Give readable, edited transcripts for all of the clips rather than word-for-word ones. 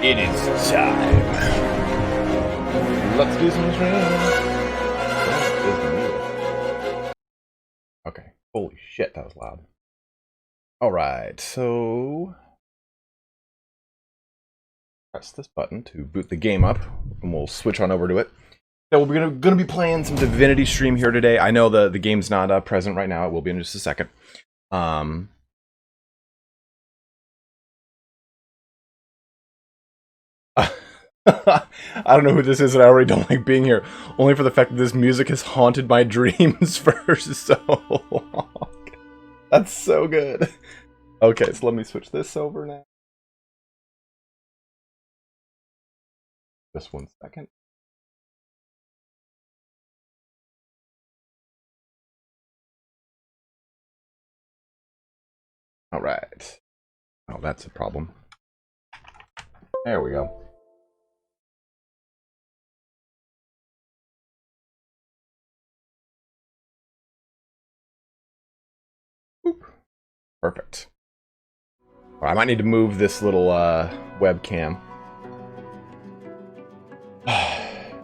It is time. Let's do some streams. Okay. Holy shit, that was loud. Alright, so press this button to boot the game up, and we'll switch on over to it. So we're gonna be playing some Divinity stream here today. I know the game's not present right now. It will be in just a second. I don't know who this is, and I already don't like being here. Only for the fact that this music has haunted my dreams for so long. That's so good. Okay, so let me switch this over now. Just 1 second. All right. Oh, that's a problem. There we go. Oop. Perfect. I might need to move this little webcam.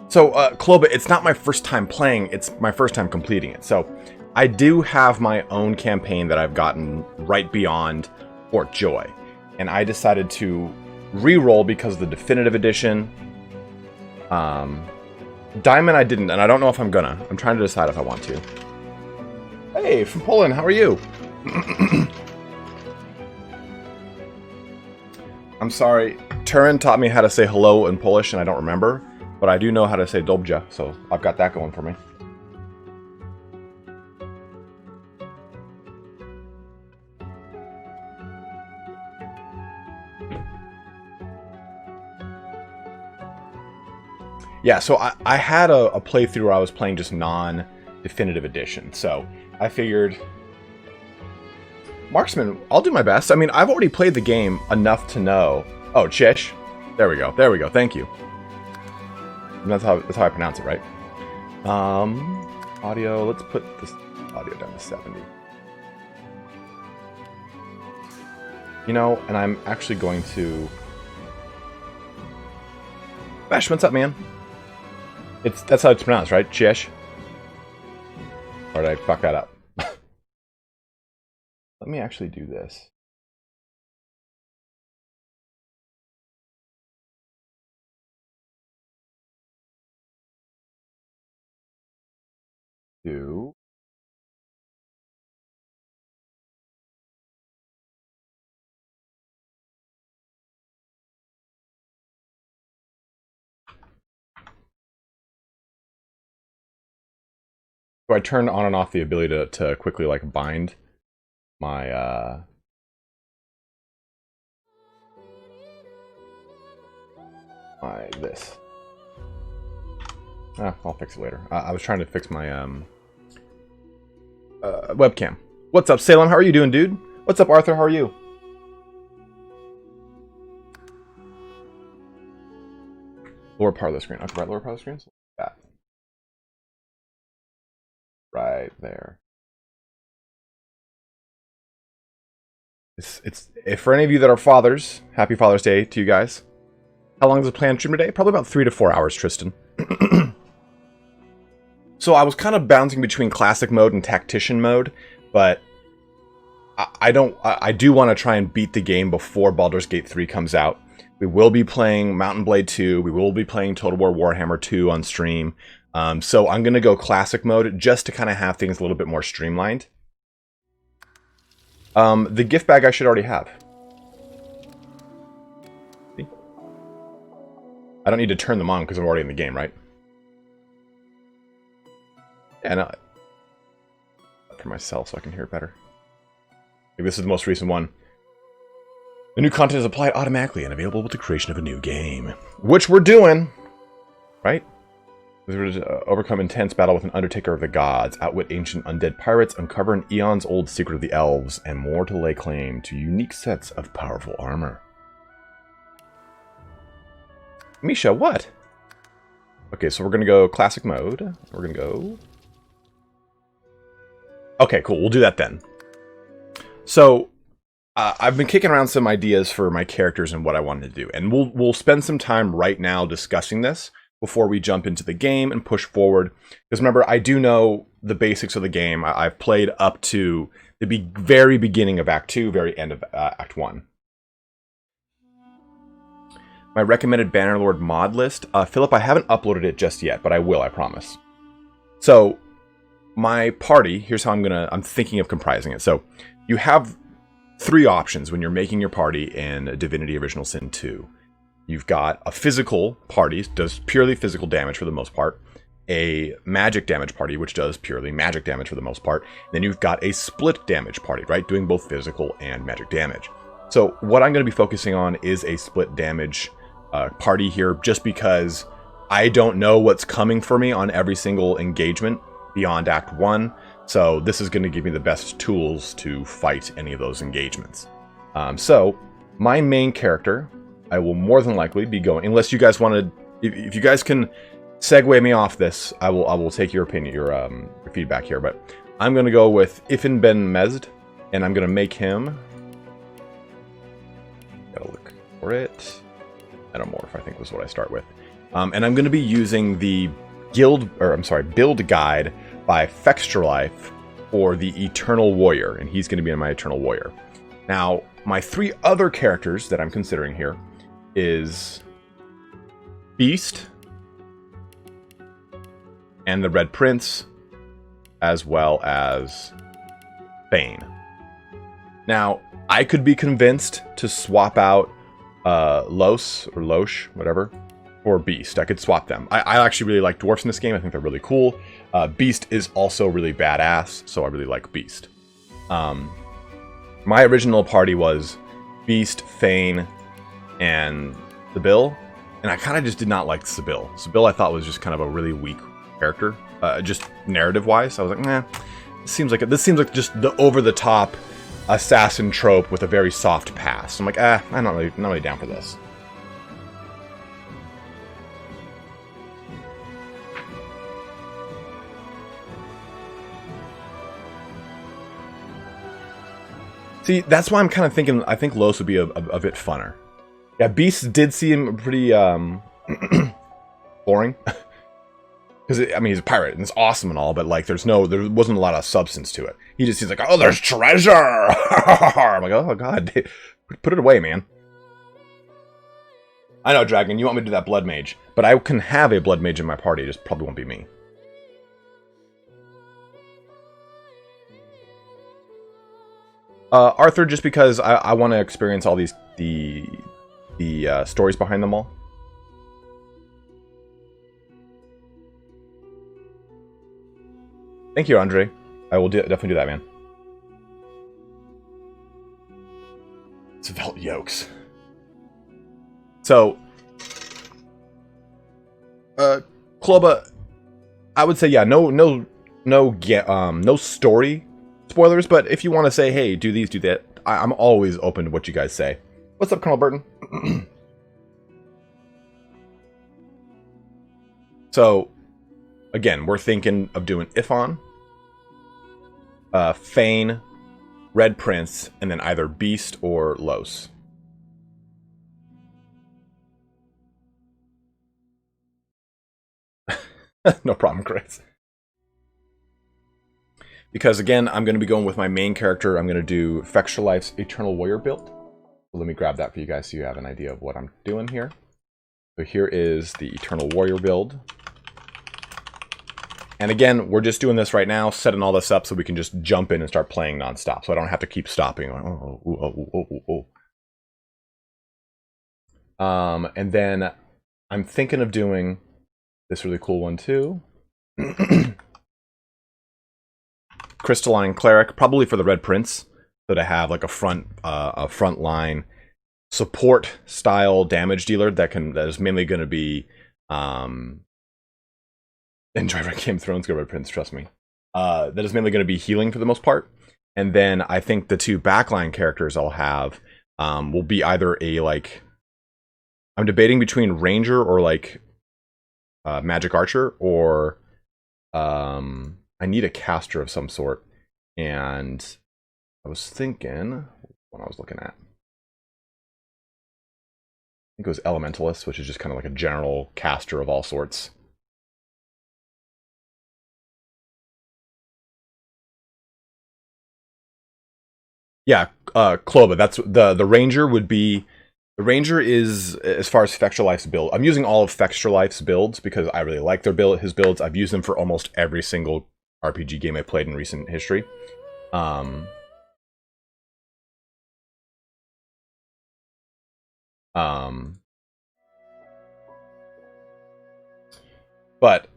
So, Kloba, it's not my first time playing, it's my first time completing it. So, I do have my own campaign that I've gotten right beyond Fort Joy. And I decided to re-roll because of the Definitive Edition. Diamond I didn't, and I don't know if I'm gonna. I'm trying to decide if I want to. Hey, from Poland, how are you? I'm sorry, Turin taught me how to say hello in Polish, and I don't remember. But I do know how to say dobrze, so I've got that going for me. Yeah, so I had a playthrough where I was playing just non-Definitive Edition, so I figured... Marksman, I'll do my best. I mean, I've already played the game enough to know... Oh, Chish. There we go, thank you. And that's how I pronounce it, right? Audio, let's put this audio down to 70. You know, and I'm actually going to... Bash, what's up, man? That's how it's pronounced, right? Chish? Or did I fuck that up? Let me actually do this. Do I turn on and off the ability to quickly like bind my this? I'll fix it later. I was trying to fix my webcam. What's up, Salem? How are you doing, dude? What's up, Arthur? How are you? Lower part of the screen. Okay, right, lower part of the screen. So that. Right there. It's if for any of you that are fathers, happy Father's Day to you guys. How long is the planned stream today? Probably about 3 to 4 hours, Tristan. So I was kind of bouncing between classic mode and tactician mode, but I do want to try and beat the game before Baldur's Gate 3 comes out. We will be playing Mountain Blade 2. We will be playing Total War Warhammer 2 on stream. So I'm going to go classic mode just to kind of have things a little bit more streamlined. The gift bag I should already have. See? I don't need to turn them on because I'm already in the game, right? And for myself so I can hear it better. Maybe this is the most recent one. The new content is applied automatically and available with the creation of a new game. Which we're doing! Right? Overcome intense battle with an Undertaker of the Gods, outwit ancient undead pirates, uncover an eons-old secret of the elves, and more to lay claim to unique sets of powerful armor. Misha, what? Okay, so we're gonna go classic mode. We're gonna go... Okay, cool, we'll do that then. So, I've been kicking around some ideas for my characters and what I wanted to do, and we'll spend some time right now discussing this before we jump into the game and push forward. Because remember, I do know the basics of the game. I've played up to the very beginning of Act 2, very end of Act 1. My recommended Bannerlord mod list. Philip, I haven't uploaded it just yet, but I will, I promise. So, my party, here's how I'm thinking of comprising it. So, you have 3 options when you're making your party in Divinity Original Sin 2. You've got a physical party, does purely physical damage for the most part. A magic damage party, which does purely magic damage for the most part. Then you've got a split damage party, right? Doing both physical and magic damage. So what I'm going to be focusing on is a split damage party here, just because I don't know what's coming for me on every single engagement beyond Act 1. So this is going to give me the best tools to fight any of those engagements. So my main character, I will more than likely be going, unless you guys want to, if you guys can segue me off this, I will take your opinion, your feedback here. But I'm going to go with Ifin Ben Mezd, and I'm going to make him. Gotta look for it. Metamorph, I think was what I start with, and I'm going to be using the build guide by Fextralife for the Eternal Warrior, and he's going to be in my Eternal Warrior. Now, my 3 other characters that I'm considering here is Beast and the Red Prince, as well as Thane. Now, I could be convinced to swap out Los, or Losh, whatever, or Beast. I could swap them. I actually really like dwarfs in this game. I think they're really cool. Beast is also really badass, so I really like Beast. My original party was Beast, Thane, and Sibyl, and I kind of just did not like Sibyl. Sibyl I thought was just kind of a really weak character, just narrative-wise. I was like, nah, this seems like just the over-the-top assassin trope with a very soft pass. I'm like, I'm not really down for this. See, that's why I'm kind of thinking, I think Los would be a bit funner. Yeah, Beast did seem pretty boring. Because, I mean, he's a pirate, and it's awesome and all, but, like, there wasn't a lot of substance to it. He just seems like, oh, there's treasure! I'm like, oh, God, put it away, man. I know, Dragon, you want me to do that Blood Mage, but I can have a Blood Mage in my party, it just probably won't be me. Arthur, just because I want to experience all the stories behind them all. Thank you, Andre. I will definitely do that, man. It's Velt Yokes. So, Kloba, I would say, yeah, no story spoilers, but if you want to say, hey, do these, do that, I'm always open to what you guys say. What's up, Colonel Burton? So, again, we're thinking of doing Ifon, Thane, Red Prince, and then either Beast or Los. No problem, Chris. Because, again, I'm going to be going with my main character. I'm going to do Fextralife's Eternal Warrior build. So let me grab that for you guys so you have an idea of what I'm doing here. So here is the Eternal Warrior build. And again, we're just doing this right now, setting all this up so we can just jump in and start playing nonstop. So I don't have to keep stopping. And then I'm thinking of doing this really cool one too. Crystalline Cleric, probably for the Red Prince, so to have like a front line support style damage dealer that is mainly going to be and Driver Game of Thrones, go Red Prince, trust me. That is mainly going to be healing for the most part. And then I think the 2 backline characters I'll have will be either a, like, I'm debating between Ranger or, like, Magic Archer, or I need a caster of some sort. And I was thinking, one I was looking at. I think it was Elementalist, which is just kind of like a general caster of all sorts. Yeah, Kloba. That's the Ranger would be. The Ranger is, as far as Fextralife's build. I'm using all of Fextralife's builds because I really like his builds. I've used them for almost every single RPG game I played in recent history. But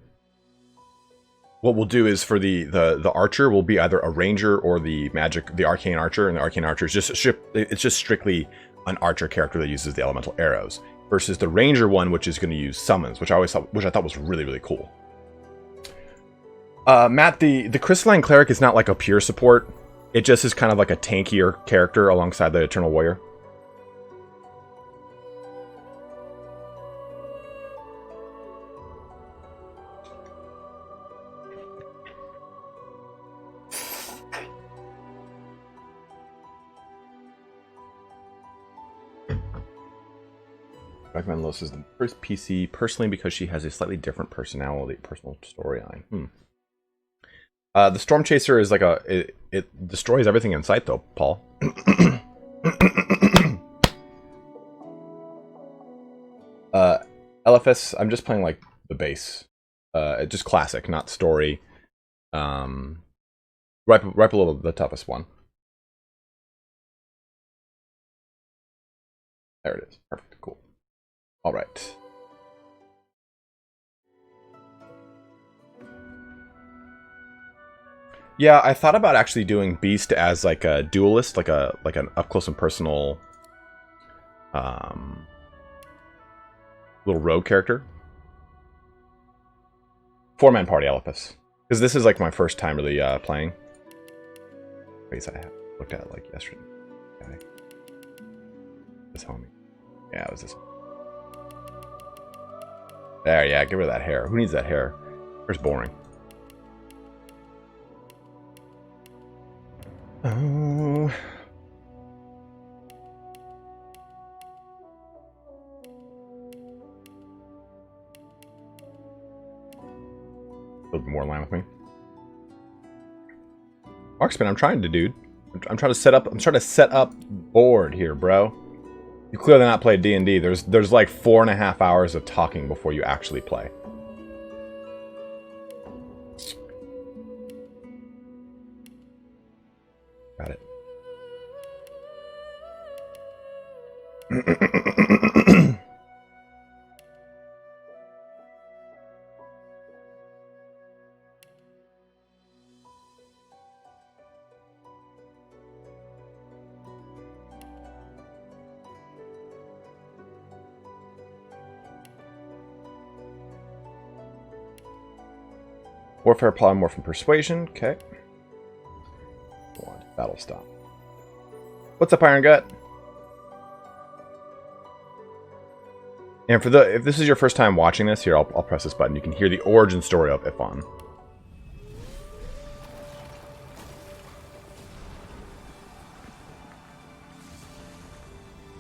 what we'll do is for the archer will be either a ranger or the arcane archer, and the arcane archer is just strictly an archer character that uses the elemental arrows, versus the ranger one, which is going to use summons, which I thought was really, really cool. Matt, the Crystalline Cleric is not like a pure support. It just is kind of like a tankier character alongside the Eternal Warrior. I recommend Los is the first PC personally because she has a slightly different personal storyline. The Storm Chaser is like it destroys everything in sight though, Paul. LFS, I'm just playing like the base, just classic, not story. Right below the toughest one. There it is. Perfect. Cool. All right. Yeah, I thought about actually doing Beast as like a duelist, like an up close and personal, little rogue character. 4-man party Elephas, because this is like my first time really playing. Wait, I looked at it like yesterday. Okay. This homie. Yeah, it was this one. There, yeah, get rid of that hair. Who needs that hair? It's boring. Oh. A little bit more in line with me. Marksman, I'm trying to, dude. I'm trying to set up. I'm trying to set up board here, bro. You clearly not played D&D. There's like 4.5 hours of talking before you actually play. Got it. Warfare, polymorph, and persuasion. Okay. Battle stop. What's up, Iron Gut? And for if this is your first time watching this, here I'll press this button. You can hear the origin story of Ifon.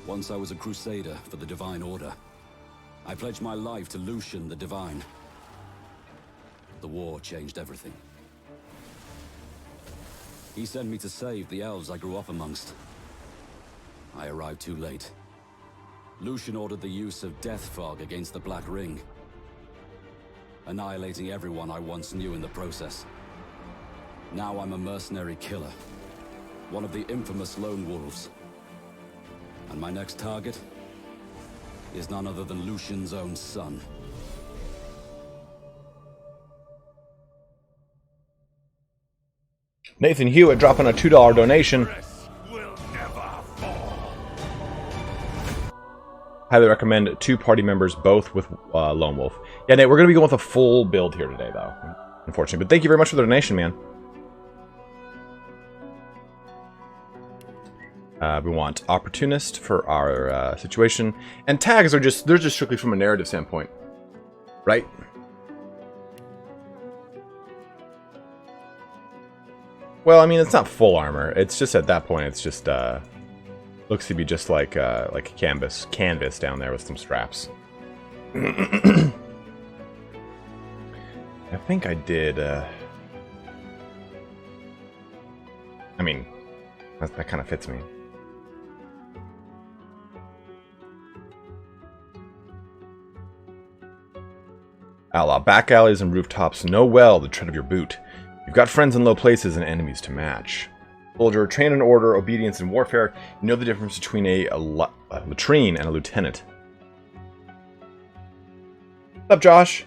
Once I was a crusader for the Divine Order. I pledged my life to Lucian the Divine. The war changed everything. He sent me to save the elves I grew up amongst. I arrived too late. Lucian ordered the use of death fog against the Black Ring, annihilating everyone I once knew in the process. Now I'm a mercenary killer, one of the infamous Lone Wolves. And my next target is none other than Lucian's own son. Nathan Hewitt dropping a $2 donation. Highly recommend 2 party members, both with Lone Wolf. Yeah, Nate, we're going to be going with a full build here today, though. Unfortunately. But thank you very much for the donation, man. We want Opportunist for our situation. And tags are they're just strictly from a narrative standpoint. Right? Well, I mean, it's not full armor. It's just at that point, it's just, Looks to be just like canvas down there with some straps. I think I did. I mean, that kind of fits me. Outlaw. Back alleys and rooftops know well the tread of your boot. You've got friends in low places and enemies to match. Soldier, trained in order, obedience, and warfare, you know the difference between a latrine and a lieutenant. What's up, Josh?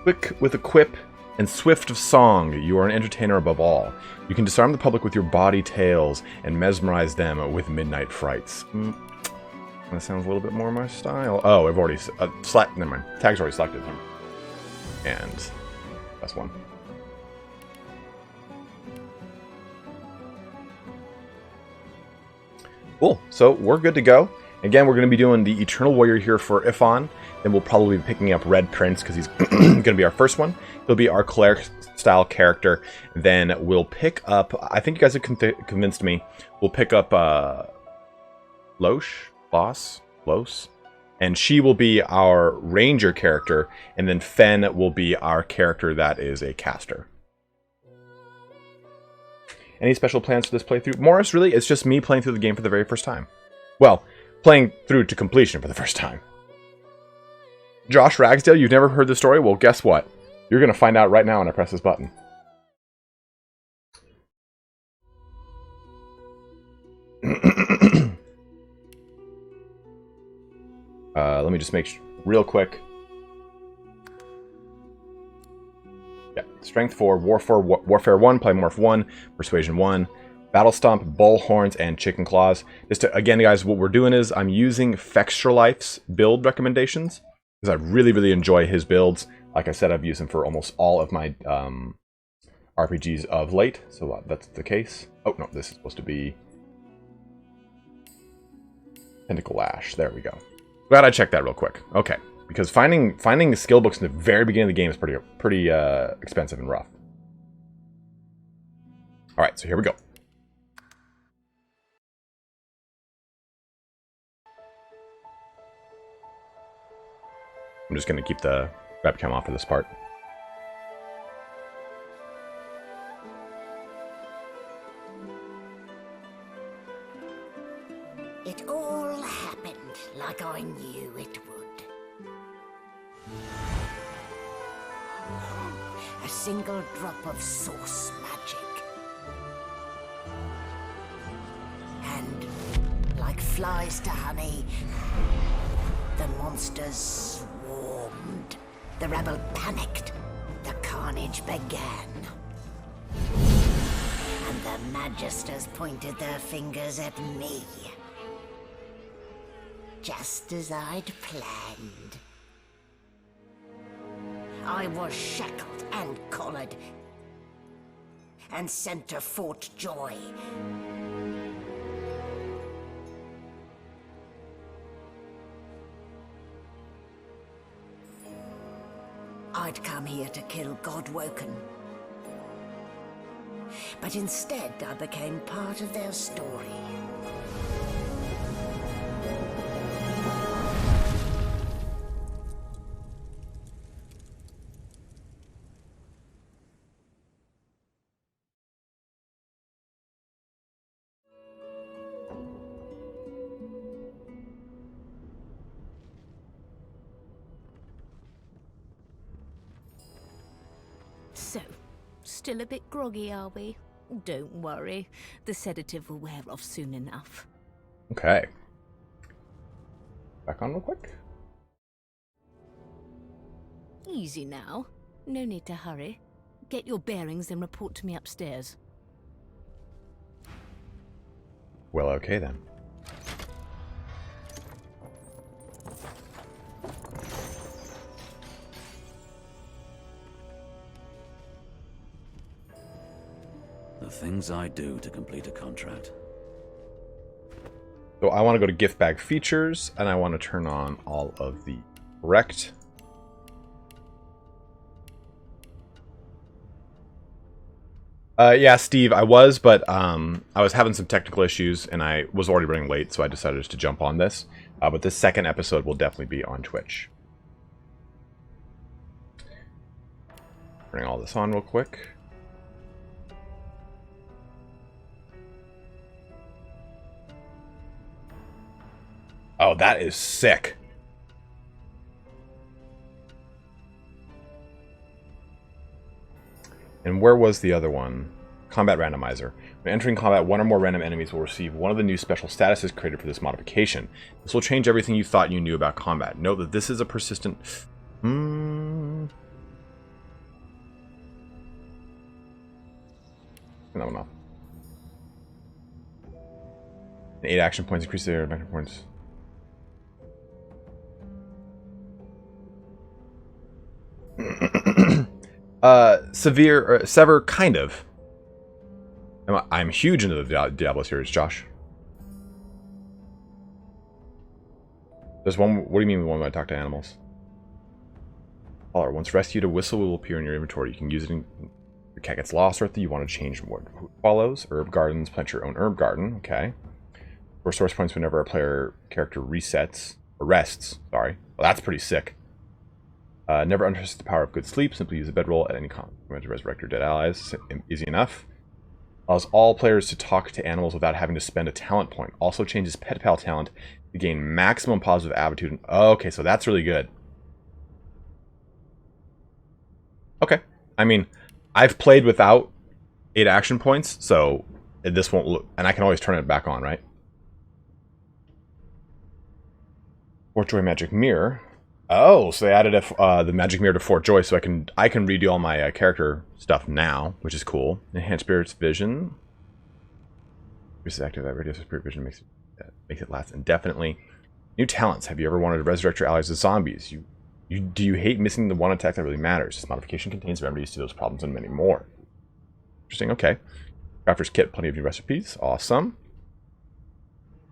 Quick with a quip and swift of song, you are an entertainer above all. You can disarm the public with your body tales and mesmerize them with midnight frights. That sounds a little bit more my style. Oh, I've already selected. Never mind. Tag's already selected. And that's one. Cool. So we're good to go. Again, we're going to be doing the Eternal Warrior here for Ifan. Then we'll probably be picking up Red Prince because he's going to be our first one. He'll be our cleric style character. Then we'll pick up. I think you guys have convinced me. We'll pick up Los, and she will be our ranger character, and then Fen will be our character that is a caster. Any special plans for this playthrough? Morris, really, it's just me playing through the game for the very first time. Well, playing through to completion for the first time. Josh Ragsdale, you've never heard the story? Well, guess what? You're going to find out right now when I press this button. Let me just make real quick. Yeah, Strength 4, Warfare 1, Polymorph 1, Persuasion 1, Battle Stomp, Bull Horns, and Chicken Claws. Just to, again, guys, what we're doing is I'm using Fextralife's build recommendations because I really, really enjoy his builds. Like I said, I've used him for almost all of my RPGs of late, so that's the case. Oh, no, this is supposed to be Tentacle Lash. There we go. Glad I checked that real quick. Okay, because finding the skill books in the very beginning of the game is pretty expensive and rough. All right, so here we go. I'm just going to keep the webcam off for this part. It all happened like I knew it would. A single drop of source magic. And, like flies to honey, the monsters swarmed. The rebel panicked. The carnage began. And the magisters pointed their fingers at me. Just as I'd planned. I was shackled and collared, and sent to Fort Joy. I'd come here to kill Godwoken. But instead, I became part of their story. So, still a bit groggy, are we? Don't worry, the sedative will wear off soon enough. Okay. Back on real quick. Easy now. No need to hurry. Get your bearings and report to me upstairs. Well, okay then. The things I do to complete a contract. So I want to go to gift bag features, and I want to turn on all of the correct. Yeah, Steve, I was, but I was having some technical issues, and I was already running late, so I decided just to jump on this. But this second episode will definitely be on Twitch. Bring all this on real quick. Oh, that is sick. And where was the other one? Combat Randomizer. When entering combat, one or more random enemies will receive one of the new special statuses created for this modification. This will change everything you thought you knew about combat. Note that this is a persistent... No. 8 action points increase their action points. Sever, kind of. I'm huge into the Diablo series, Josh. There's one. What do you mean one when I talk to animals? Caller, once rescued, a whistle will appear in your inventory. You can use it in your cat gets lost or if you want to change what follows. Herb gardens, plant your own herb garden. Okay. Resource points whenever a player character resets or rests. Sorry. Well, that's pretty sick. Never underestimate the power of good sleep. Simply use a bedroll at any cost. To resurrect your dead allies. Easy enough. Allows all players to talk to animals without having to spend a talent point. Also changes Pet Pal talent to gain maximum positive attitude. Okay, so that's really good. Okay. I mean, I've played without 8 action points, so this won't look... And I can always turn it back on, right? Fort Joy Magic Mirror. Oh, so they added the Magic Mirror to Fort Joy, so I can redo all my character stuff now, which is cool. Enhanced Spirit's Vision. This is active. That radio Spirit Vision makes it last indefinitely. New talents. Have you ever wanted to resurrect your allies as zombies? Do you hate missing the one attack that really matters? This modification contains remedies to those problems and many more. Interesting. Okay. Crafter's Kit. Plenty of new recipes. Awesome.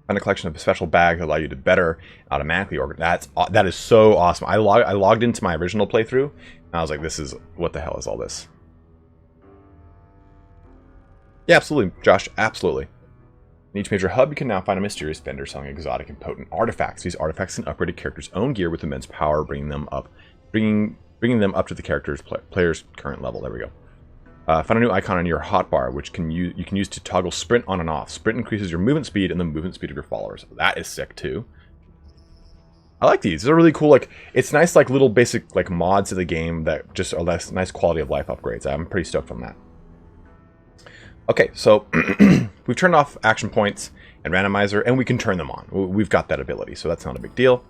Find a collection of special bags that allow you to better automatically organize. That is so awesome. I logged into my original playthrough, and I was like, "This is what the hell is all this?" Yeah, absolutely, Josh. Absolutely. In each major hub, you can now find a mysterious vendor selling exotic and potent artifacts. These artifacts can upgrade a character's own gear with immense power, bringing them up to the character's player's current level. There we go. Find a new icon on your hotbar, which you can use to toggle sprint on and off. Sprint increases your movement speed and the movement speed of your followers. That is sick too. I like these. These are really cool. Like, it's nice, like little basic like mods of the game that just are nice quality of life upgrades. I'm pretty stoked on that. Okay, so we've turned off action points and randomizer, and we can turn them on. We've got that ability, so that's not a big deal.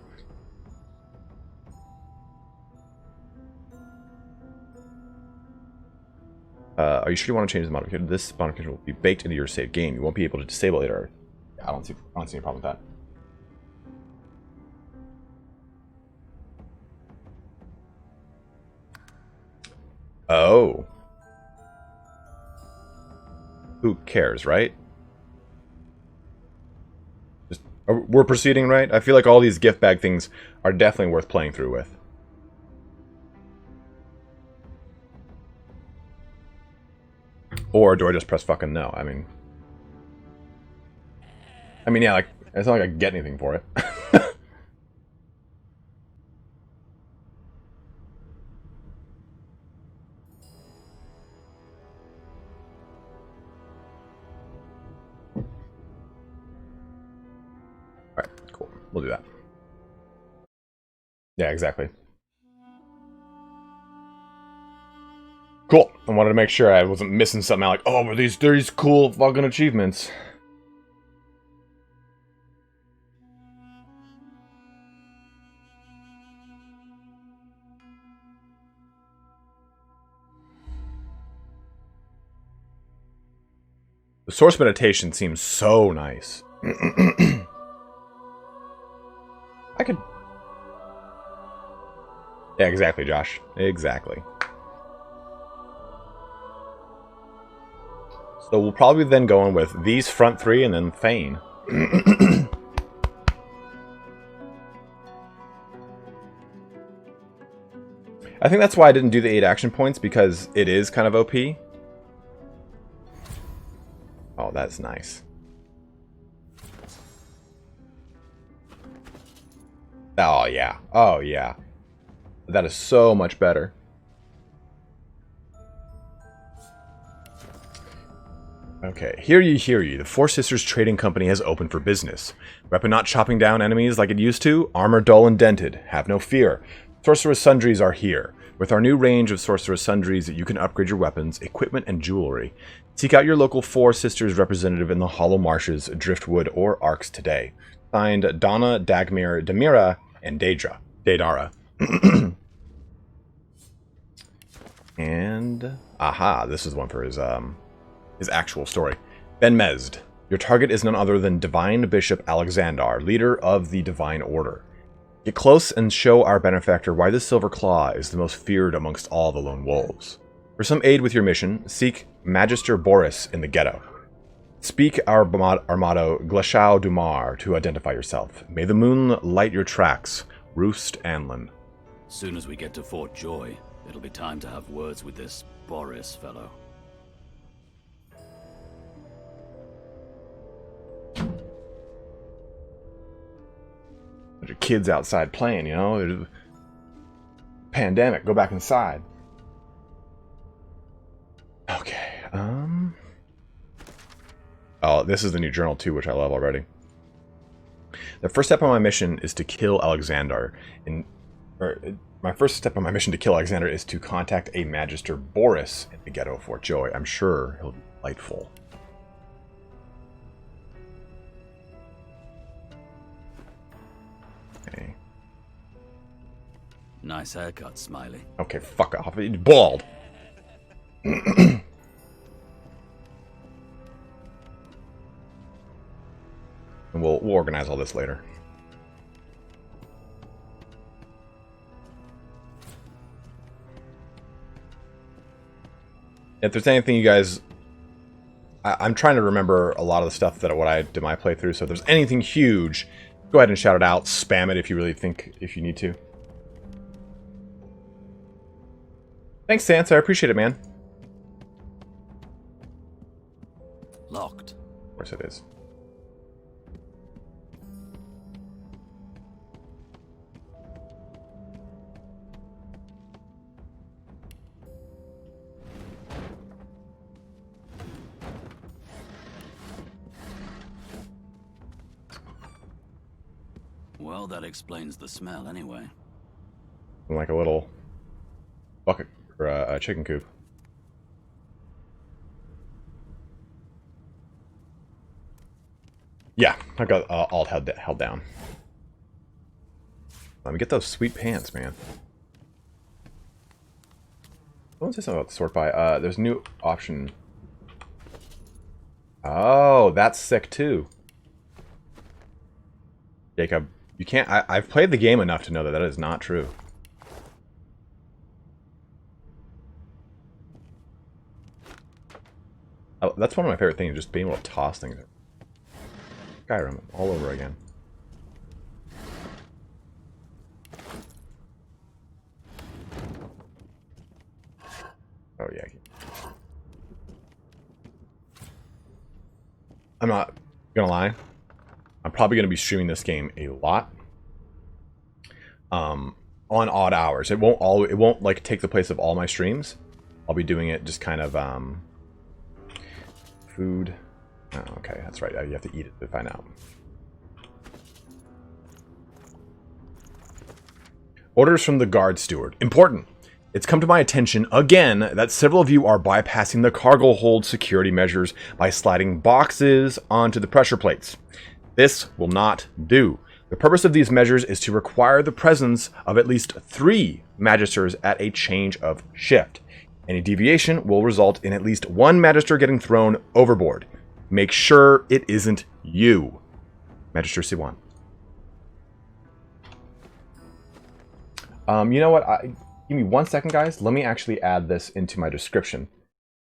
Are you sure you want to change the modification? This modification will be baked into your save game. You won't be able to disable it, or I don't see any problem with that. Oh. Who cares, right? We're proceeding, right? I feel like all these gift bag things are definitely worth playing through with. Or do I just press fucking no? I mean, yeah, like, it's not like I get anything for it. Alright, cool. We'll do that. Yeah, exactly. Cool. I wanted to make sure I wasn't missing something. Like, oh, but these cool fucking achievements. The source meditation seems so nice. I could... Yeah, exactly, Josh. Exactly. So we'll probably then go in with these front three and then Thane. I think that's why I didn't do the 8 action points, because it is kind of OP. Oh, that's nice. Oh, yeah. Oh, yeah. That is so much better. Okay, hear ye, hear ye. The Four Sisters Trading Company has opened for business. Weapon not chopping down enemies like it used to. Armor dull and dented. Have no fear. Sorcerer's Sundries are here. With our new range of Sorcerer's Sundries, you can upgrade your weapons, equipment, and jewelry. Seek out your local Four Sisters representative in the Hollow Marshes, Driftwood, or Arks today. Signed, Donna, Dagmir, Damira, and Daedara. And aha, this is one for his actual story. Ben Mezd. Your target is none other than Divine Bishop Alexandar, leader of the Divine Order. Get close and show our benefactor why the Silver Claw is the most feared amongst all the lone wolves. For some aid with your mission, seek Magister Boris in the ghetto. Speak our motto, Glashau Dumar, to identify yourself. May the moon light your tracks. Roost Anlin. Soon as we get to Fort Joy, it'll be time to have words with this Boris fellow. Bunch of kids outside playing, you know? There's a pandemic. Go back inside. Okay, Oh, this is the new journal too, which I love already. The first step on my mission is to kill Alexander. My first step on my mission to kill Alexander is to contact a Magister Boris in the ghetto of Fort Joy. I'm sure he'll be delightful. Okay. Nice haircut, Smiley. Okay, fuck off. He's bald. And we'll organize all this later. If there's anything you guys... I'm trying to remember a lot of the stuff that what I did my playthrough, so if there's anything huge, go ahead and shout it out. Spam it if you really think, if you need to. Thanks, Sansa. I appreciate it, man. Locked. Of course it is. Well, that explains the smell anyway. Like a little bucket or a chicken coop. Yeah, I got alt held down. Let me get those sweet pants, man. I want to say something about the sort by. There's a new option. Oh, that's sick too. Jacob, you can't. I've played the game enough to know that that is not true. Oh, that's one of my favorite things, just being able to toss things. Skyrim all over again. Oh yeah. I'm not gonna lie. I'm probably gonna be streaming this game a lot. On odd hours. It won't like take the place of all my streams. I'll be doing it just kind of food. Oh, okay, that's right. You have to eat it to find out. Orders from the guard steward. Important. It's come to my attention again that several of you are bypassing the cargo hold security measures by sliding boxes onto the pressure plates. This will not do. The purpose of these measures is to require the presence of at least 3 magisters at a change of shift. Any deviation will result in at least 1 magister getting thrown overboard. Make sure it isn't you. Magister C1. You know what? Give me 1 second, guys. Let me actually add this into my description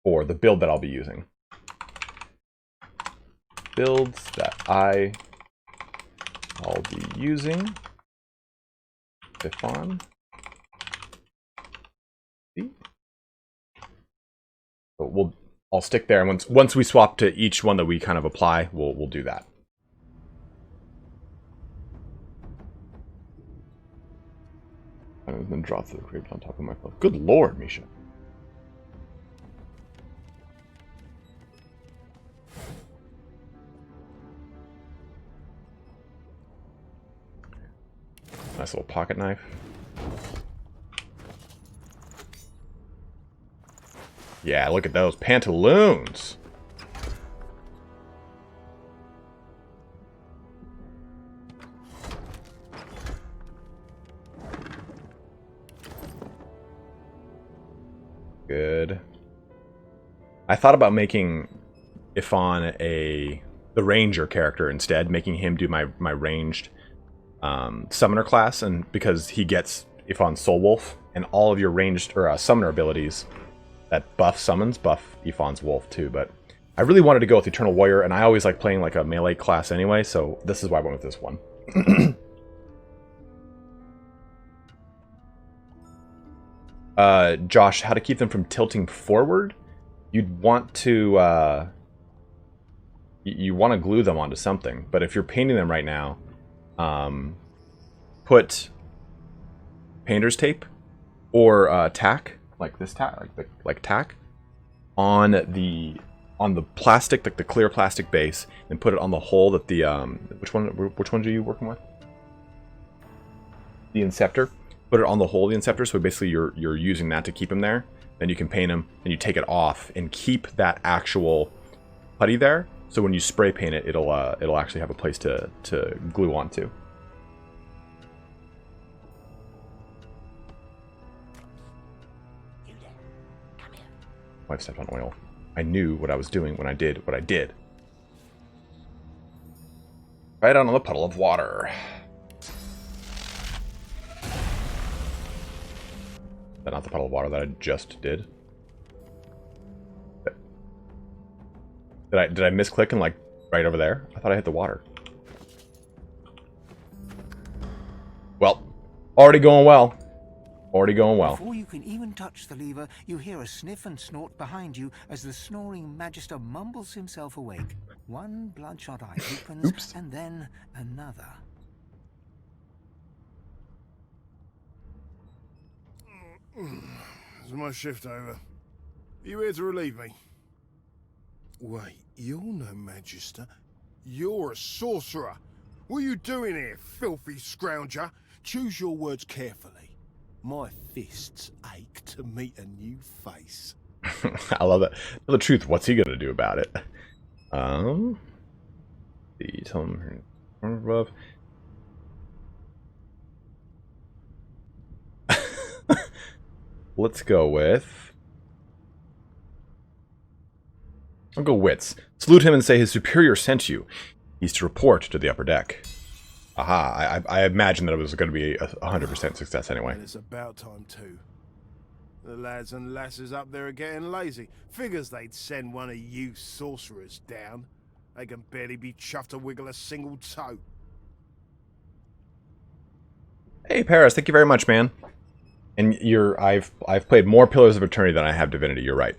for the build that I'll be using. Builds that I'll be using. Stefan. So I'll stick there, and once we swap to each one that we kind of apply, we'll do that. And then drop the crate on top of my phone. Good lord, Misha. Nice little pocket knife. Yeah, look at those pantaloons. Good. I thought about making Ifan the ranger character instead, making him do my ranged summoner class, and because he gets Ifan's Soul Wolf, and all of your ranged or summoner abilities that buff summons buff Ifan's Wolf too. But I really wanted to go with Eternal Warrior, and I always like playing like a melee class anyway, so this is why I went with this one. Josh, how to keep them from tilting forward? You'd want to you want to glue them onto something, but if you're painting them right now, put painter's tape or tack, like this tack, like tack, on the plastic, like the clear plastic base, and put it on the hole that the which one are you working with? The Inceptor. Put it on the hole of the Inceptor, so basically you're using that to keep him there. Then you can paint him, and you take it off and keep that actual putty there. So when you spray paint it, it'll actually have a place to glue onto. Oh, I stepped on oil. I knew what I was doing when I did what I did. Right on the puddle of water. Is that not the puddle of water that I just did? Did I misclick and like right over there? I thought I hit the water. Well, already going well. Already going well. Before you can even touch the lever, you hear a sniff and snort behind you as the snoring Magister mumbles himself awake. One bloodshot eye opens, Oops. and then another. Is my shift over? Are you here to relieve me? Wait, you're no Magister. You're a sorcerer. What are you doing here, filthy scrounger? Choose your words carefully. My fists ache to meet a new face. I love that. Tell the truth, what's he gonna do about it? Tell him above. Let's go with... I'll go wits. Salute him and say his superior sent you. He's to report to the upper deck. Aha, I imagine that it was going to be a 100% success anyway. And it's about time too. The lads and lasses up there are getting lazy. Figures they'd send one of you sorcerers down. They can barely be chuffed to wiggle a single toe. Hey Paris, thank you very much, man. And I've played more Pillars of Eternity than I have Divinity, you're right.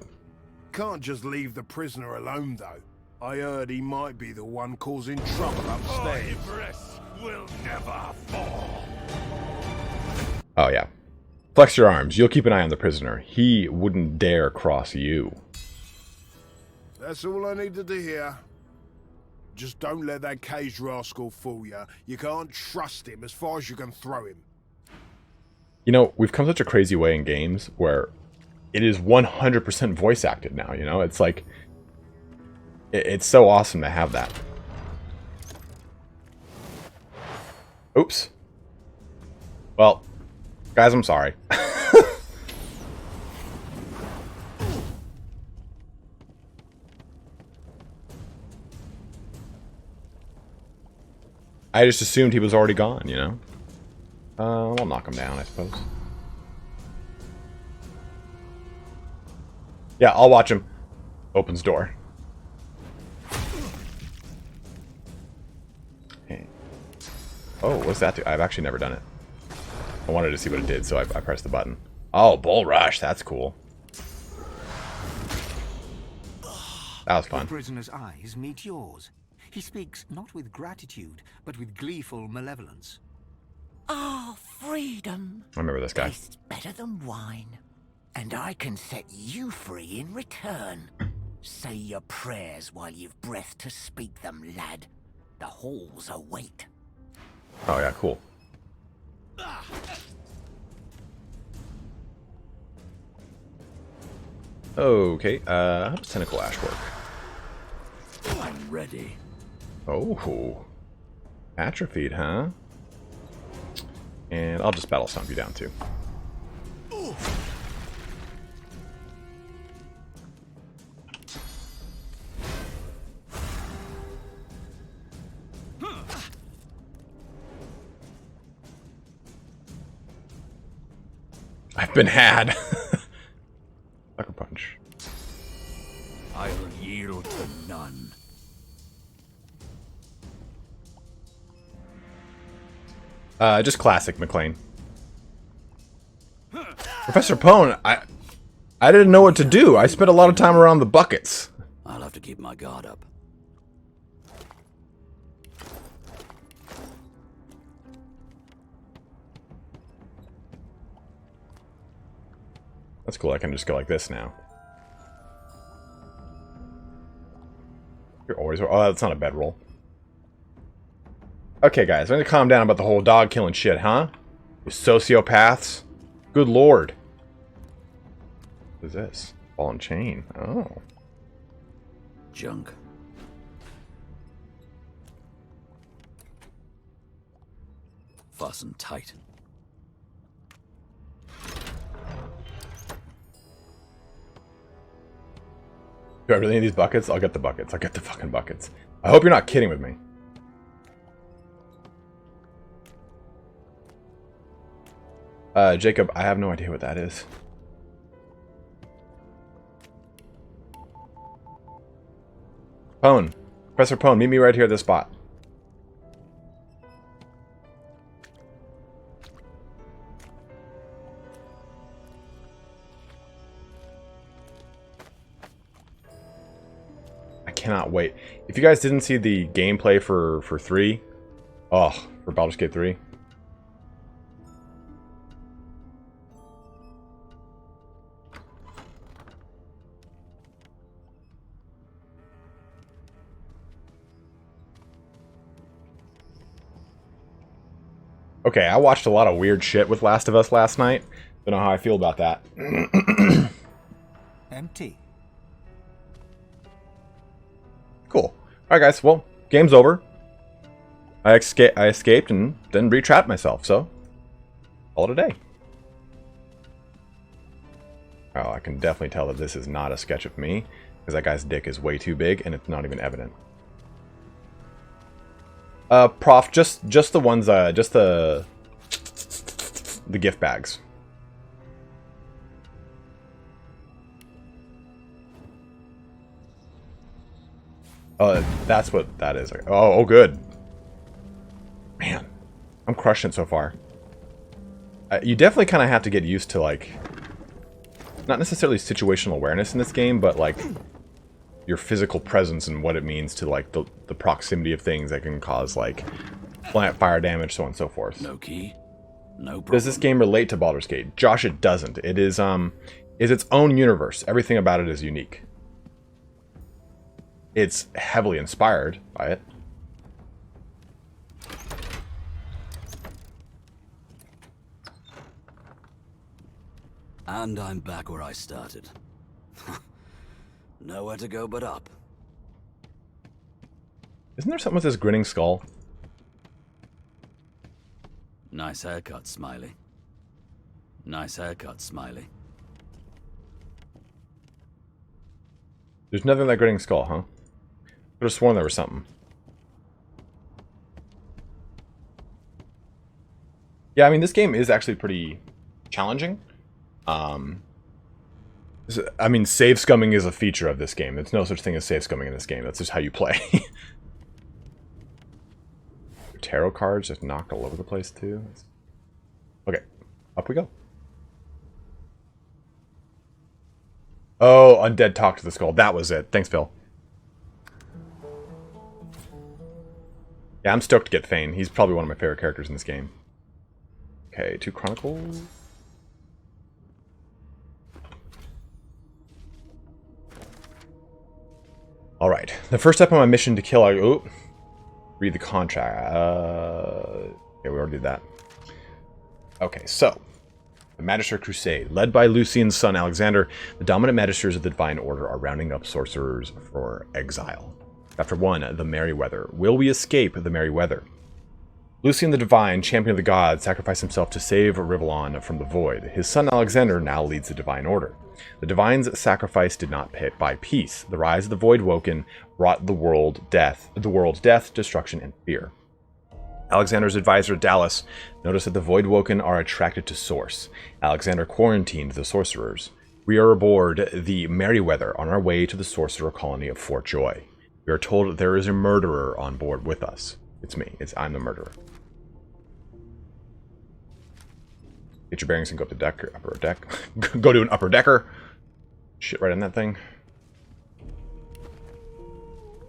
Can't just leave the prisoner alone though. I heard he might be the one causing trouble upstairs. Will never fall. Oh yeah. Flex your arms. You'll keep an eye on the prisoner. He wouldn't dare cross you. That's all I needed to hear. Just don't let that caged rascal fool you. You can't trust him as far as you can throw him. You know, we've come such a crazy way in games where it is 100% voice acted now, you know? It's like... It's so awesome to have that. Oops. Well, guys, I'm sorry. I just assumed he was already gone, you know? I'll knock him down, I suppose. Yeah, I'll watch him. Opens door. Oh, what's that do? I've actually never done it. I wanted to see what it did, so I pressed the button. Oh, Bull Rush. That's cool. That was The fun. prisoner's eyes meet yours. He speaks not with gratitude, but with gleeful malevolence. Ah, freedom I remember this guy. tastes better than wine. And I can set you free in return. Say your prayers while you've breath to speak them, lad. The halls await. Oh yeah, cool. Okay, how does Tentacle Ash work? I'm ready. Oh, atrophied, huh? And I'll just battle stomp you down too. I've been had. Sucker punch. I'll yield to none. Just classic McLean. Professor Pone, I didn't know what to do. I spent a lot of time around the buckets. I'll have to keep my guard up. That's cool. I can just go like this now. You're always... Oh, that's not a bedroll. Okay, guys. I'm gonna calm down about the whole dog killing shit, huh? You sociopaths. Good lord. What is this? Ball and chain. Oh. Junk. Fasten tight. Do I really need these buckets? I'll get the buckets. I'll get the fucking buckets. I hope you're not kidding with me. Jacob, I have no idea what that is. Pone. Professor Pone, meet me right here at this spot. I cannot wait. If you guys didn't see the gameplay for 3, for Baldur's Gate 3. Okay, I watched a lot of weird shit with Last of Us last night. Don't know how I feel about that. Empty. Cool. Alright guys, well, game's over. I escaped and then retrapped myself, so call it a day. Oh, I can definitely tell that this is not a sketch of me, because that guy's dick is way too big and it's not even evident. Prof, just the ones, just the gift bags. Oh, that's what that is. Oh, good. Man, I'm crushing it so far. You definitely kind of have to get used to, like, not necessarily situational awareness in this game, but, like, your physical presence and what it means to, like, the proximity of things that can cause, like, plant fire damage, so on and so forth. No key? No problem. Does this game relate to Baldur's Gate? Josh, it doesn't. It is its own universe. Everything about it is unique. It's heavily inspired by it. And I'm back where I started. Nowhere to go but up. Isn't there something with this grinning skull? Nice haircut, Smiley. Nice haircut, Smiley. There's nothing in that grinning skull, huh? I could have sworn there was something. Yeah, I mean, this game is actually pretty challenging. I mean, save scumming is a feature of this game. There's no such thing as save scumming in this game. That's just how you play. Tarot cards just knocked all over the place, too. Okay, up we go. Oh, Undead talk to the skull. That was it. Thanks, Phil. Yeah, I'm stoked to get Thane. He's probably one of my favorite characters in this game. Okay, 2 Chronicles. Alright, the first step on my mission to kill... read the contract. Okay, we already did that. Okay, so... The Magister Crusade. Led by Lucian's son, Alexander, the dominant Magisters of the Divine Order are rounding up sorcerers for exile. Chapter 1, The Merryweather. Will we escape the Merryweather? Lucian the Divine, champion of the gods, sacrificed himself to save Rivellon from the void. His son Alexander now leads the Divine Order. The Divine's sacrifice did not buy peace. The rise of the Void Woken brought the world death, destruction, and fear. Alexander's advisor, Dallas, noticed that the Void Woken are attracted to Source. Alexander quarantined the sorcerers. We are aboard the Merryweather on our way to the sorcerer colony of Fort Joy. We are told that there is a murderer on board with us. It's me. I'm the murderer. Get your bearings and go up the deck, upper deck. Go to an upper decker. Shit right in that thing.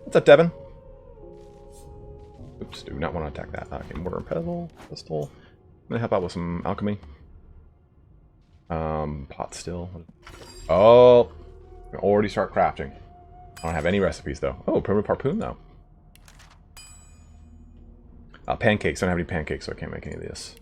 What's up, Devin? Oops, do not want to attack that. Okay, mortar and pistol. I'm gonna help out with some alchemy. Pot still. Oh, I can already start crafting. I don't have any recipes though. Oh, primitive harpoon though. Pancakes. I don't have any pancakes, so I can't make any of this.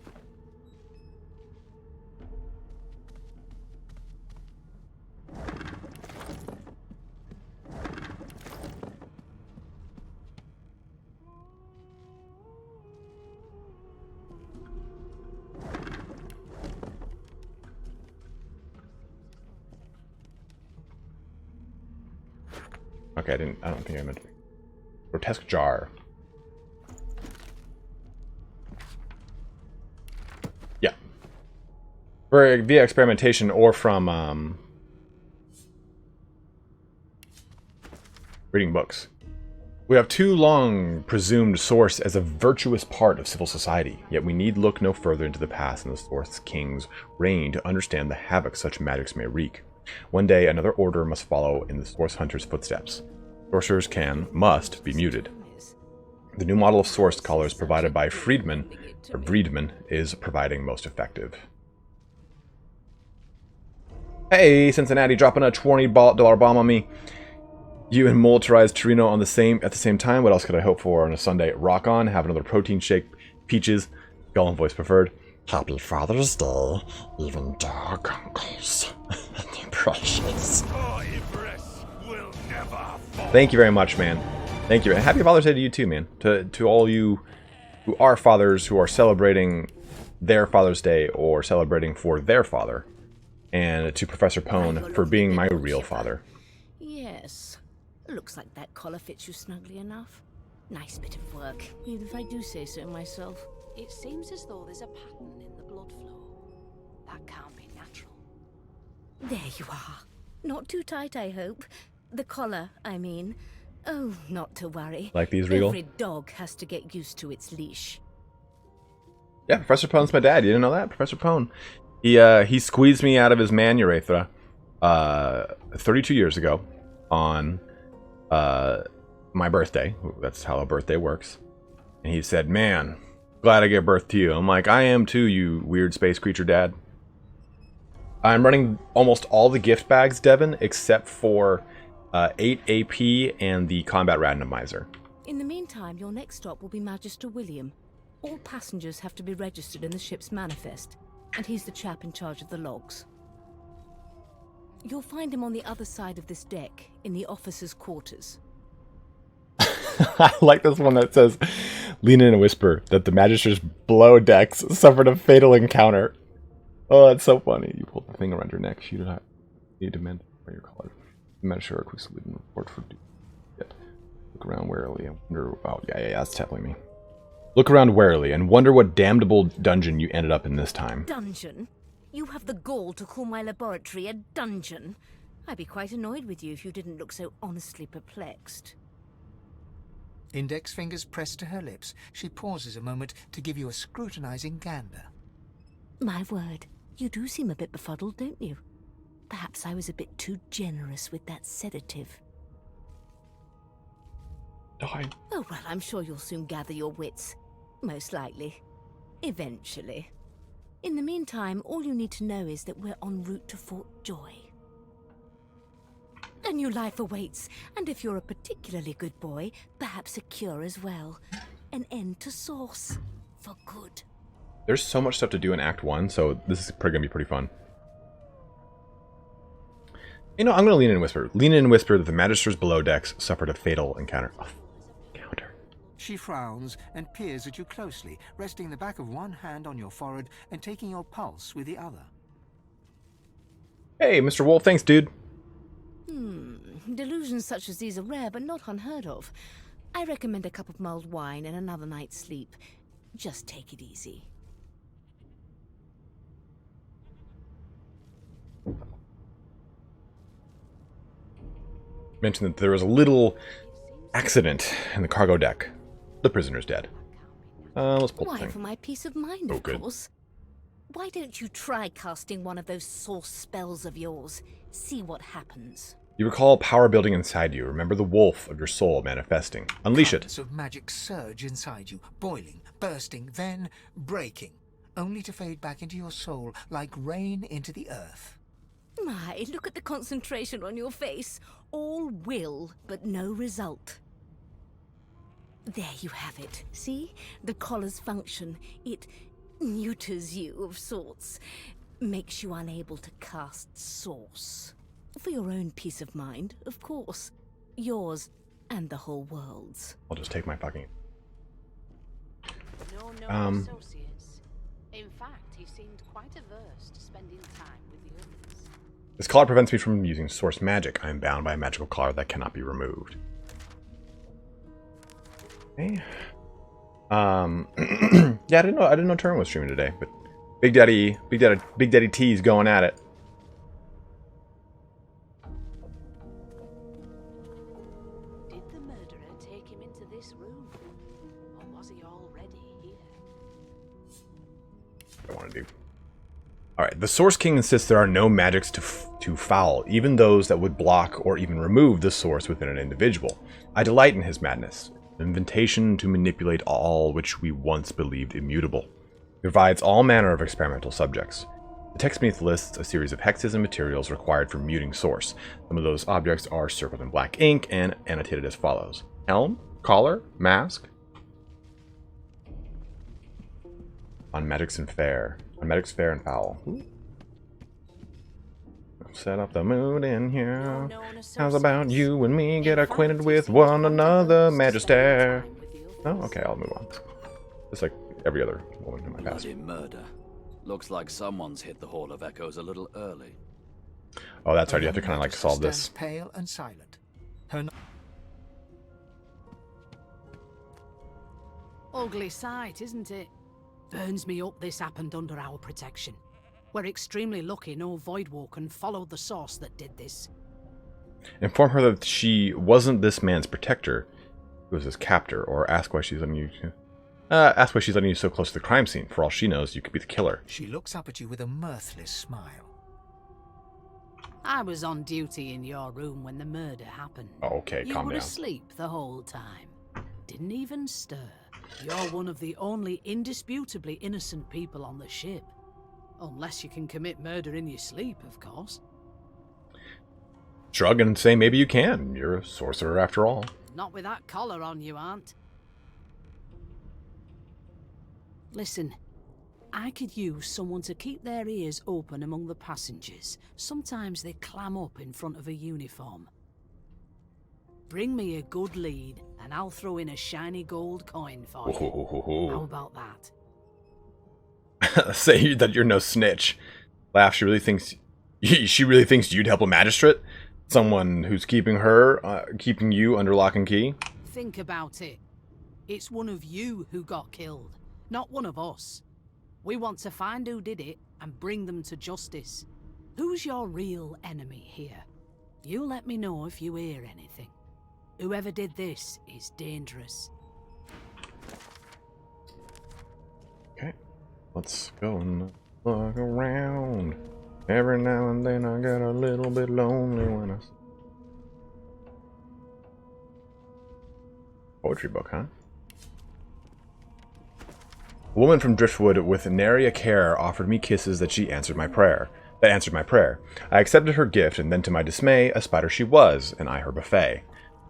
Okay, I don't think I meant to. Grotesque jar. Yeah. Via experimentation or from reading books. We have too long presumed Source as a virtuous part of civil society, yet we need look no further into the past and the Source King's reign to understand the havoc such magics may wreak. One day, another order must follow in the Source Hunter's footsteps. Sorcerers must be muted. The new model of Source collars provided by Breedman is providing most effective. Hey, Cincinnati, dropping a $20 bomb on me. You and Molterized Torino at the same time. What else could I hope for on a Sunday? Rock on, have another protein shake, peaches, Gollum voice preferred. Happy Father's Day, even dog uncles. Precious. Thank you very much, man. Thank you, and happy Father's Day to you too, man. To all you who are fathers who are celebrating their Father's Day or celebrating for their father, and to Professor Pone for being my real father. Yes. Looks like that collar fits you snugly enough. Nice bit of work, even if I do say so myself. It seems as though there's a pattern in the blood flow. That can't be natural. There you are. Not too tight, I hope. The collar, I mean. Oh, not to worry. Like these, Regal? Every dog has to get used to its leash. Yeah, Professor Pone's my dad. You didn't know that? Professor Pone. He squeezed me out of his man urethra 32 years ago on my birthday. That's how a birthday works. And he said, man, glad I gave birth to you. I'm like, I am too, you weird space creature dad. I'm running almost all the gift bags, Devin, except for 8 AP and the combat randomizer. In the meantime, your next stop will be Magister William. All passengers have to be registered in the ship's manifest, and he's the chap in charge of the logs. You'll find him on the other side of this deck, in the officers' quarters. I like this one that says, lean in and whisper that the Magister's below decks suffered a fatal encounter. Oh, that's so funny. You pulled the thing around your neck, shoot it out. You demand for your collar. The Magister quickly didn't report for duty. Look around warily and wonder. Oh, yeah, that's definitely me. Look around warily and wonder what damnable dungeon you ended up in this time. Dungeon? You have the gall to call my laboratory a dungeon? I'd be quite annoyed with you if you didn't look so honestly perplexed. Index fingers pressed to her lips, she pauses a moment to give you a scrutinizing gander. My word, you do seem a bit befuddled, don't you? Perhaps I was a bit too generous with that sedative. Die. Oh, well, I'm sure you'll soon gather your wits. Most likely. Eventually. In the meantime, all you need to know is that we're en route to Fort Joy. A new life awaits, and if you're a particularly good boy, perhaps a cure as well. An end to Source. For good. There's so much stuff to do in Act 1, so this is probably going to be pretty fun. You know, I'm going to lean in and whisper. Lean in and whisper that the Magisters below decks suffered a fatal encounter. She frowns and peers at you closely, resting the back of one hand on your forehead and taking your pulse with the other. Hey, Mr. Wolf, thanks, dude. Delusions such as these are rare, but not unheard of. I recommend a cup of mulled wine and another night's sleep. Just take it easy. Mentioned that there was a little accident in the cargo deck. The prisoner's dead. Let's pull the Why, thing. for my peace of mind, Oh, of good. course. Why don't you try casting one of those source spells of yours? See what happens. You recall power building inside you. Remember the wolf of your soul manifesting. Unleash it. Currents of magic surge inside you, boiling, bursting, then breaking, only to fade back into your soul like rain into the earth. My, look at the concentration on your face. All will, but no result. There you have it. See? The collar's function. It neuters you of sorts. Makes you unable to cast Source. For your own peace of mind, of course. Yours and the whole world's. I'll just take my fucking... No associates. In fact, he seemed quite averse to spending time with the others. This collar prevents me from using source magic. I am bound by a magical collar that cannot be removed. Okay. Yeah, I didn't know Turin was streaming today, but Big Daddy T's going at it. Did the murderer take him into this room? Or was he already here? I want to do. Alright, the Source King insists there are no magics to foul, even those that would block or even remove the source within an individual. I delight in his madness, an invitation to manipulate all which we once believed immutable. He provides all manner of experimental subjects. The text beneath lists a series of hexes and materials required for muting source. Some of those objects are circled in black ink and annotated as follows. Helm, collar, mask. On magics and fair. On magics fair and foul. Ooh. Set up the mood in here. How's about you and me get acquainted with one another, Magister? Oh, okay, I'll move on. Just like every other woman in my past. Bloody murder. Looks like someone's hit the Hall of Echoes a little early. Oh, that's right. You have to kind of like solve this. Stands pale and silent. Her Ugly sight, isn't it? Burns me up this happened under our protection. We're extremely lucky no Voidwalker followed the source that did this. Inform her that she wasn't this man's protector, who was his captor, or ask why she's letting you. Ask why she's letting you so close to the crime scene. For all she knows, you could be the killer. She looks up at you with a mirthless smile. I was on duty in your room when the murder happened. Oh, okay, You calm were down. asleep the whole time. Didn't even stir. You're one of the only indisputably innocent people on the ship. Unless you can commit murder in your sleep, of course. Shrug and say maybe you can. You're a sorcerer after all. Not with that collar on you, Aunt. Listen, I could use someone to keep their ears open among the passengers. Sometimes they clam up in front of a uniform. Bring me a good lead, and I'll throw in a shiny gold coin for you. How about that? Say that you're no snitch. Laugh. She really thinks you'd help a magistrate, someone who's keeping you under lock and key. Think about it. It's one of you who got killed, not one of us. We want to find who did it and bring them to justice. Who's your real enemy here? You let me know if you hear anything. Whoever did this is dangerous. Okay, let's go and look around. Every now and then I get a little bit lonely when I... Poetry book, huh? A woman from Driftwood with nary a care offered me kisses that answered my prayer. I accepted her gift, and then to my dismay, a spider she was, and I her buffet.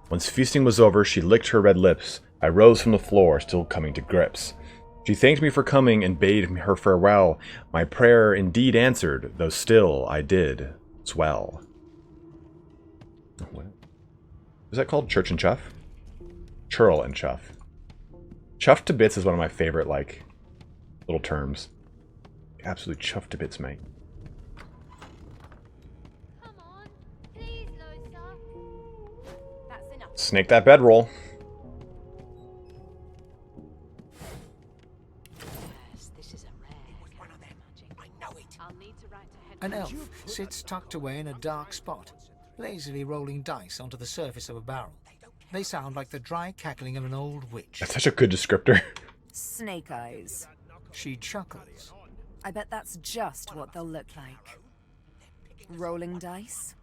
Once feasting was over, she licked her red lips. I rose from the floor, still coming to grips. She thanked me for coming and bade her farewell. My prayer indeed answered, though still I did swell. What is that called? Church and Chuff? Churl and Chuff. Chuffed to bits is one of my favorite, like, little terms. Absolutely chuffed to bits, mate. Come on, please, Loisa. That's enough. Snake that bedroll. Yes, this is a rare kind of magic. I know it. I'll need to write to head. An elf sits tucked away in a dark spot, lazily rolling dice onto the surface of a barrel. They sound like the dry cackling of an old witch. That's such a good descriptor. Snake eyes. She chuckles. I bet that's just what they'll look like. Rolling dice.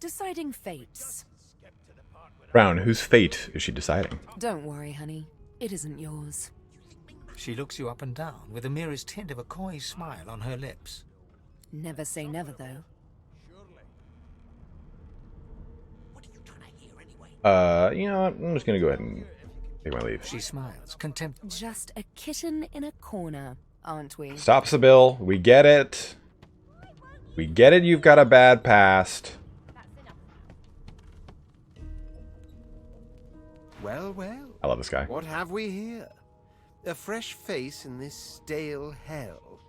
Deciding fates. Brown, whose fate is she deciding? Don't worry, honey. It isn't yours. She looks you up and down with the merest hint of a coy smile on her lips. Never say never, though. You know what? I'm just gonna go ahead and take my leave. She smiles, contempt. Just a kitten in a corner, aren't we? Stop, Sybil. We get it. We get it, you've got a bad past. Well, well. I love this guy. What have we here? A fresh face in this stale hell.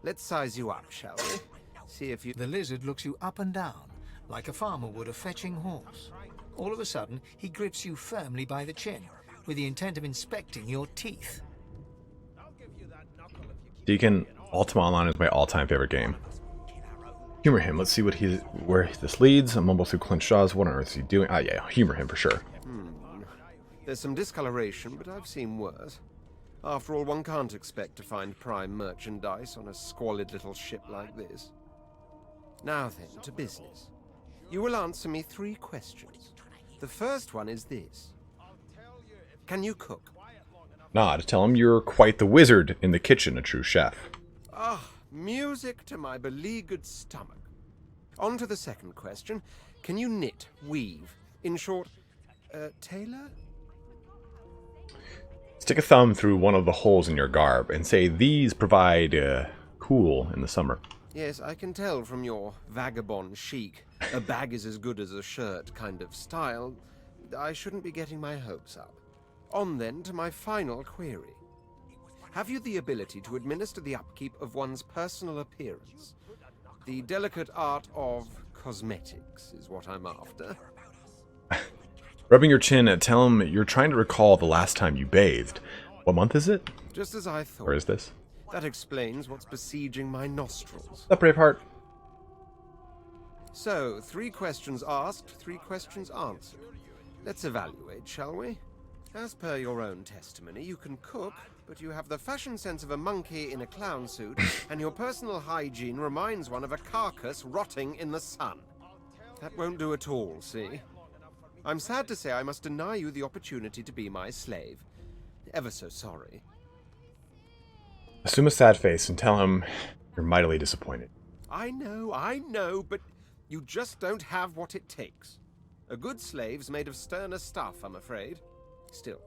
Let's size you up, shall we? See if you... The lizard looks you up and down, like a farmer would a fetching horse. All of a sudden, he grips you firmly by the chin, with the intent of inspecting your teeth. Deacon, Ultima Online is my all-time favorite game. Humor him. Let's see where this leads. I mumble through clenched jaws. What on earth is he doing? Ah, yeah, humor him for sure. There's some discoloration, but I've seen worse. After all, one can't expect to find prime merchandise on a squalid little ship like this. Now then, to business. You will answer me 3 questions. The first one is this. Can you cook? Nah, to tell him you're quite the wizard in the kitchen, a true chef. Ah, music to my beleaguered stomach. On to the second question. Can you knit, weave? In short, tailor? Stick a thumb through one of the holes in your garb and say these provide cool in the summer. Yes, I can tell from your vagabond chic, a bag is as good as a shirt kind of style. I shouldn't be getting my hopes up. On then to my final query. Have you the ability to administer the upkeep of one's personal appearance? The delicate art of cosmetics is what I'm after. Rubbing your chin, tell him you're trying to recall the last time you bathed. What month is it? Just as I thought. Where is this? That explains what's besieging my nostrils. The Braveheart. So, 3 questions asked, 3 questions answered. Let's evaluate, shall we? As per your own testimony, you can cook, but you have the fashion sense of a monkey in a clown suit, and your personal hygiene reminds one of a carcass rotting in the sun. That won't do at all, see? I'm sad to say I must deny you the opportunity to be my slave. Ever so sorry. Assume a sad face and tell him you're mightily disappointed. I know, but you just don't have what it takes. A good slave's made of sterner stuff, I'm afraid. Still,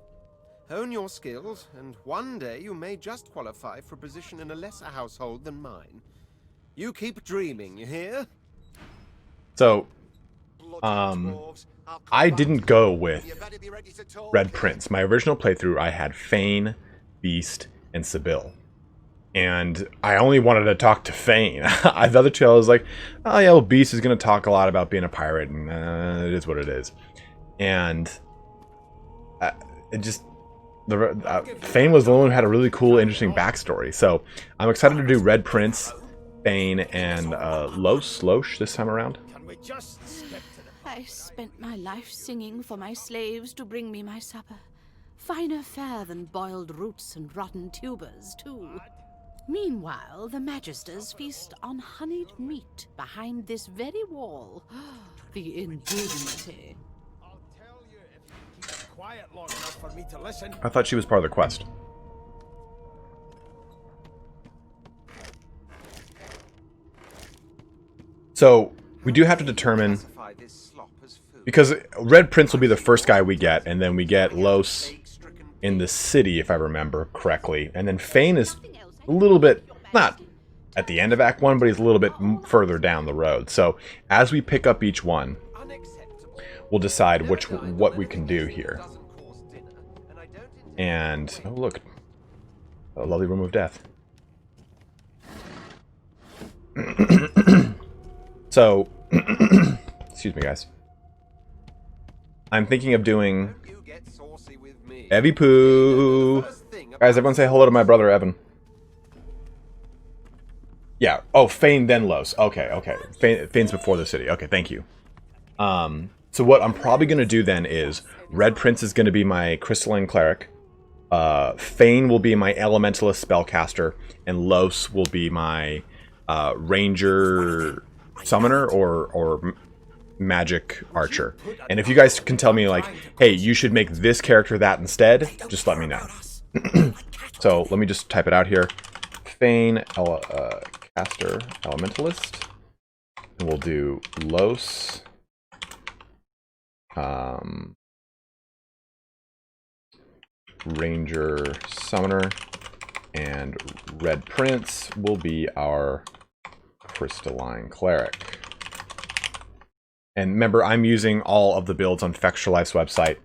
hone your skills, and one day you may just qualify for a position in a lesser household than mine. You keep dreaming, you hear? So, I didn't go with Red Prince. My original playthrough, I had Fane, Beast, and Sybil. And I only wanted to talk to Fane. The other two, I was like, oh yeah, well, Beast is going to talk a lot about being a pirate, and it is what it is. And it just... Fane was the one who had a really cool, interesting backstory. So I'm excited to do Red Prince, Fane, and Loesch this time around. I spent my life singing for my slaves to bring me my supper. Finer fare than boiled roots and rotten tubers, too. Meanwhile, the Magisters feast on honeyed meat behind this very wall. The indignity. quiet long enough for me to listen. I thought she was part of the quest. So, we do have to determine, because Red Prince will be the first guy we get, and then we get Los in the city, if I remember correctly. And then Fane is a little bit, not at the end of Act 1, but he's a little bit further down the road. So, as we pick up each one, we'll decide what we can do here. And, oh look, a lovely room of death. So, excuse me, guys. I'm thinking of doing Evie Poo. Guys, everyone say hello to my brother, Evan. Yeah. Oh, Fane, then Los. Okay, okay. Fane's before the city. Okay, thank you. So what I'm probably going to do then is Red Prince is going to be my Crystalline Cleric. Fane will be my Elementalist Spellcaster. And Los will be my Ranger Summoner or Magic Archer. And if you guys can tell me, like, hey, you should make this character that instead, just let me know. So let me just type it out here. Fane, Caster, Elementalist. And we'll do Los. Ranger Summoner. And Red Prince will be our Crystalline Cleric. And remember, I'm using all of the builds on Fextra Life's website.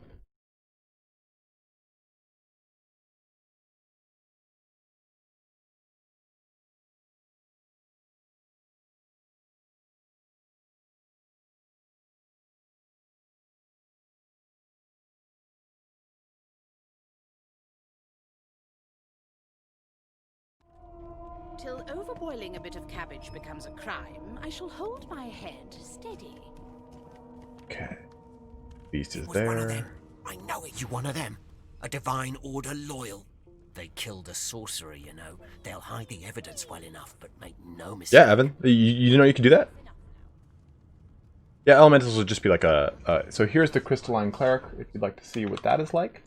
Till overboiling a bit of cabbage becomes a crime, I shall hold my head steady. Okay. Beast is One of them. there. I know it. You one of them. A divine order loyal. They killed a sorcerer, you know. They'll hide the evidence well enough, but make no mistake. Yeah, Evan. You didn't know you could do that? Yeah, Elementals would just be like a... so here's the Crystalline Cleric, if you'd like to see what that is like.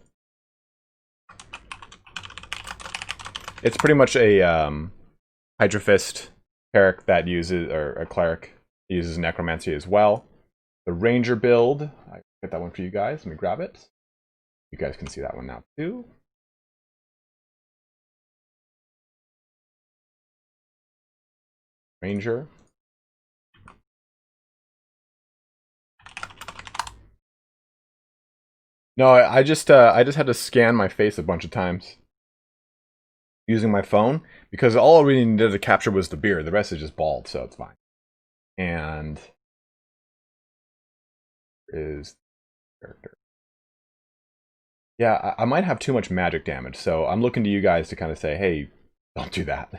It's pretty much a Hydrophist cleric that uses, or a cleric uses necromancy as well. The Ranger build, I get that one for you guys. Let me grab it. You guys can see that one now too. Ranger. No, I just had to scan my face a bunch of times using my phone, because all I really needed to capture was the beard. The rest is just bald, so it's fine. And is character. Yeah, I might have too much magic damage, so I'm looking to you guys to kind of say, hey, don't do that.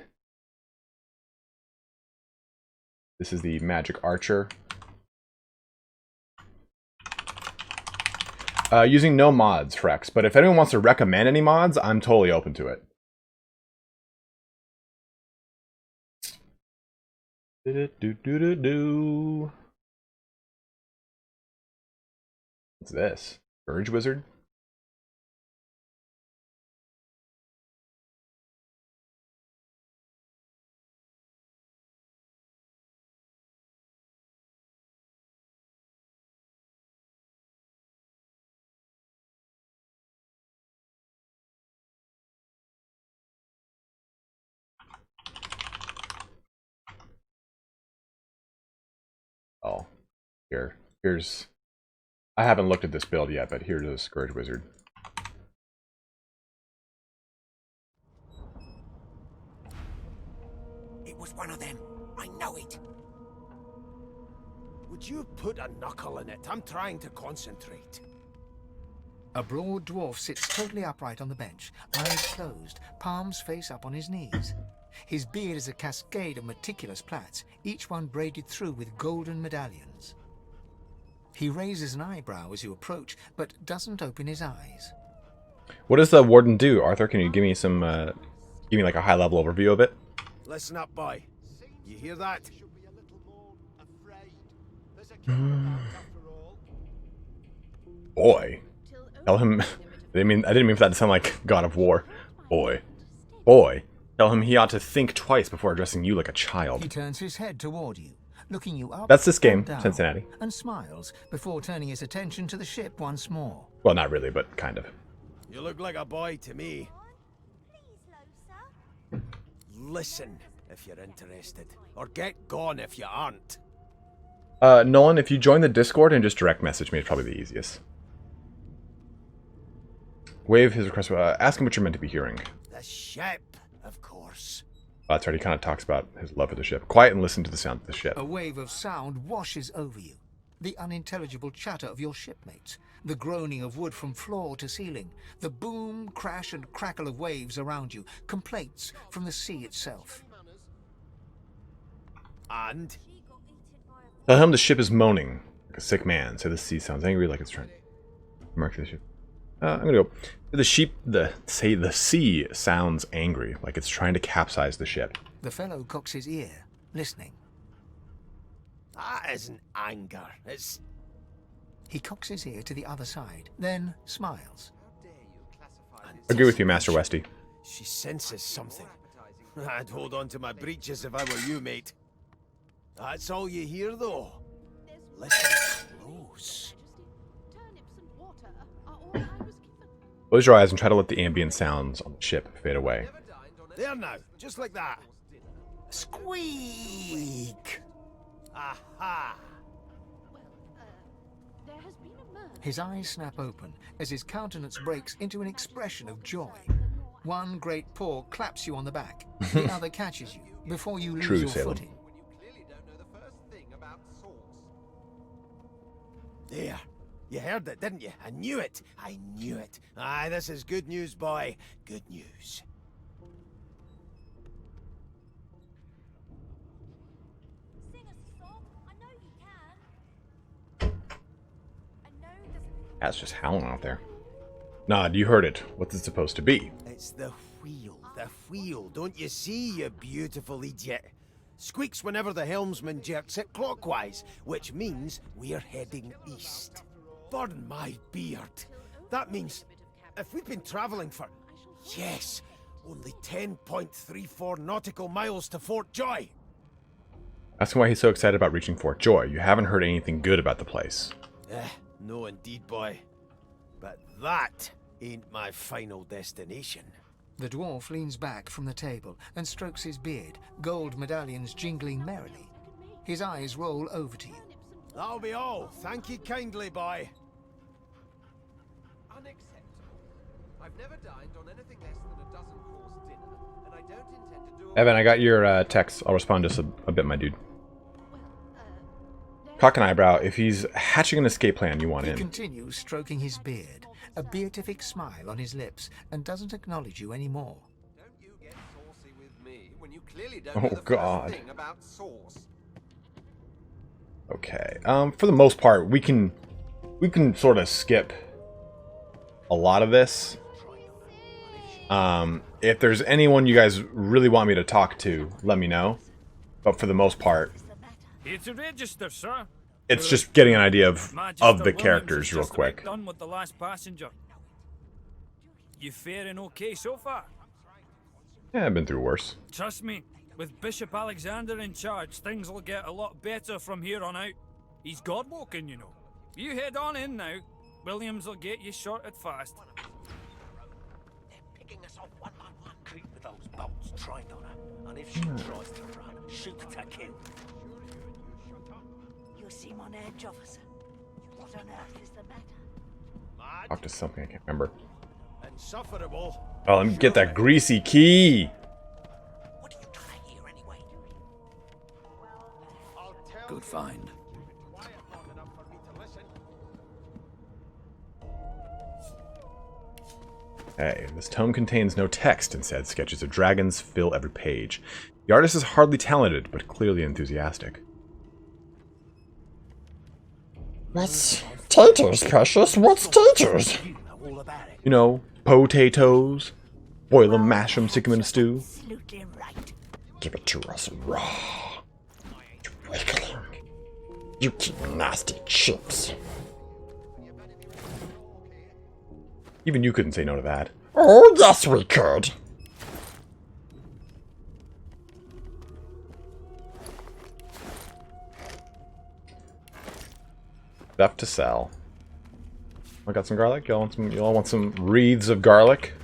This is the Magic Archer. Using no mods, Frex, but if anyone wants to recommend any mods, I'm totally open to it. What's this? Urge Wizard? Oh, here's... I haven't looked at this build yet, but here's a Scourge Wizard. It was one of them. I know it. Would you put a knuckle in it? I'm trying to concentrate. A broad dwarf sits totally upright on the bench, eyes closed, palms face up on his knees. His beard is a cascade of meticulous plaits, each one braided through with golden medallions. He raises an eyebrow as you approach, but doesn't open his eyes. What does the Warden do, Arthur? Can you give me some, give me like a high-level overview of it? Listen up, boy. You hear that? Boy. Tell him... I didn't mean for that to sound like God of War. Boy. Boy. Tell him he ought to think twice before addressing you like a child. He turns his head toward you, looking you up. That's this game, and down, Cincinnati. and smiles before turning his attention to the ship once more. Well, not really, but kind of. You look like a boy to me. Listen if you're interested, or get gone if you aren't. Nolan, if you join the Discord and just direct message me, it's probably the easiest. Wave his request. Ask him what you're meant to be hearing. The ship, of course. That's right, he kind of talks about his love for the ship. Quiet and listen to the sound of the ship. A wave of sound washes over you. The unintelligible chatter of your shipmates, the groaning of wood from floor to ceiling, the boom, crash, and crackle of waves around you, complaints from the sea itself. And? Tell him the ship is moaning, like a sick man. Say the sea sounds angry, like it's trying to mark the ship. I'm gonna go. Say the sea sounds angry, like it's trying to capsize the ship. The fellow cocks his ear, listening. That isn't anger, it's... He cocks his ear to the other side, then smiles. Agree with you, Master Westy. She senses something. I'd hold on to my breeches if I were you, mate. That's all you hear, though. Listen close. Close your eyes and try to let the ambient sounds on the ship fade away. There now, just like that. Squeak! Aha! His eyes snap open as his countenance breaks into an expression of joy. One great paw claps you on the back, the other catches you before you lose your footing. There. You heard it, didn't you? I knew it. I knew it. Aye, this is good news, boy. Good news. That's just howling out there. Nod, you heard it. What's it supposed to be? It's the wheel. The wheel. Don't you see, you beautiful idiot? Squeaks whenever the helmsman jerks it clockwise, which means we're heading east. Burn my beard. That means if we've been traveling for, yes, only 10.34 nautical miles to Fort Joy. Ask him why he's so excited about reaching Fort Joy. You haven't heard anything good about the place. No indeed, boy. But that ain't my final destination. The dwarf leans back from the table and strokes his beard, gold medallions jingling merrily. His eyes roll over to you. That'll be all. Thank you kindly, boy. Unacceptable. I've never dined on anything less than a dozen-course dinner, and I don't intend to do... Evan, I got your text. I'll respond just a bit, my dude. Cock an eyebrow. If he's hatching an escape plan, you want in. He continues stroking his beard, a beatific smile on his lips, and doesn't acknowledge you anymore. Don't you get saucy with me when you clearly don't Oh, know the God. first thing about sauce. Okay. For the most part, we can sort of skip a lot of this. If there's anyone you guys really want me to talk to, let me know. But for the most part, Here to register, sir. it's just getting an idea of Magister the characters real Williams is just quick. about done with the last passenger. You faring okay so far? Yeah, I've been through worse. Trust me, with Bishop Alexander in charge, things will get a lot better from here on out. He's God-woken, you know. You head on in now. Williams will get you sorted fast. They're picking us off one by one. Keep with those bolts trained on her, and if she tries to run, shoot to kill. You seem on edge, officer. What on earth is the matter? Talk to something I can't remember. Insufferable. Oh, let me get that greasy key. What are you trying here anyway? Good find. Hey, this tome contains no text. Instead, sketches of dragons fill every page. The artist is hardly talented, but clearly enthusiastic. What's taters, precious? What's taters? You know, potatoes. Boil them, mash them, stick them in a stew. Absolutely right. Give it to us raw. You weakling. You keep nasty chips. Even you couldn't say no to that. Oh, yes, we could. Stuff to sell. I got some garlic. Y'all want some? Y'all want some wreaths of garlic?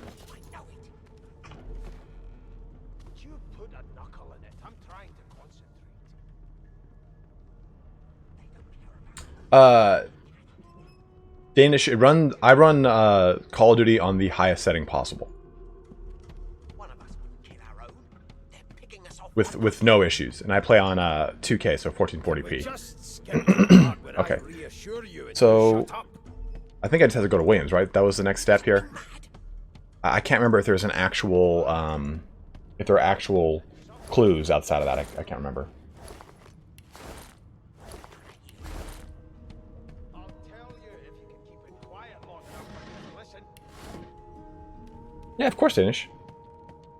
Danish. I run Call of Duty on the highest setting possible. With no issues, and I play on 2K, so 1440p. Okay. So I think I just have to go to Williams, right? That was the next step here. I can't remember if there's an actual if there are actual clues outside of that. I can't remember. Yeah, of course, Danish.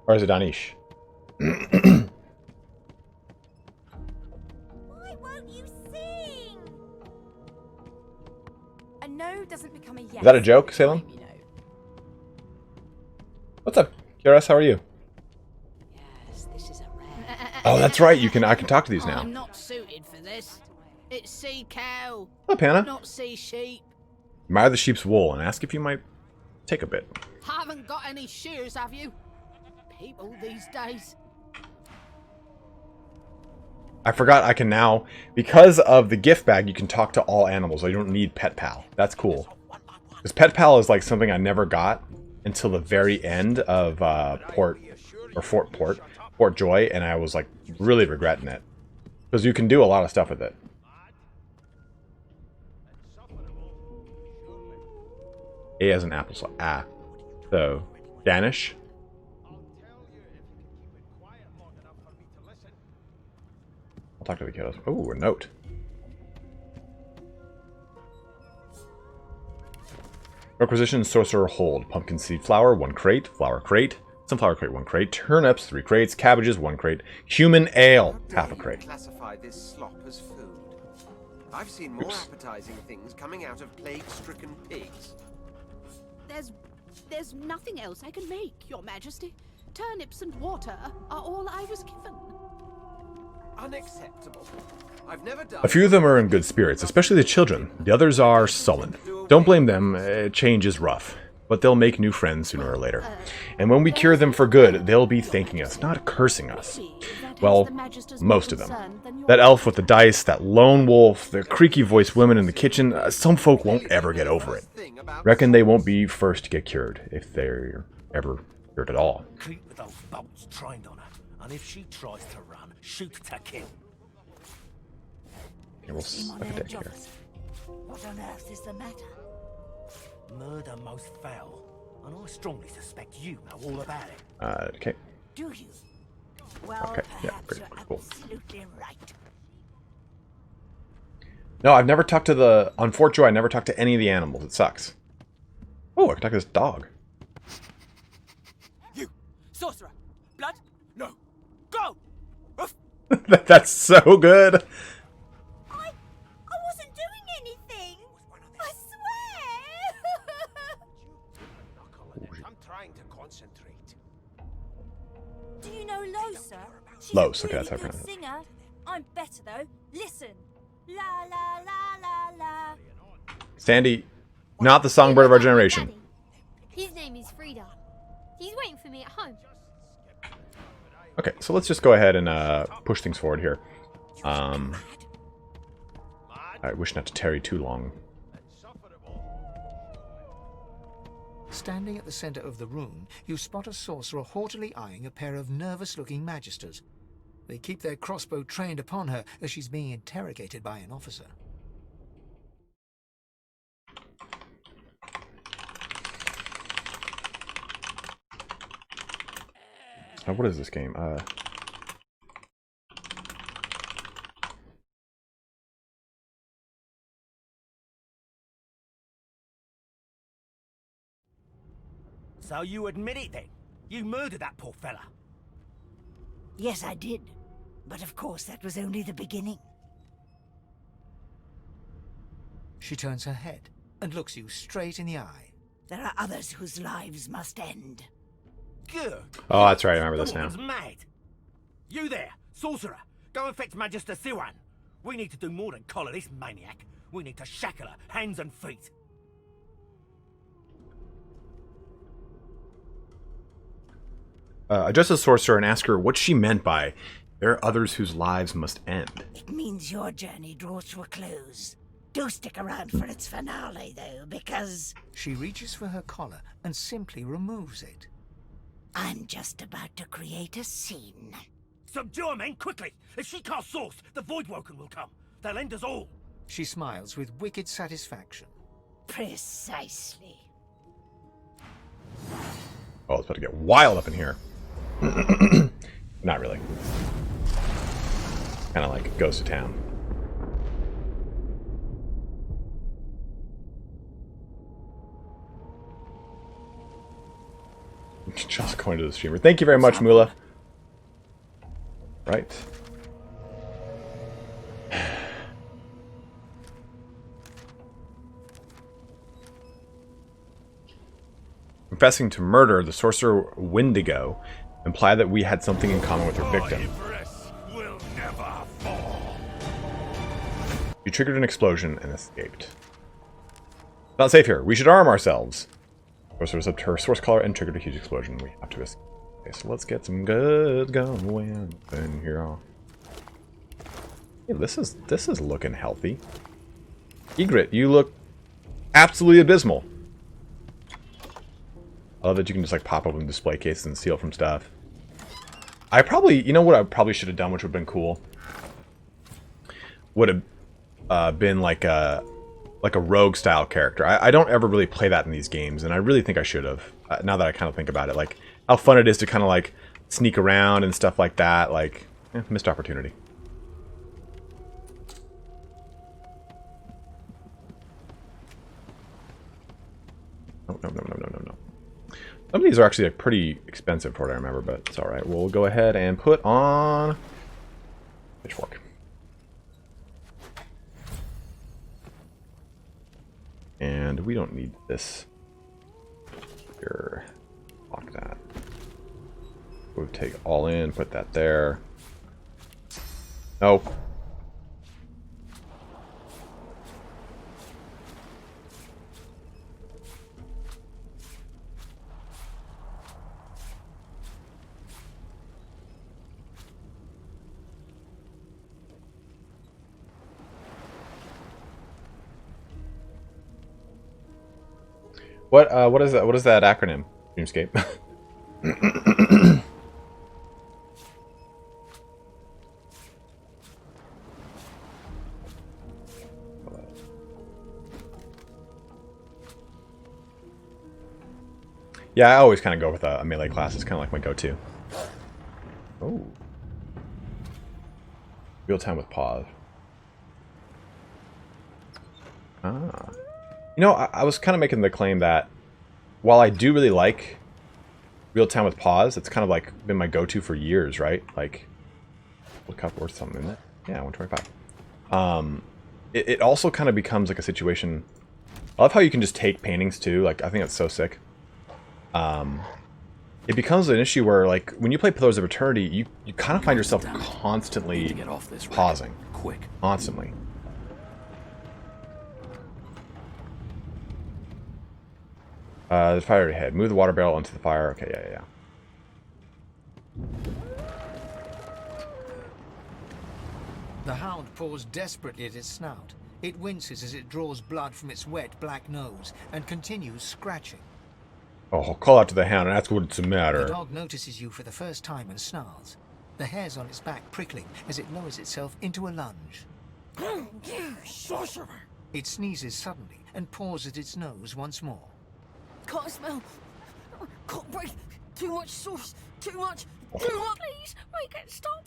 Or is it Danish? Why won't you sing? A no doesn't become a yes. Is that a joke, Salem? What's up, Kiras? How are you? Yes, this is a rare. Oh, that's right. I can talk to these now. I'm not suited for this. It's sea cow. Hello, Panna. Not sea sheep. Admire the sheep's wool and ask if you might take a bit. Haven't got any shears, have you? People these days. I forgot I can now, because of the gift bag, you can talk to all animals. So you don't need Pet Pal. That's cool. Because Pet Pal is like something I never got until the very end of Fort Joy, and I was like really regretting it. Because you can do a lot of stuff with it. A as an apple, so ah. So, Danish. I'll talk to the kiddos. Oh, a note. Requisition Sorcerer Hold. Pumpkin seed flour, 1 crate. Flour crate. Sunflower crate, 1 crate. Turnips, 3 crates. Cabbages, 1 crate. Human ale, half a crate. Classify this slop as food. I've seen more appetizing things coming out of plague-stricken pigs. There's nothing else I can make, Your Majesty. Turnips and water are all I was given. Unacceptable. I've never done. A few of them are in good spirits, especially the children. The others are sullen. Don't blame them, change is rough. But they'll make new friends sooner or later. And when we cure them for good, they'll be thanking us, not cursing us. Well, most of them. That elf with the dice, that lone wolf, the creaky-voiced women in the kitchen, some folk won't ever get over it. Reckon they won't be first to get cured, if they're ever cured at all. Keep those bolts trained on her, and if she tries to run, shoot to kill. Okay, we'll suck a dick here. What on earth is the matter? Murder most foul, and I strongly suspect you know all about it. Okay. Do you? Well, okay, yeah, pretty cool. Absolutely right. No, I've never talked to the... On Fort Joy, I never talked to any of the animals. It sucks. Oh, I can talk to this dog. You! Sorcerer! Blood? No! Go! That's so good! I wasn't doing anything! I swear! I'm trying to concentrate. Do you know Losa? She's Los, a okay, really that's how I good pronounce it. singer. I'm better though. Listen. La la la la la. Sandy, not the songbird of our generation. His name is Frida. He's waiting for me at home. Okay, so let's just go ahead and push things forward here. I wish not to tarry too long. Standing at the center of the room, you spot a sorcerer haughtily eyeing a pair of nervous-looking magisters. They keep their crossbow trained upon her as she's being interrogated by an officer. What is this game? So you admit it then? You murdered that poor fella? Yes, I did. But of course, that was only the beginning. She turns her head and looks you straight in the eye. There are others whose lives must end. Good. Oh, that's right. I remember this The now. woman's mad. You there, sorcerer. Go and fetch Magister Siwan. We need to do more than collar this maniac. We need to shackle her, hands and feet. Address the sorcerer and ask her what she meant by, there are others whose lives must end. It means your journey draws to a close. Do stick around for its finale, though, because... She reaches for her collar and simply removes it. I'm just about to create a scene. Subdue her, men, quickly! If she casts Source, the Voidwoken will come. They'll end us all. She smiles with wicked satisfaction. Precisely. Oh, it's about to get wild up in here. Not really. Kind of like goes to town. Just going to the streamer. Thank you very much, Mula. Right. Confessing to murder, the sorcerer Wendigo implied that we had something in common with her victim. You triggered an explosion and escaped. Not safe here. We should arm ourselves. Sorcerer was up to her source collar and triggered a huge explosion. We have to escape. Okay, so let's get some goods going in here. Hey, this is looking healthy. Egret, you look absolutely abysmal. I love that you can just like pop open display cases and steal from stuff. I probably, you know what I probably should have done, which would have been cool? Would have been like a rogue style character. I don't ever really play that in these games, and I really think I should have. Now that I kind of think about it, like how fun it is to kind of like sneak around and stuff like that. Like, missed opportunity. No. Some of these are actually like pretty expensive for what I remember, but it's all right. We'll go ahead and put on pitchfork. And we don't need this here. Lock that. We'll take all in, put that there. No. What is that? What is that acronym? Dreamscape. Yeah, I always kind of go with a melee class. It's kind of like my go-to. Oh. Real time with pause. Ah. You know, I was kind of making the claim that while I do really like real time with pause, it's kind of like been my go-to for years, right? Like, look up worth something, isn't it? Yeah, 125. It also kind of becomes like a situation. I love how you can just take paintings too. Like, I think that's so sick. It becomes an issue where, like, when you play Pillars of Eternity, you kind of find yourself constantly pausing. Quick. Constantly. The fire ahead. Move the water barrel into the fire. Okay, yeah. The hound paws desperately at its snout. It winces as it draws blood from its wet black nose and continues scratching. Oh, call out to the hound and ask what's the The matter. dog notices you for the first time and snarls. The hairs on its back prickling as it lowers itself into a lunge. Sorcerer! It sneezes suddenly and paws at its nose once more. Can't smell. Can't breathe. Too much sauce. Too much. Please, make it stop.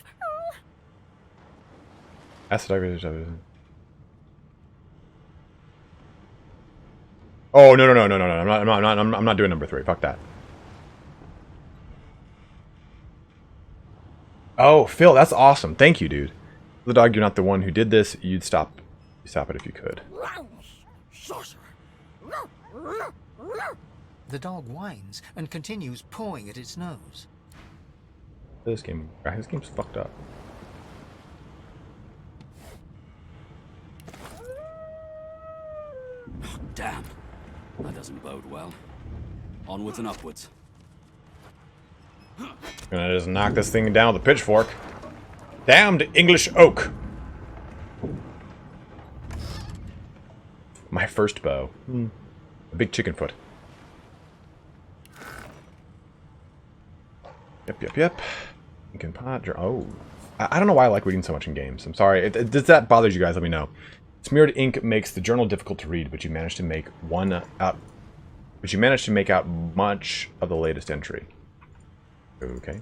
Oh, no. I'm not doing number 3. Fuck that. Oh, Phil, that's awesome. Thank you, dude. The dog, you're not the one who did this. You'd stop it if you could. Sorcerer, The dog whines and continues pawing at its nose. This game's fucked up. Damn. That doesn't bode well. Onwards and upwards. Gonna just knock this thing down with a pitchfork. Damned English oak! My first bow. A big chicken foot. Yep. You can pot your... Oh. I don't know why I like reading so much in games. I'm sorry. If that bothers you guys, let me know. Smeared ink makes the journal difficult to read, but you managed to make out much of the latest entry. Okay.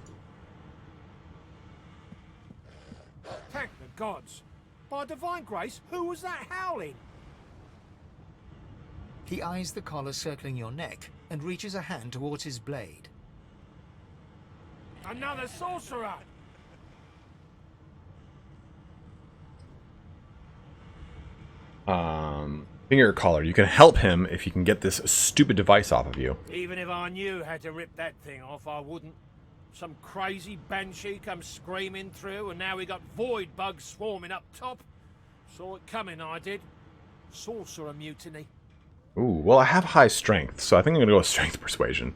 Thank the gods. By divine grace, who was that howling? He eyes the collar circling your neck and reaches a hand towards his blade. Another sorcerer! Finger collar. You can help him if you can get this stupid device off of you. Even if I knew how to rip that thing off, I wouldn't. Some crazy banshee comes screaming through, and now we got void bugs swarming up top. Saw it coming, I did. Sorcerer mutiny. Ooh, well, I have high strength, so I think I'm gonna go with strength persuasion.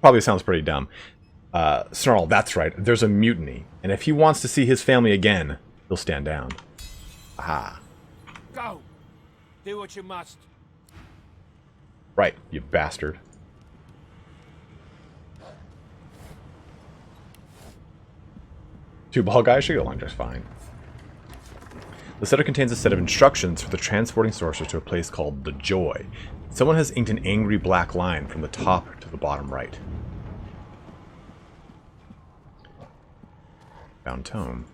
Probably sounds pretty dumb. Snarl, that's right. There's a mutiny, and if he wants to see his family again, he'll stand down. Aha. Go. Do what you must. Right, you bastard. Two ball guys should get along just fine. The setter contains a set of instructions for the transporting sorcerer to a place called the Joy. Someone has inked an angry black line from the top to the bottom right. Bound tome.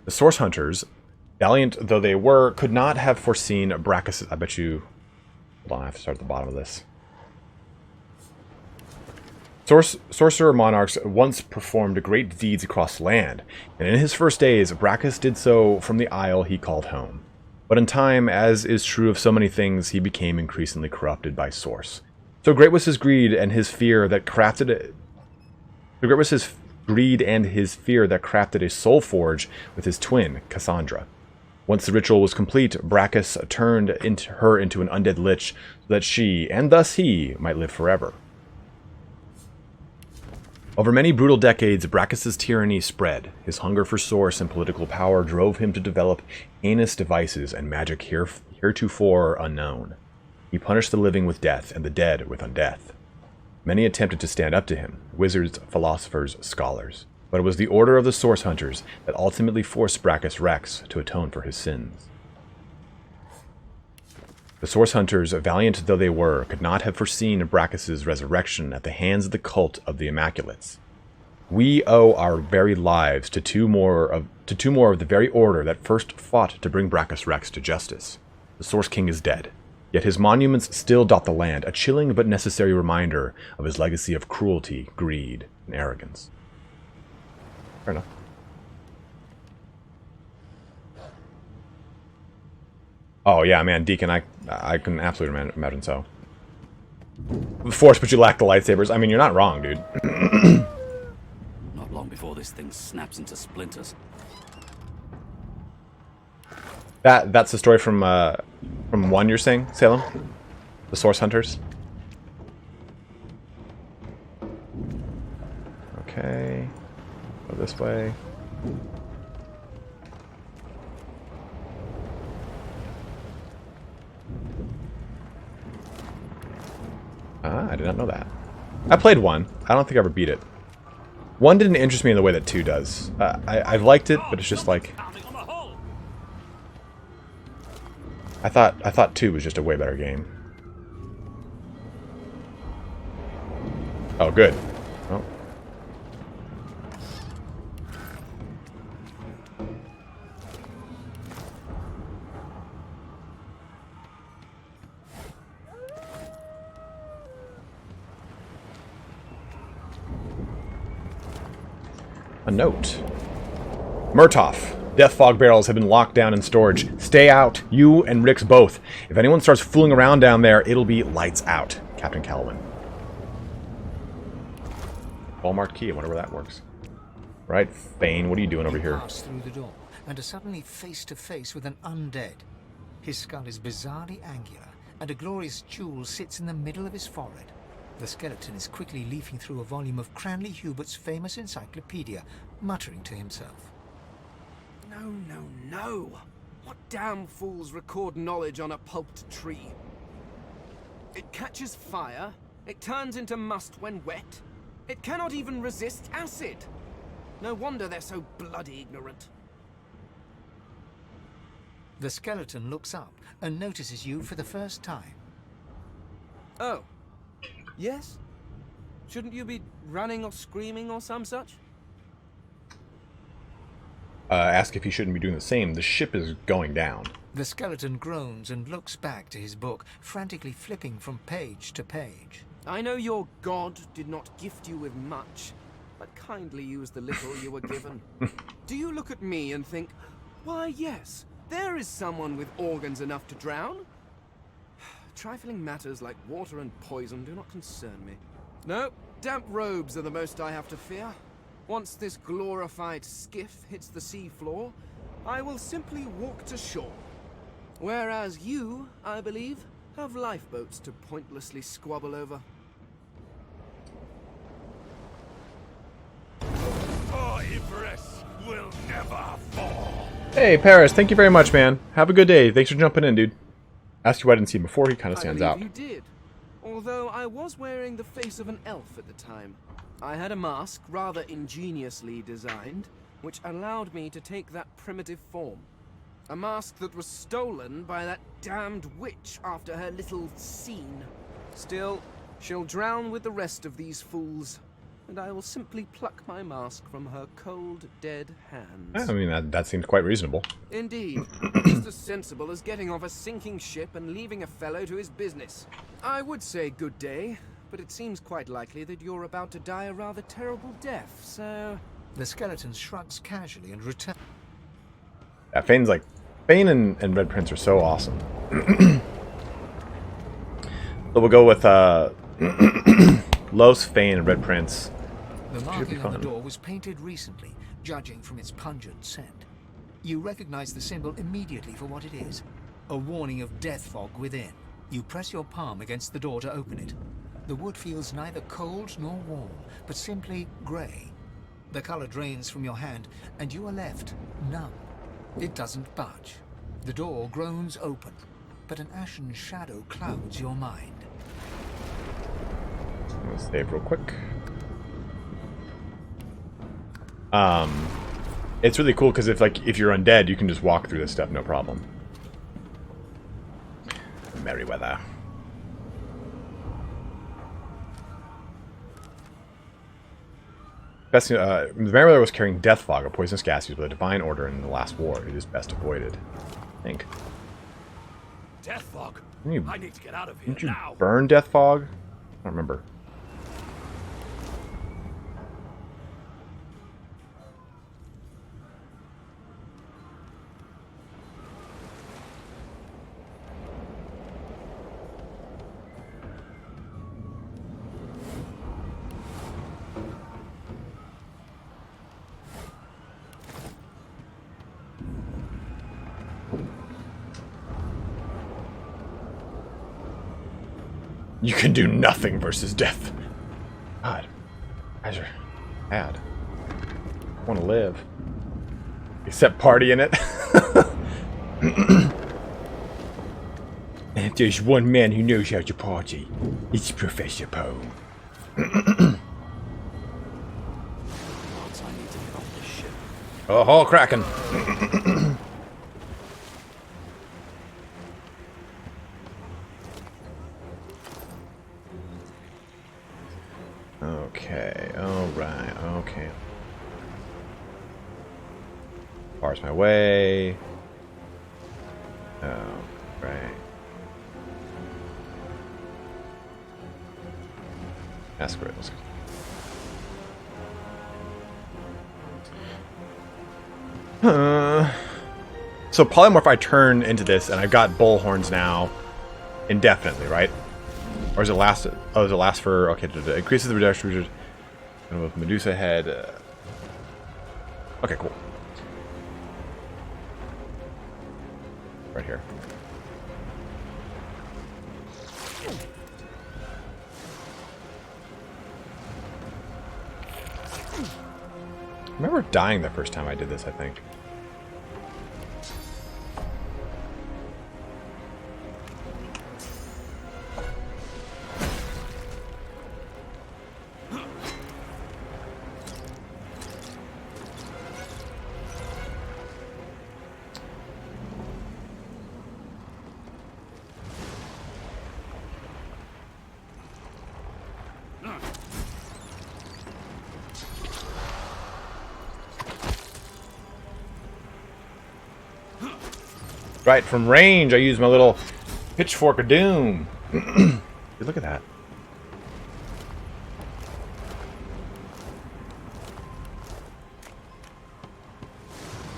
The source hunters, valiant though they were, could not have foreseen Brachus'... I bet you... Hold on, I have to start at the bottom of this. Sorcerer monarchs once performed great deeds across land, and in his first days, Brachus did so from the isle he called home. But in time, as is true of so many things, he became increasingly corrupted by Source. So great was his greed and his fear that crafted it. So great was his greed and his fear that crafted a soul forge with his twin, Cassandra. Once the ritual was complete, Brachus turned her into an undead lich so that she, and thus he, might live forever. Over many brutal decades, Brachus' tyranny spread. His hunger for source and political power drove him to develop heinous devices and magic heretofore unknown. He punished the living with death and the dead with undeath. Many attempted to stand up to him, wizards, philosophers, scholars. But it was the order of the Source Hunters that ultimately forced Brachus Rex to atone for his sins. The Source Hunters, valiant though they were, could not have foreseen Brachus' resurrection at the hands of the cult of the Immaculates. We owe our very lives to two more of the very order that first fought to bring Brachus Rex to justice. The Source King is dead, yet his monuments still dot the land, a chilling but necessary reminder of his legacy of cruelty, greed, and arrogance. Fair enough. Oh yeah, man, Deacon, I can absolutely imagine so. The Force, but you lack the lightsabers. I mean, you're not wrong, dude. Not long before this thing snaps into splinters. That's the story from 1 you're saying, Salem? The Source Hunters? Okay. Go this way. Ah, I did not know that. I played 1. I don't think I ever beat it. 1 didn't interest me in the way that 2 does. I've liked it, but it's just like... I thought 2 was just a way better game. Oh, good. Oh. A note. Murtoff. Death fog barrels have been locked down in storage. Stay out, you and Rix both. If anyone starts fooling around down there, it'll be lights out. Captain Calvin. Walmart key, I wonder where that works. Right, Fane, what are you doing over here? Pass through the door and are suddenly face to face with an undead. His skull is bizarrely angular, and a glorious jewel sits in the middle of his forehead. The skeleton is quickly leafing through a volume of Cranley Hubert's famous encyclopedia, muttering to himself. No, no, no! What damn fools record knowledge on a pulped tree? It catches fire, it turns into must when wet, it cannot even resist acid! No wonder they're so bloody ignorant. The skeleton looks up and notices you for the first time. Oh. Yes? Shouldn't you be running or screaming or some such? Ask if he shouldn't be doing the same. The ship is going down. The skeleton groans and looks back to his book, frantically flipping from page to page. I know your god did not gift you with much, but kindly use the little you were given. Do you look at me and think, why yes, there is someone with organs enough to drown? Trifling matters like water and poison do not concern me. No, damp robes are the most I have to fear. Once this glorified skiff hits the sea floor, I will simply walk to shore. Whereas you, I believe, have lifeboats to pointlessly squabble over. Everest will never fall. Hey, Paris, thank you very much, man. Have a good day. Thanks for jumping in, dude. Asked you why I didn't see him before. He kind of stands out. You did. Although I was wearing the face of an elf at the time. I had a mask, rather ingeniously designed, which allowed me to take that primitive form. A mask that was stolen by that damned witch after her little scene. Still, she'll drown with the rest of these fools, and I will simply pluck my mask from her cold, dead hands. I mean, that seems quite reasonable. Indeed. Just as sensible as getting off a sinking ship and leaving a fellow to his business. I would say good day, but it seems quite likely that you're about to die a rather terrible death, so... The skeleton shrugs casually and returns. Yeah, Fane's like... Fane and Red Prince are so awesome. So we'll go with Los, Fane, and Red Prince. The marking on the door was painted recently, judging from its pungent scent. You recognize the symbol immediately for what it is. A warning of death fog within. You press your palm against the door to open it. The wood feels neither cold nor warm, but simply grey. The color drains from your hand, and you are left numb. It doesn't budge. The door groans open, but an ashen shadow clouds your mind. Let's save real quick. It's really cool because if you're undead, you can just walk through this stuff, no problem. Merryweather. Best, Merryweather was carrying death fog, a poisonous gas used by the Divine Order in the last war. It is best avoided, I think. Death fog. I need to get out of here didn't you now. burn death fog? I don't remember. You can do nothing versus death. God, guys are bad. I want to live. Except party in it. If there's one man who knows how to party, it's Professor Poe. Oh, Hall Kraken. Okay, alright, okay. Bars my way. Oh, right. Masquerade, let's go. So polymorph I turn into this, and I've got bull horns now indefinitely, right? Or does it last? Oh, does it last for? Okay, it increases the reduction with Medusa head. Okay, cool. Right here. I remember dying the first time I did this, I think. Right, from range, I use my little pitchfork of doom. Dude, look at that.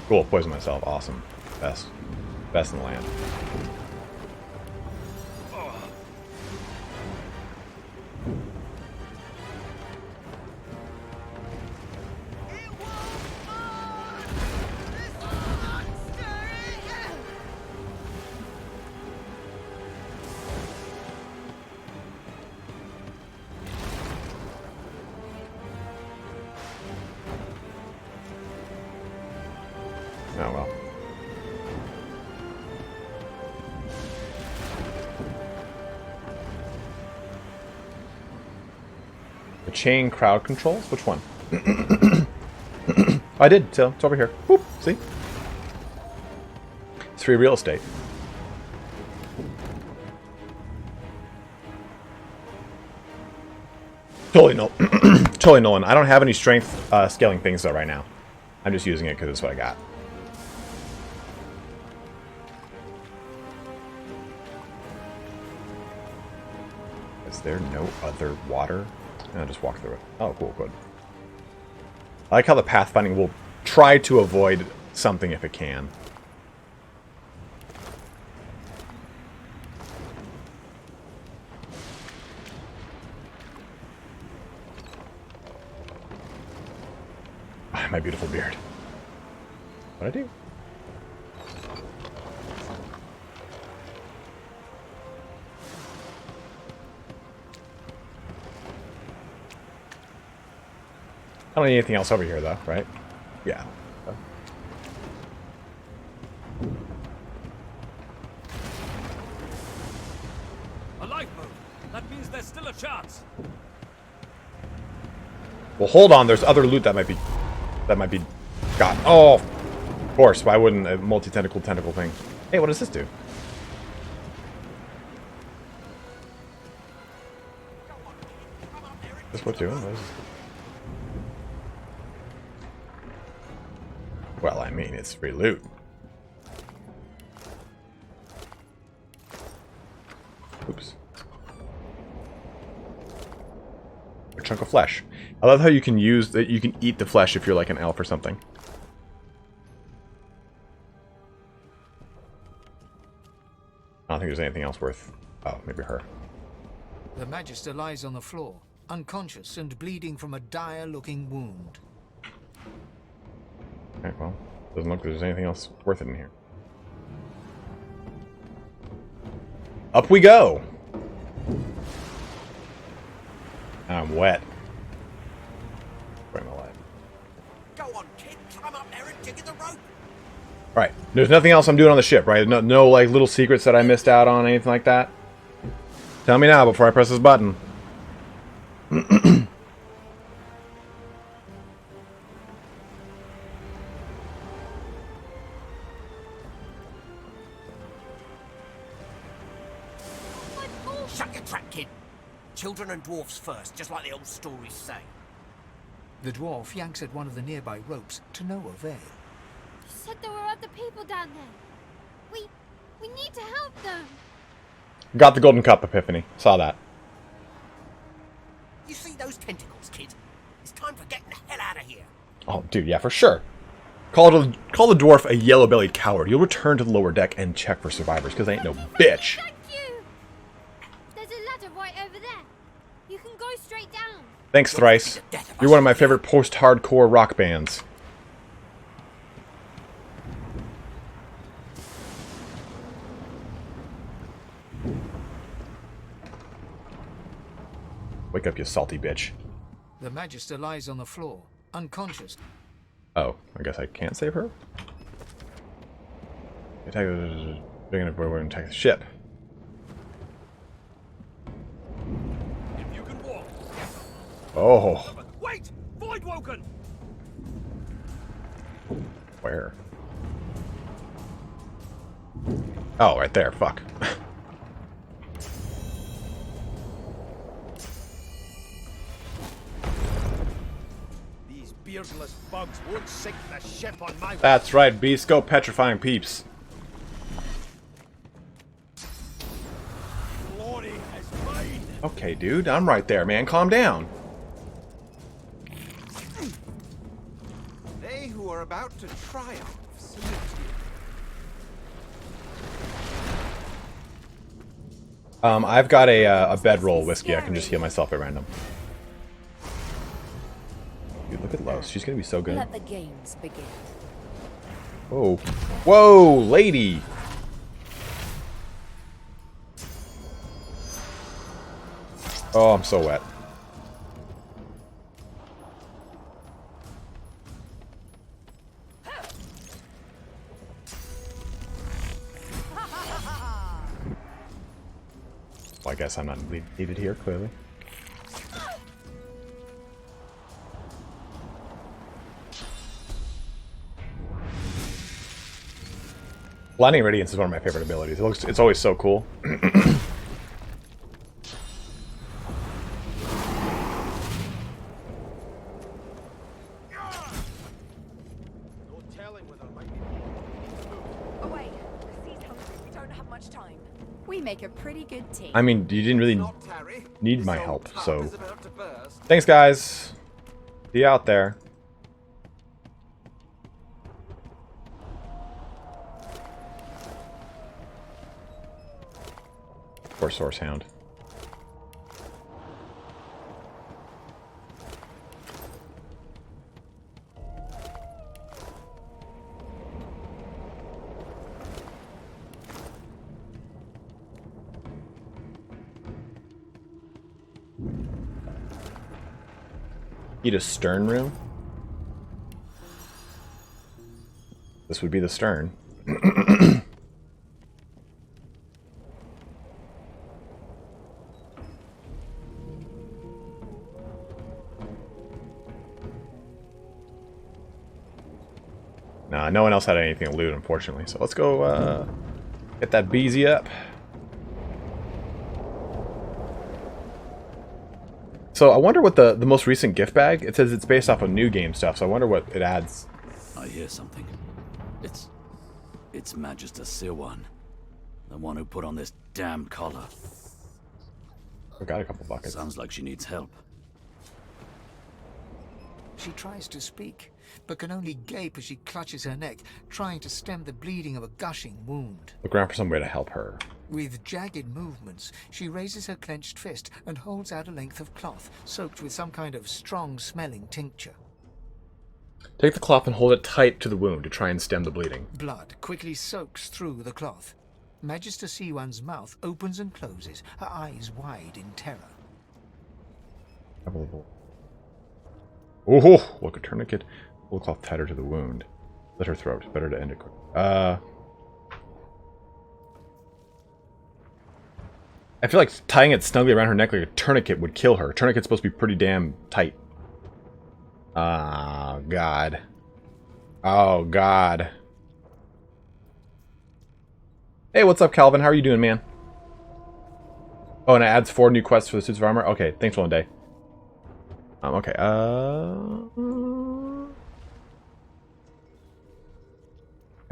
Cool, poison myself. Awesome. Best. Best in the land. Oh well. The chain crowd controls? Which one? I did, so it's over here. Whoop, see? It's free real estate. Totally no totally Nolan. I don't have any strength scaling things though right now. I'm just using it because it's what I got. Is there no other water? I'll just walk through it. Oh, cool, good. I like how the pathfinding will try to avoid something if it can. My beautiful beard. What'd I do? I don't need anything else over here, though, right? Yeah. A lifeboat. That means there's still a chance. Well, hold on. There's other loot that might be gotten. Oh, of course. Why wouldn't a multi-tentacle tentacle thing? Hey, what does this do? Is this what doing? What is this? Well, I mean, it's free loot. Oops. A chunk of flesh. I love how you can use that. You can eat the flesh if you're like an elf or something. I don't think there's anything else worth. Oh, maybe her. The Magister lies on the floor, unconscious and bleeding from a dire-looking wound. Okay, well, doesn't look like there's anything else worth it in here. Up we go! I'm wet. Bring my life. Go on, kid, climb up there and dig at the rope. Right, there's nothing else I'm doing on the ship, right? No like little secrets that I missed out on, anything like that? Tell me now before I press this button. Shut your trap, kid. Children and dwarfs first, just like the old stories say. The dwarf yanks at one of the nearby ropes to no avail. You said there were other people down there. We need to help them. Got the golden cup, Epiphany. Saw that. You see those tentacles, kid? It's time for getting the hell out of here. Oh, dude, yeah, for sure. Call the dwarf a yellow-bellied coward. You'll return to the lower deck and check for survivors, because I ain't no bitch. Thank you! There's a ladder right over there. You can go straight down. Thanks, Thrice. You're one of my favorite post-hardcore rock bands. Wake up, you salty bitch. The Magister lies on the floor, unconscious. Oh, I guess I can't save her? Attack is big enough where we're going to attack the ship. If you can walk. Oh. Wait! Void Woken! Where? Oh, right there. Fuck. These beardless bugs won't sink the ship on my... That's right, Beast. Go petrifying peeps. Glory is mine! Okay, dude. I'm right there, man. Calm down. They who are about to triumph salute you. I've got a bedroll whiskey. I can just heal myself at random. Dude, look at Los. She's gonna be so good. Let the games begin. Whoa. Whoa, lady! Oh, I'm so wet. Well, I guess I'm not needed here, clearly. Blinding Radiance is one of my favorite abilities. It's always so cool. Away. The sea's hungry. We don't have much time. We make a pretty good team. I mean, you didn't really need my help, so... Thanks, guys. Be out there. Poor Source Hound. Need a stern room? This would be the stern. Nah, no one else had anything to loot, unfortunately. So let's go get that beezy up. So I wonder what the most recent gift bag, it says it's based off of new game stuff, so I wonder what it adds. I hear something. It's Magister Sirwan, the one who put on this damn collar. I got a couple buckets. Sounds like she needs help. She tries to speak, but can only gape as she clutches her neck, trying to stem the bleeding of a gushing wound. Look around for some way to help her. With jagged movements, she raises her clenched fist and holds out a length of cloth, soaked with some kind of strong-smelling tincture. Take the cloth and hold it tight to the wound to try and stem the bleeding. Blood quickly soaks through the cloth. Magister Siwan's mouth opens and closes, her eyes wide in terror. Oh, look, a tourniquet. Hold the cloth tighter to the wound. Let her throat. Better to end it quick. I feel like tying it snugly around her neck like a tourniquet would kill her. A tourniquet's supposed to be pretty damn tight. Oh, God. Oh, God. Hey, what's up, Calvin? How are you doing, man? Oh, and it adds 4 new quests for the suits of armor? Okay, thanks, one day. Okay, I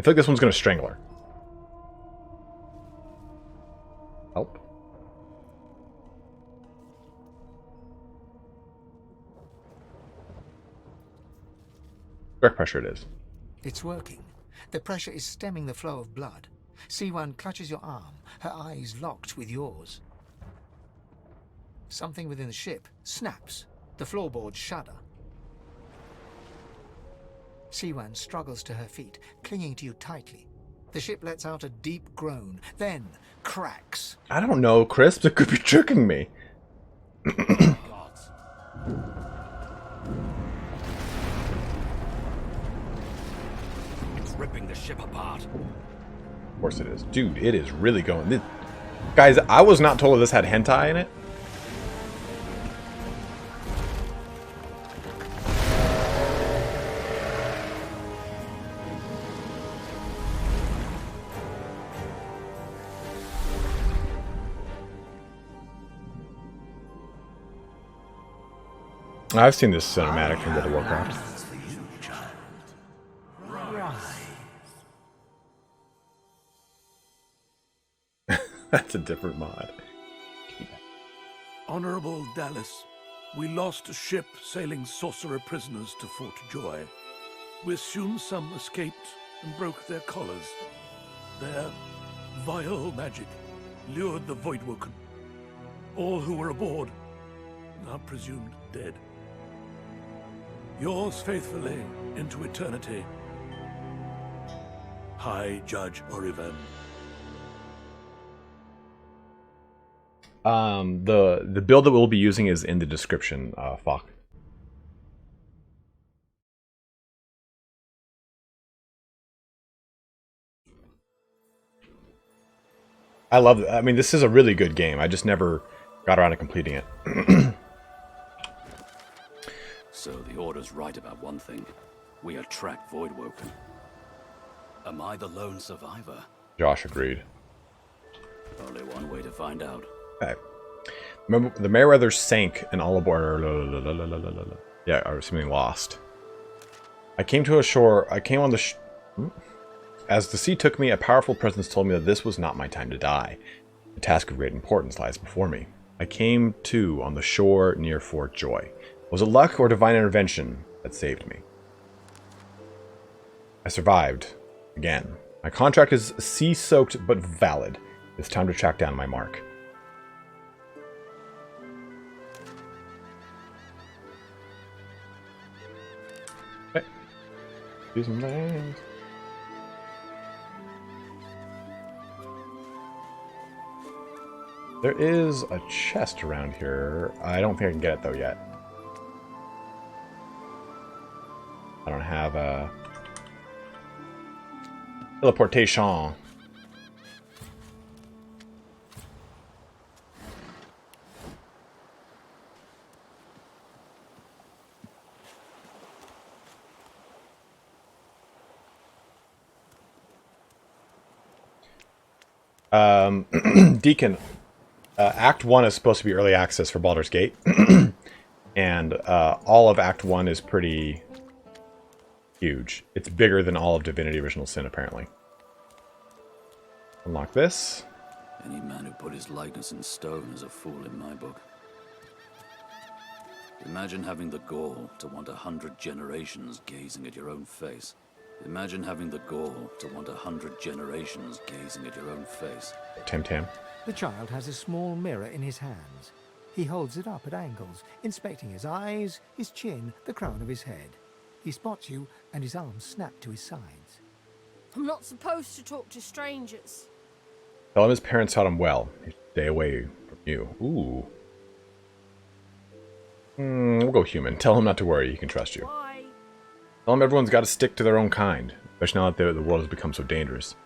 feel like this one's gonna strangle her. Help. Direct pressure it is. It's working. The pressure is stemming the flow of blood. C1 clutches your arm, her eyes locked with yours. Something within the ship snaps. The floorboards shudder. C1 struggles to her feet, clinging to you tightly. The ship lets out a deep groan, then cracks. I don't know, Crisp. It could be tricking me. It's ripping the ship apart. Of course it is. Dude, it is really going. Guys, I was not told this had hentai in it. I've seen this cinematic from World of Warcraft. That's a different mod. Honorable Dallas, we lost a ship sailing sorcerer prisoners to Fort Joy. We assume some escaped and broke their collars. Their vile magic lured the Voidwoken. All who were aboard are presumed dead. Yours faithfully into eternity, High Judge Oriven. The build that we'll be using is in the description, Fuck. I love it. I mean, this is a really good game. I just never got around to completing it. So the Order's right about one thing. We attract Voidwoken. Am I the lone survivor? Josh agreed. Only one way to find out. Okay. Remember, the Meriwether sank and all aboard. Yeah, or something lost. I came to a shore. I came on the. As the sea took me, a powerful presence told me that this was not my time to die. A task of great importance lies before me. I came to on the shore near Fort Joy. Was it luck or divine intervention that saved me? I survived. Again. My contract is sea-soaked but valid. It's time to track down my mark. Okay. Do some things. There is a chest around here. I don't think I can get it though yet. I don't have a teleportation. Deacon, Act 1 is supposed to be early access for Baldur's Gate. And all of Act 1 is pretty huge. It's bigger than all of Divinity Original Sin, apparently. Unlock this. Any man who put his likeness in stone is a fool in my book. Imagine having the gall to want 100 generations gazing at your own face. Imagine having the gall to want 100 generations gazing at your own face. Tam Tam. The child has a small mirror in his hands. He holds it up at angles, inspecting his eyes, his chin, the crown of his head. He spots you, and his arms snap to his sides. I'm not supposed to talk to strangers. Tell him his parents taught him well. He should stay away from you. Ooh. We'll go human. Tell him not to worry. He can trust you. Why? Tell him everyone's got to stick to their own kind, especially now that the world has become so dangerous.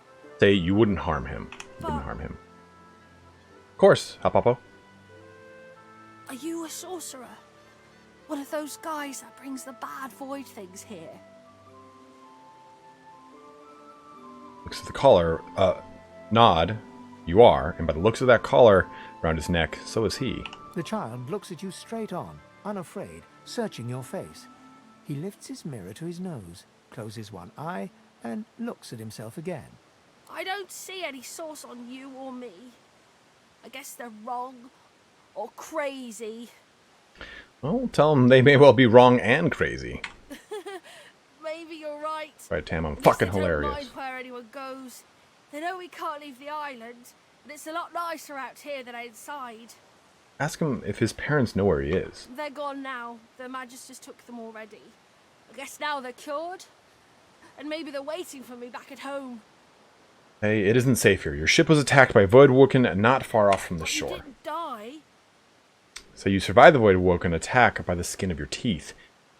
Say you wouldn't harm him. You wouldn't harm him. Of course, Hapapo. Are you a sorcerer? One of those guys that brings the bad void things here? Looks at the collar. Nod. You are, and by the looks of that collar around his neck, so is he. The child looks at you straight on, unafraid, searching your face. He lifts his mirror to his nose, closes one eye, and looks at himself again. I don't see any source on you or me. I guess they're wrong or crazy. Well, tell them they may well be wrong and crazy. Maybe you're right. Right, Tam, I'm fucking They don't hilarious. mind where anyone goes. They know we can't leave the island, and it's a lot nicer out here than inside. Ask him if his parents know where he is. They're gone now. The Magisters took them already. I guess now they're cured, and maybe they're waiting for me back at home. Hey, it isn't safe here. Your ship was attacked by Voidwoken not far off from the shore. You didn't die. So you survived the Voidwoken attack by the skin of your teeth.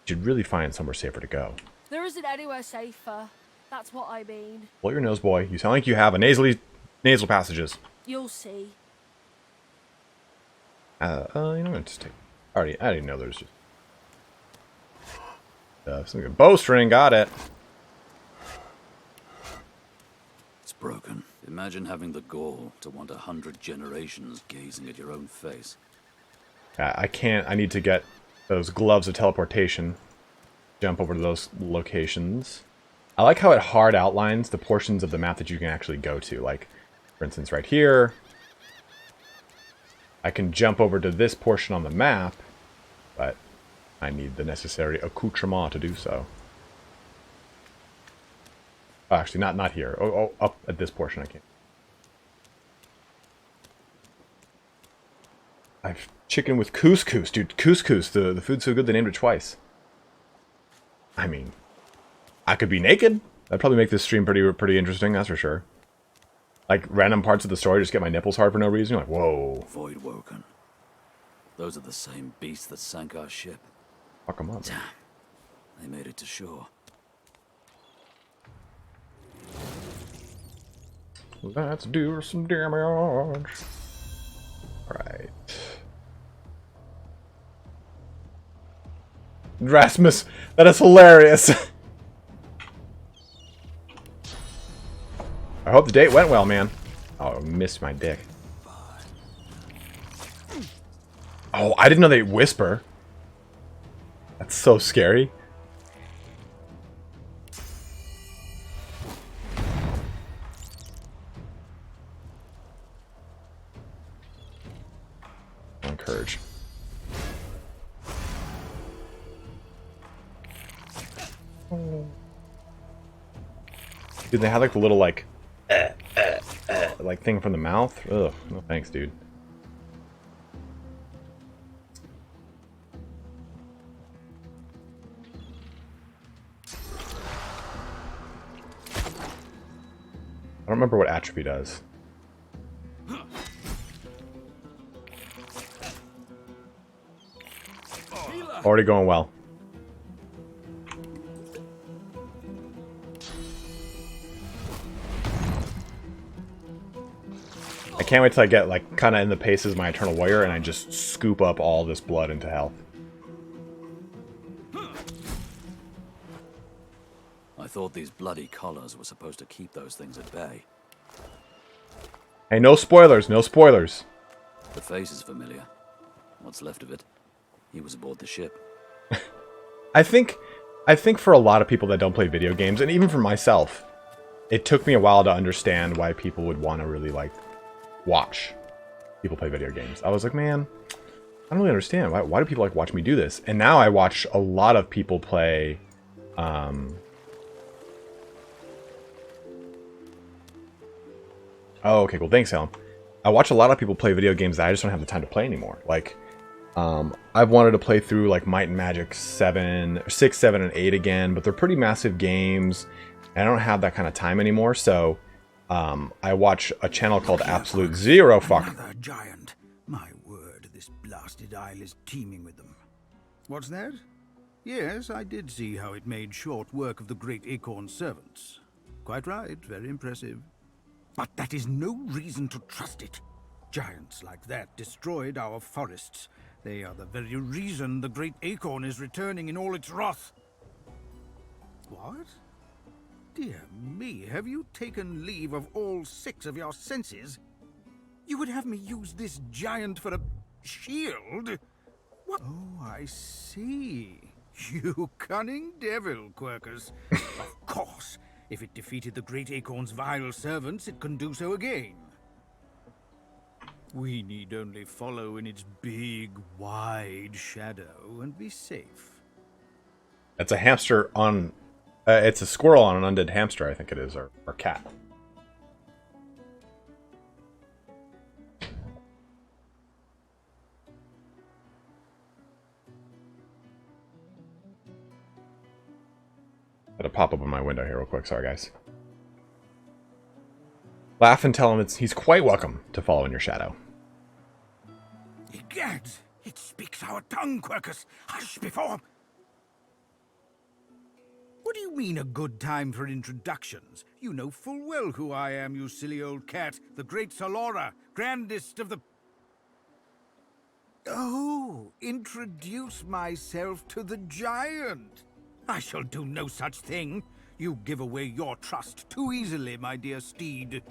You should really find somewhere safer to go. There isn't anywhere safer. That's what I mean. Blow your nose, boy. You sound like you have a nasal passages. You'll see. You know, I'm gonna just take. I already know there's just some good bowstring. Got it. It's broken. Imagine having the gall to want 100 generations gazing at your own face. I can't. I need to get those gloves of teleportation. Jump over to those locations. I like how it hard outlines the portions of the map that you can actually go to. Like, for instance, right here. I can jump over to this portion on the map, but I need the necessary accoutrement to do so. Oh, actually, not here. Oh, up at this portion I can't. I've chicken with couscous, dude. Couscous, the food's so good they named it twice. I mean, I could be naked. That'd probably make this stream pretty interesting, that's for sure. Like, random parts of the story, just get my nipples hard for no reason. You're like, whoa. Voidwoken. Those are the same beasts that sank our ship. Fuck them up. Damn. They made it to shore. Let's do some damage. Right. Rasmus, that is hilarious. I hope the date went well, man. Oh, I missed my dick. Oh, I didn't know they whisper. That's so scary. Courage. Dude, they had like the little like thing from the mouth. Ugh, no thanks, dude. I don't remember what atrophy does. Already going well. I can't wait till I get like kind of in the paces of my Eternal Warrior and I just scoop up all this blood into health. I thought these bloody collars were supposed to keep those things at bay. Hey, no spoilers, no spoilers. The face is familiar. What's left of it? He was aboard the ship. I think for a lot of people that don't play video games, and even for myself, it took me a while to understand why people would want to really, like, watch people play video games. I was like, man, I don't really understand. Why do people, like, watch me do this? And now I watch a lot of people play, Oh, okay, cool. Thanks, Helen. I watch a lot of people play video games that I just don't have the time to play anymore. Like, I've wanted to play through like Might and Magic 6, 7, and 8 again, but they're pretty massive games, and I don't have that kind of time anymore, so I watch a channel called Absolute Zero Fuck. Another giant. My word, this blasted isle is teeming with them. What's that? Yes, I did see how it made short work of the great acorn servants. Quite right, very impressive. But that is no reason to trust it. Giants like that destroyed our forests. They are the very reason the great acorn is returning in all its wrath. What? Dear me, have you taken leave of all 6 of your senses? You would have me use this giant for a shield? What? Oh, I see. You cunning devil, Quercus. Of course, if it defeated the great acorn's vile servants, it can do so again. We need only follow in its big, wide shadow and be safe. That's a hamster on It's a squirrel on an undead hamster, I think it is, or cat. Got a pop up on my window here real quick. Sorry, guys. Laugh and tell him he's quite welcome to follow in your shadow. Egad, it speaks our tongue, Quercus. Hush before. What do you mean a good time for introductions? You know full well who I am, you silly old cat. The great Solora, grandest of the... Oh, introduce myself to the giant. I shall do no such thing. You give away your trust too easily, my dear steed.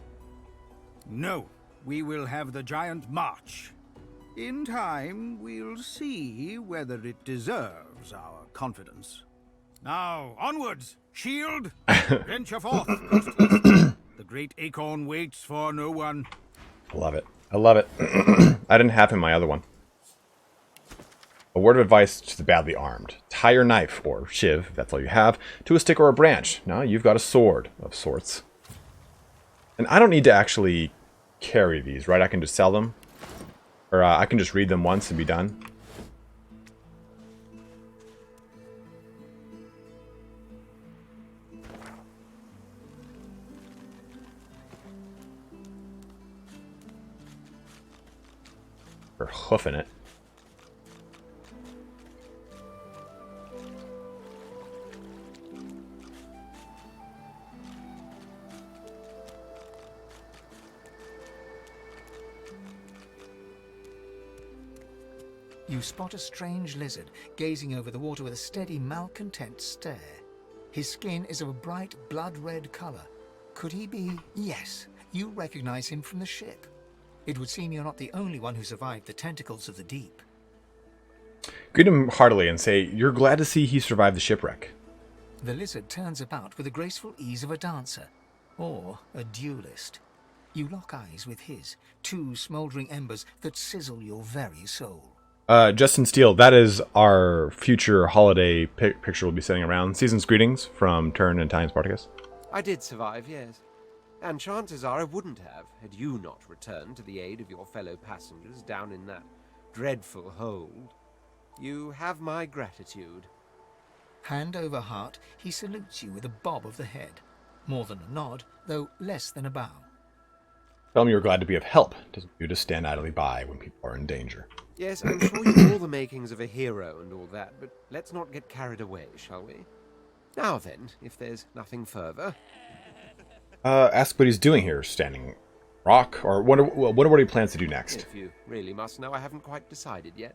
No, we will have the giant march. In time, we'll see whether it deserves our confidence. Now, onwards! Shield! Venture forth! The great acorn waits for no one. I love it. I love it. I didn't have him in my other one. A word of advice to the badly armed. Tie your knife, or shiv, if that's all you have, to a stick or a branch. Now you've got a sword of sorts. And I don't need to actually carry these, right? I can just sell them. Or I can just read them once and be done. Or hoofing it. You spot a strange lizard gazing over the water with a steady, malcontent stare. His skin is of a bright, blood-red color. Could he be... Yes, you recognize him from the ship. It would seem you're not the only one who survived the tentacles of the deep. Greet him heartily and say, you're glad to see he survived the shipwreck. The lizard turns about with the graceful ease of a dancer, or a duelist. You lock eyes with his, two smoldering embers that sizzle your very soul. Justin Steele, that is our future holiday picture we'll be sending around. Season's greetings from Turn and ItalianSpartacus. I did survive, yes. And chances are I wouldn't have, had you not returned to the aid of your fellow passengers down in that dreadful hold. You have my gratitude. Hand over heart, he salutes you with a bob of the head. More than a nod, though less than a bow. Tell him you're glad to be of help. Doesn't do to stand idly by when people are in danger. Yes, I'm sure you've all the makings of a hero and all that, but let's not get carried away, shall we? Now then, if there's nothing further... Ask what he's doing here, standing rock, or wonder what he plans to do next. If you really must know, I haven't quite decided yet.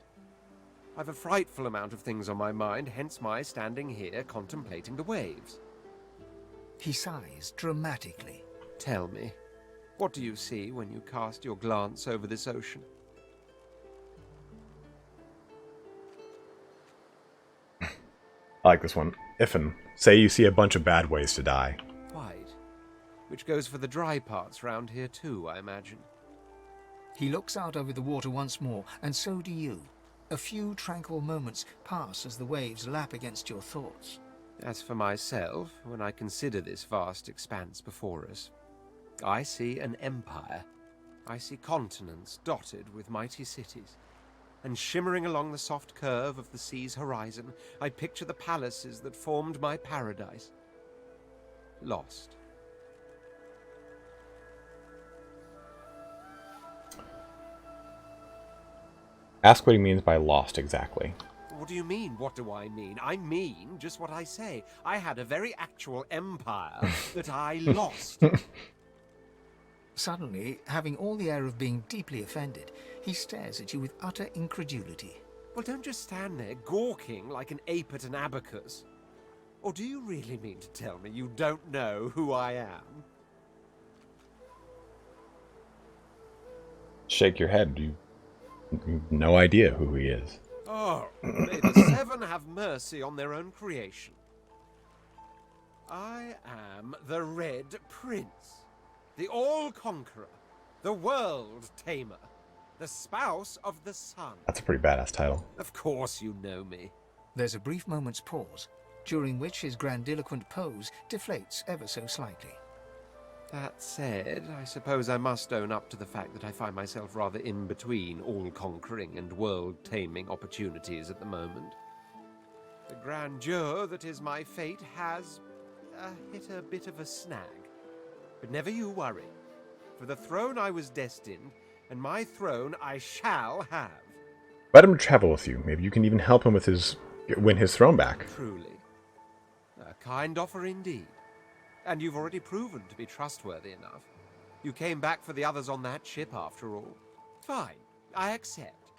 I've a frightful amount of things on my mind, hence my standing here contemplating the waves. He sighs dramatically. Tell me, what do you see when you cast your glance over this ocean? I like this one. Ifin, say you see a bunch of bad ways to die. Quite. Which goes for the dry parts round here too, I imagine. He looks out over the water once more, and so do you. A few tranquil moments pass as the waves lap against your thoughts. As for myself, when I consider this vast expanse before us, I see an empire. I see continents dotted with mighty cities. And shimmering along the soft curve of the sea's horizon, I picture the palaces that formed my paradise. Lost. Ask what he means by lost exactly. What do you mean, what do I mean? I mean just what I say. I had a very actual empire that I lost. Suddenly, having all the air of being deeply offended, he stares at you with utter incredulity. Well, don't just stand there gawking like an ape at an abacus. Or do you really mean to tell me you don't know who I am? Shake your head. You have no idea who he is. Oh, may the seven have mercy on their own creation. I am the Red Prince, the All-Conqueror, the World-Tamer, the Spouse of the Sun. That's a pretty badass title. Of course you know me. There's a brief moment's pause. during which his grandiloquent pose deflates ever so slightly. That said, I suppose I must own up to the fact that I find myself rather in between all-conquering and world-taming opportunities at the moment. The grandeur that is my fate has hit a bit of a snag. But never you worry. For the throne I was destined, and my throne I shall have. Let him travel with you. Maybe you can even help him with win his throne back. Truly. A kind offer indeed. And you've already proven to be trustworthy enough. You came back for the others on that ship after all. Fine, I accept.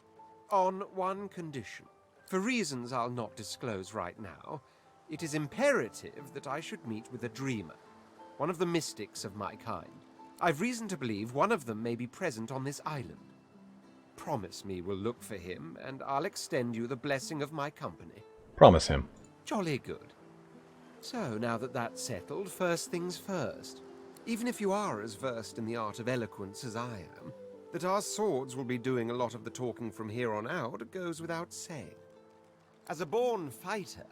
On one condition. For reasons I'll not disclose right now, it is imperative that I should meet with a dreamer. One of the mystics of my kind. I've reason to believe one of them may be present on this island. Promise me we'll look for him, and I'll extend you the blessing of my company. Promise him. Jolly good. So, now that that's settled, first things first. Even if you are as versed in the art of eloquence as I am, that our swords will be doing a lot of the talking from here on out goes without saying. As a born fighter,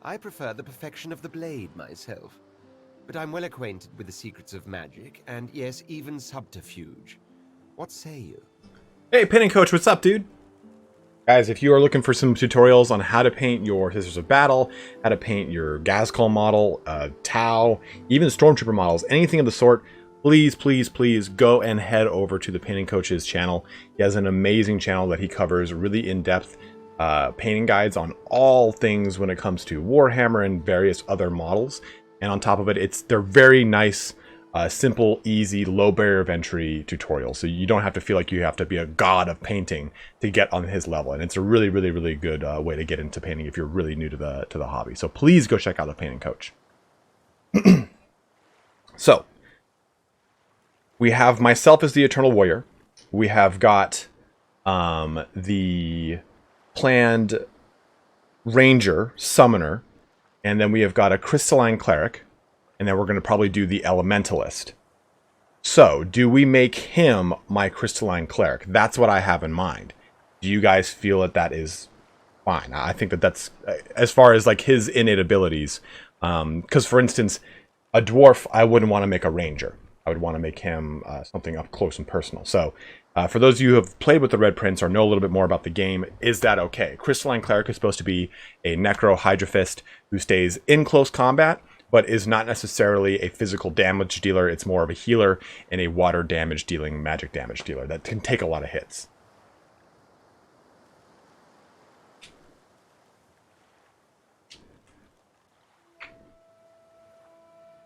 I prefer the perfection of the blade myself. But I'm well acquainted with the secrets of magic, and yes, even subterfuge. What say you? Hey, Painting Coach, what's up, dude? Guys, if you are looking for some tutorials on how to paint your Sisters of Battle, how to paint your GSkills model, Tau, even Stormtrooper models, anything of the sort, please, please, please go and head over to the Painting Coach's channel. He has an amazing channel that he covers really in-depth painting guides on all things when it comes to Warhammer and various other models. And on top of it, they're very nice, simple, easy, low barrier of entry tutorials. So you don't have to feel like you have to be a god of painting to get on his level. And it's a really, really, really good way to get into painting if you're really new to the hobby. So please go check out the Painting Coach. So we have myself as the Eternal Warrior. We have got the planned Ranger, Summoner. And then we have got a Crystalline Cleric. And then we're going to probably do the Elementalist. So, do we make him my Crystalline Cleric? That's what I have in mind. Do you guys feel that that is fine? I think that that's, as far as like his innate abilities. Because, for instance, a Dwarf, I wouldn't want to make a Ranger. I would want to make him something up close and personal. So, for those of you who have played with the Red Prince or know a little bit more about the game, is that okay? Crystalline Cleric is supposed to be a Necro Hydra Fist who stays in close combat, but is not necessarily a physical damage dealer. It's more of a healer and a water damage dealing, magic damage dealer that can take a lot of hits.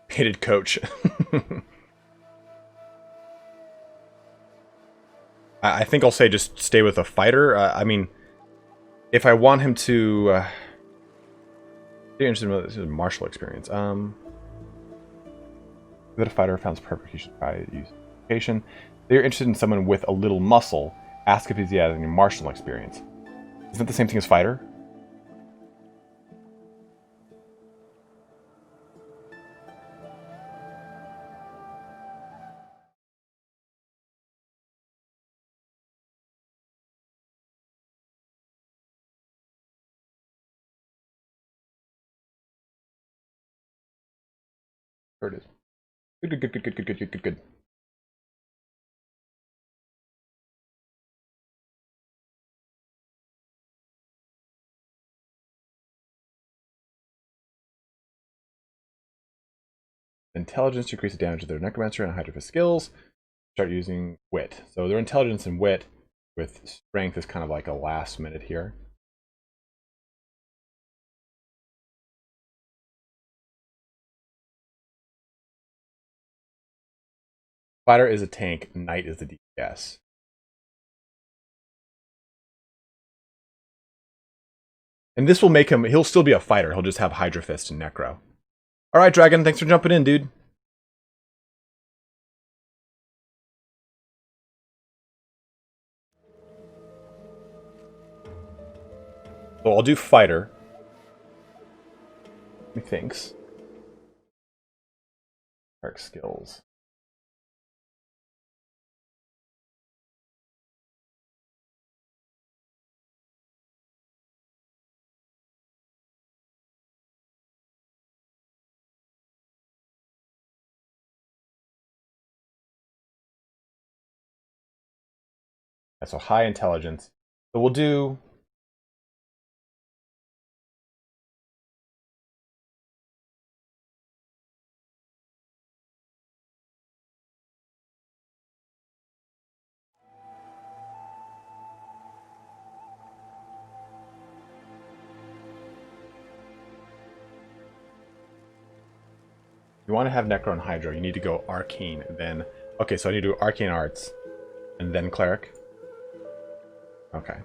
Painted Coach. I think I'll say just stay with a fighter. I mean, if I want him to... interested in this is martial experience. That a fighter found perfect, he should try use education. They're interested in someone with a little muscle. Ask if he has any martial experience. Isn't that the same thing as fighter? There it is. Good. Intelligence to increase the damage of their Necromancer and Hydra Fist skills. Start using wit. So their intelligence and wit with strength is kind of like a last minute here. Fighter is a tank, Knight is the DPS. And this will make him, he'll still be a fighter, he'll just have Hydra Fist and Necro. Alright, Dragon, thanks for jumping in, dude. So I'll do fighter. Methinks. Dark skills. So high intelligence. So we'll do... You want to have Necro and Hydro, you need to go Arcane, then... Okay, so I need to do Arcane Arts, and then Cleric. Okay.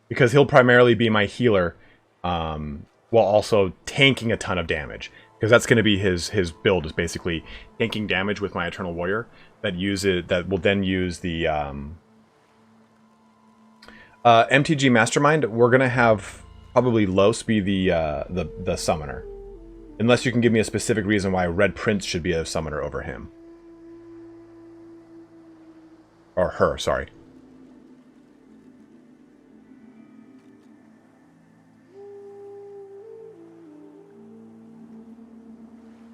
Because he'll primarily be my healer, while also tanking a ton of damage. Because that's going to be his build, is basically tanking damage with my Eternal Warrior, that will then use the... MTG Mastermind, we're gonna have probably Los be the summoner, unless you can give me a specific reason why Red Prince should be a summoner over him or her. Sorry.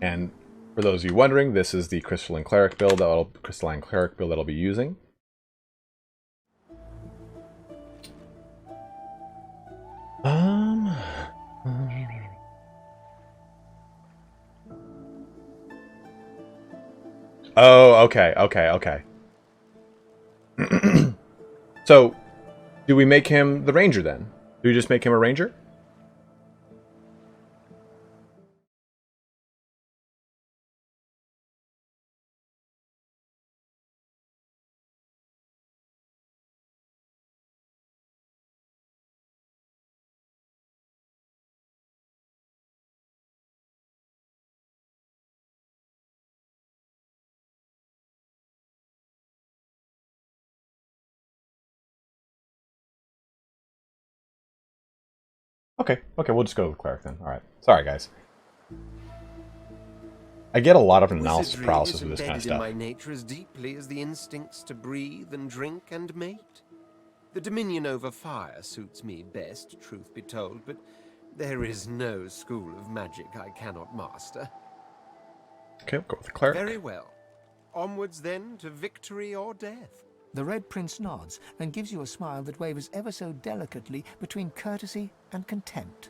And for those of you wondering, this is the Crystalline Cleric build that I'll be using. Oh, okay. So, do we make him the ranger then? Do we just make him a ranger? Okay, we'll just go with Cleric then. Alright. Sorry, guys. I get a lot of analysis paralysis with this kind of stuff. In my nature as deeply as the instincts to breathe and drink and mate. The dominion over fire suits me best, truth be told, but there is no school of magic I cannot master. Okay, we'll go with the Cleric. Very well. Onwards then to victory or death. The Red Prince nods and gives you a smile that wavers ever so delicately between courtesy and contempt.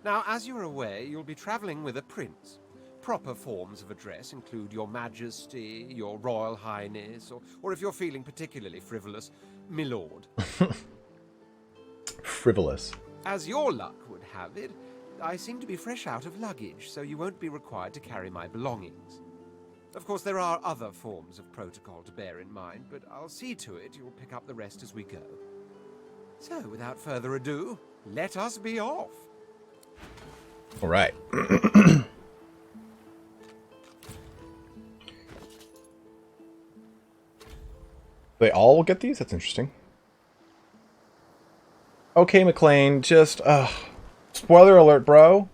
Now, as you're aware, you'll be traveling with a prince. Proper forms of address include Your Majesty, Your Royal Highness, or if you're feeling particularly frivolous, My Lord. Frivolous. As your luck would have it, I seem to be fresh out of luggage, so you won't be required to carry my belongings. Of course, there are other forms of protocol to bear in mind, but I'll see to it you'll pick up the rest as we go. So, without further ado, let us be off. All right. They all will get these? That's interesting. Okay, McLean, just, spoiler alert, bro.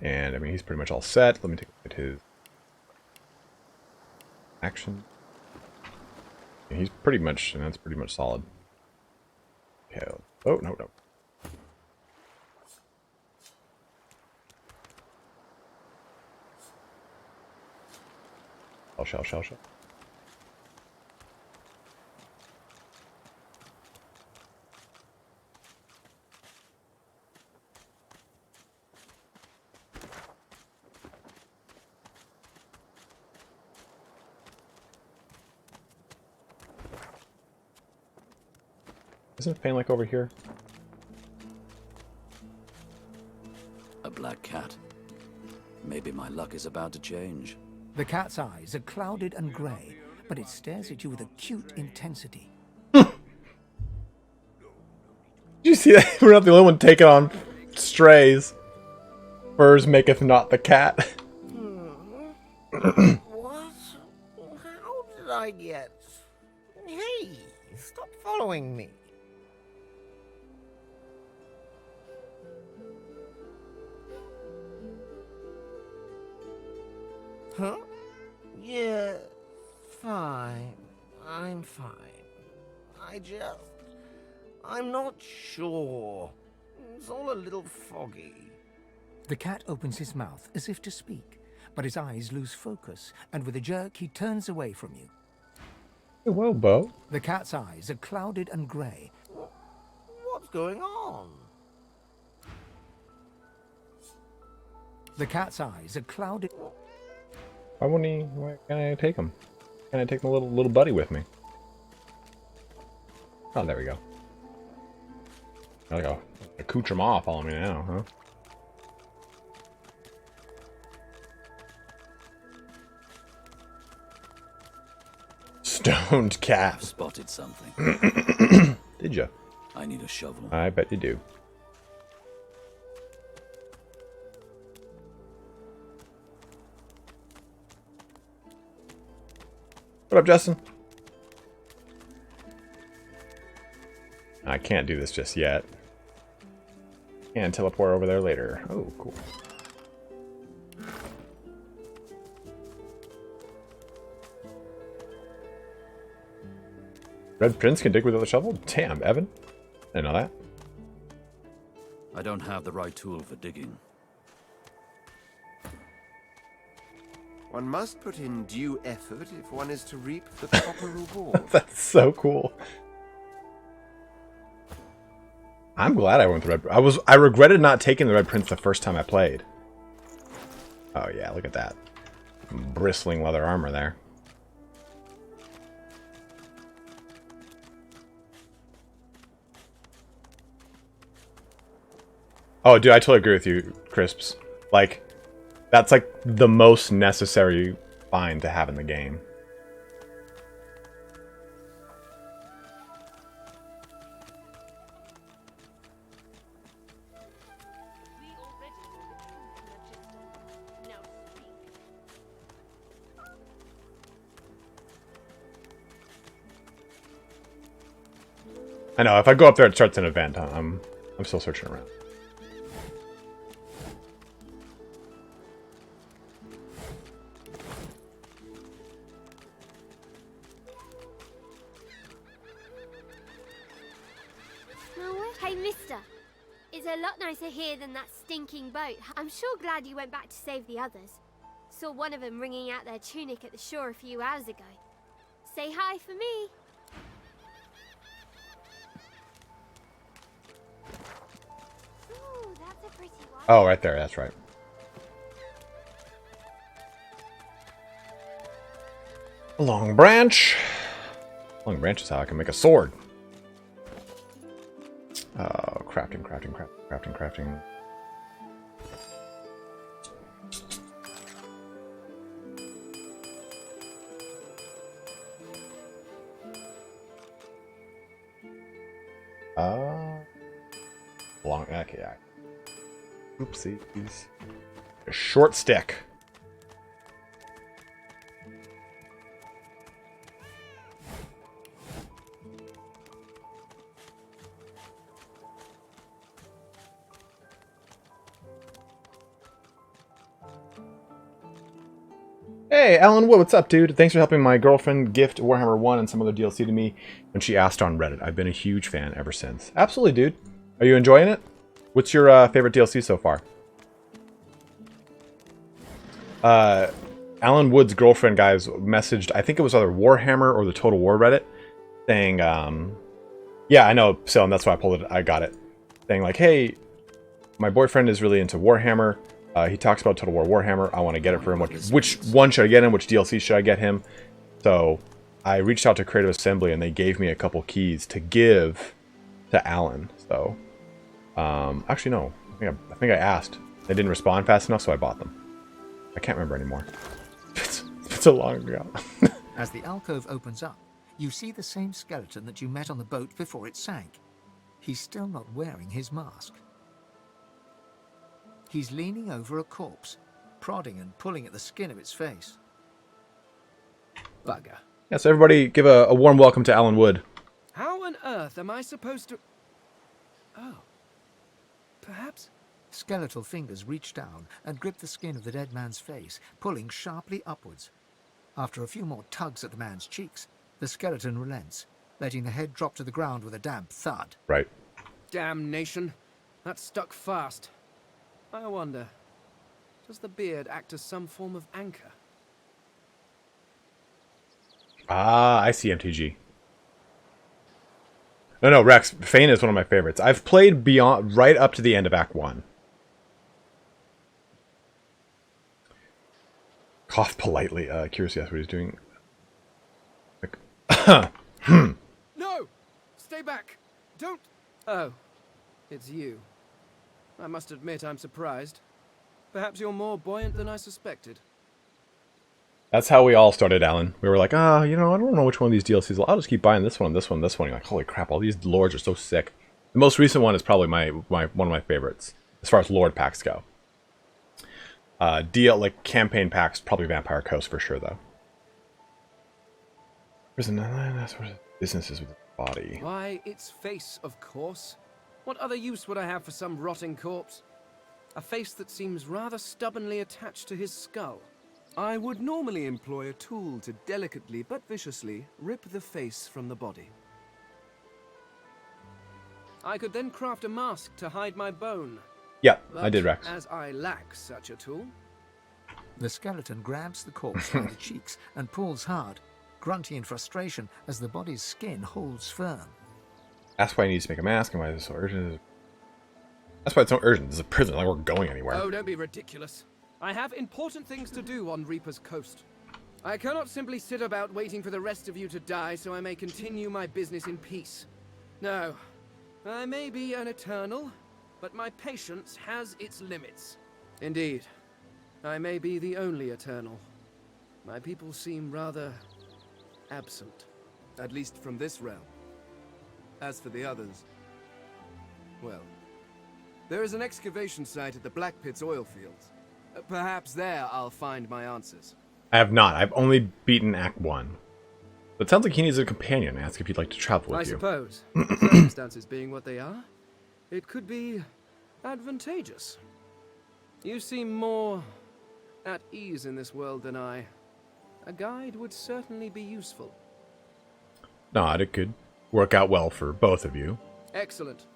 And, I mean, he's pretty much all set. Let me take a look at his action. Yeah, he's pretty much, and that's pretty much solid. Okay. Oh, no. Shell. Isn't it pain like over here? A black cat. Maybe my luck is about to change. The cat's eyes are clouded and grey, but it stares at you with acute intensity. Did you see that? We're not the only one taking on strays. Furs maketh not the cat. What? How did I get... Hey, stop following me. Huh? Yeah, fine. I'm fine. I'm not sure. It's all a little foggy. The cat opens his mouth as if to speak, but his eyes lose focus, and with a jerk he turns away from you. Well, Bo. The cat's eyes are clouded and grey. What's going on? The cat's eyes are clouded. Why can't I take him? Can I take my little buddy with me? Oh, there we go. I gotta accoutre him off on me now, huh? Stoned cat. I've spotted something. Did you? I need a shovel. I bet you do. What up, Justin? I can't do this just yet. Can teleport over there later. Oh, cool. Red Prince can dig with a shovel? Damn, Evan. Didn't know that. I don't have the right tool for digging. One must put in due effort if one is to reap the proper reward. That's so cool. I'm glad I went with the Red. I regretted not taking the Red Prince the first time I played. Oh yeah, look at that. Bristling leather armor there. Oh, dude, I totally agree with you, Crisps. Like, that's like the most necessary find to have in the game. I know, if I go up there, it starts an event. I'm still searching around. Hey, mister. It's a lot nicer here than that stinking boat. I'm sure glad you went back to save the others. Saw one of them wringing out their tunic at the shore a few hours ago. Say hi for me. Ooh, that's a pretty one. Oh, right there, that's right. A long branch. Long branch is how I can make a sword. Oh, crafting. Long, okay, yeah. Oopsies. A short stick. Hey, Alan Wood, what's up, dude? Thanks for helping my girlfriend gift Warhammer 1 and some other DLC to me when she asked on Reddit. I've been a huge fan ever since. Absolutely, dude. Are you enjoying it? What's your favorite DLC so far? Alan Wood's girlfriend, guys, messaged, I think it was either Warhammer or the Total War Reddit, saying, yeah, I know, so that's why I pulled it, I got it. Saying like, hey, my boyfriend is really into Warhammer. He talks about Total War Warhammer. I want to get it for him. Which one should I get him? Which DLC should I get him? So I reached out to Creative Assembly and they gave me a couple keys to give to Alan. So actually no, I think I asked. They didn't respond fast enough, so I bought them. I can't remember anymore. It's so long ago. As the alcove opens up, you see the same skeleton that you met on the boat before it sank. He's still not wearing his mask. He's leaning over a corpse, prodding and pulling at the skin of its face. Bugger. Yeah, so everybody give a warm welcome to Alan Wood. How on earth am I supposed to... Oh. Perhaps Skeletal fingers reach down and grip the skin of the dead man's face, pulling sharply upwards. After a few more tugs at the man's cheeks, the skeleton relents, letting the head drop to the ground with a damp thud. Right. Damnation. That stuck fast. I wonder, does the beard act as some form of anchor? Ah, I see MTG. No, Rex, Fane is one of my favorites. I've played beyond, right up to the end of Act 1. Cough politely. Curious to ask what he's doing. No! Stay back! Don't... Oh, it's you. I must admit I'm surprised. Perhaps you're more buoyant than I suspected. That's how we all started, Alan. We were like, I don't know which one of these DLCs. I'll just keep buying this one, this one, this one. You're like, holy crap, all these lords are so sick. The most recent one is probably one of my favorites, as far as lord packs go. Like campaign packs, probably Vampire Coast for sure, though. Prison, that's what business is with the body. Why, its face, of course. What other use would I have for some rotting corpse? A face that seems rather stubbornly attached to his skull. I would normally employ a tool to delicately but viciously rip the face from the body. I could then craft a mask to hide my bone. Yeah, but I did, Rex. As I lack such a tool... The skeleton grabs the corpse by the cheeks and pulls hard, grunting in frustration as the body's skin holds firm. That's why he needs to make a mask and why it's so urgent. That's why it's so urgent. This is a prison, like we're going anywhere. Oh, don't be ridiculous. I have important things to do on Reaper's Coast. I cannot simply sit about waiting for the rest of you to die so I may continue my business in peace. No, I may be an eternal, but my patience has its limits. Indeed, I may be the only eternal. My people seem rather absent, at least from this realm. As for the others, well, there is an excavation site at the Black Pit's oil fields. Perhaps there I'll find my answers. I have not. I've only beaten Act 1. But it sounds like he needs a companion. Ask if you'd like to travel with I you. suppose, circumstances being what they are, it could be advantageous. You seem more at ease in this world than I. A guide would certainly be useful. No, it could work out well for both of you. Excellent.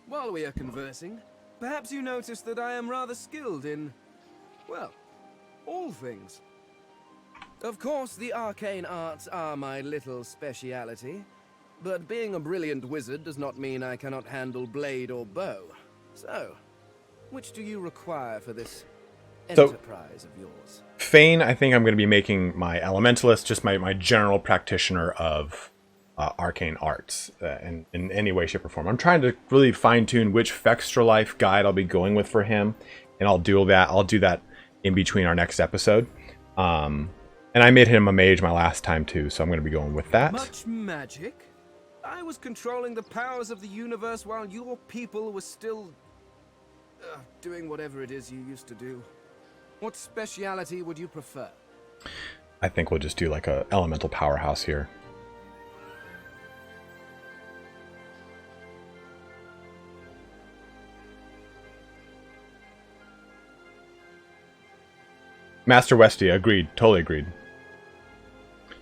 While we are conversing, perhaps you notice that I am rather skilled in, well, all things. Of course, the arcane arts are my little speciality, but being a brilliant wizard does not mean I cannot handle blade or bow. So, which do you require for this enterprise of yours? Fane, I think I'm going to be making my elementalist, just my general practitioner of arcane arts in any way, shape, or form. I'm trying to really fine-tune which Fextra Life guide I'll be going with for him, and I'll do that in between our next episode. And I made him a mage my last time too, so I'm going to be going with that. Much magic? I was controlling the powers of the universe while your people were still doing whatever it is you used to do. What speciality would you prefer? I think we'll just do like a elemental powerhouse here. Master Westia, agreed. Totally agreed.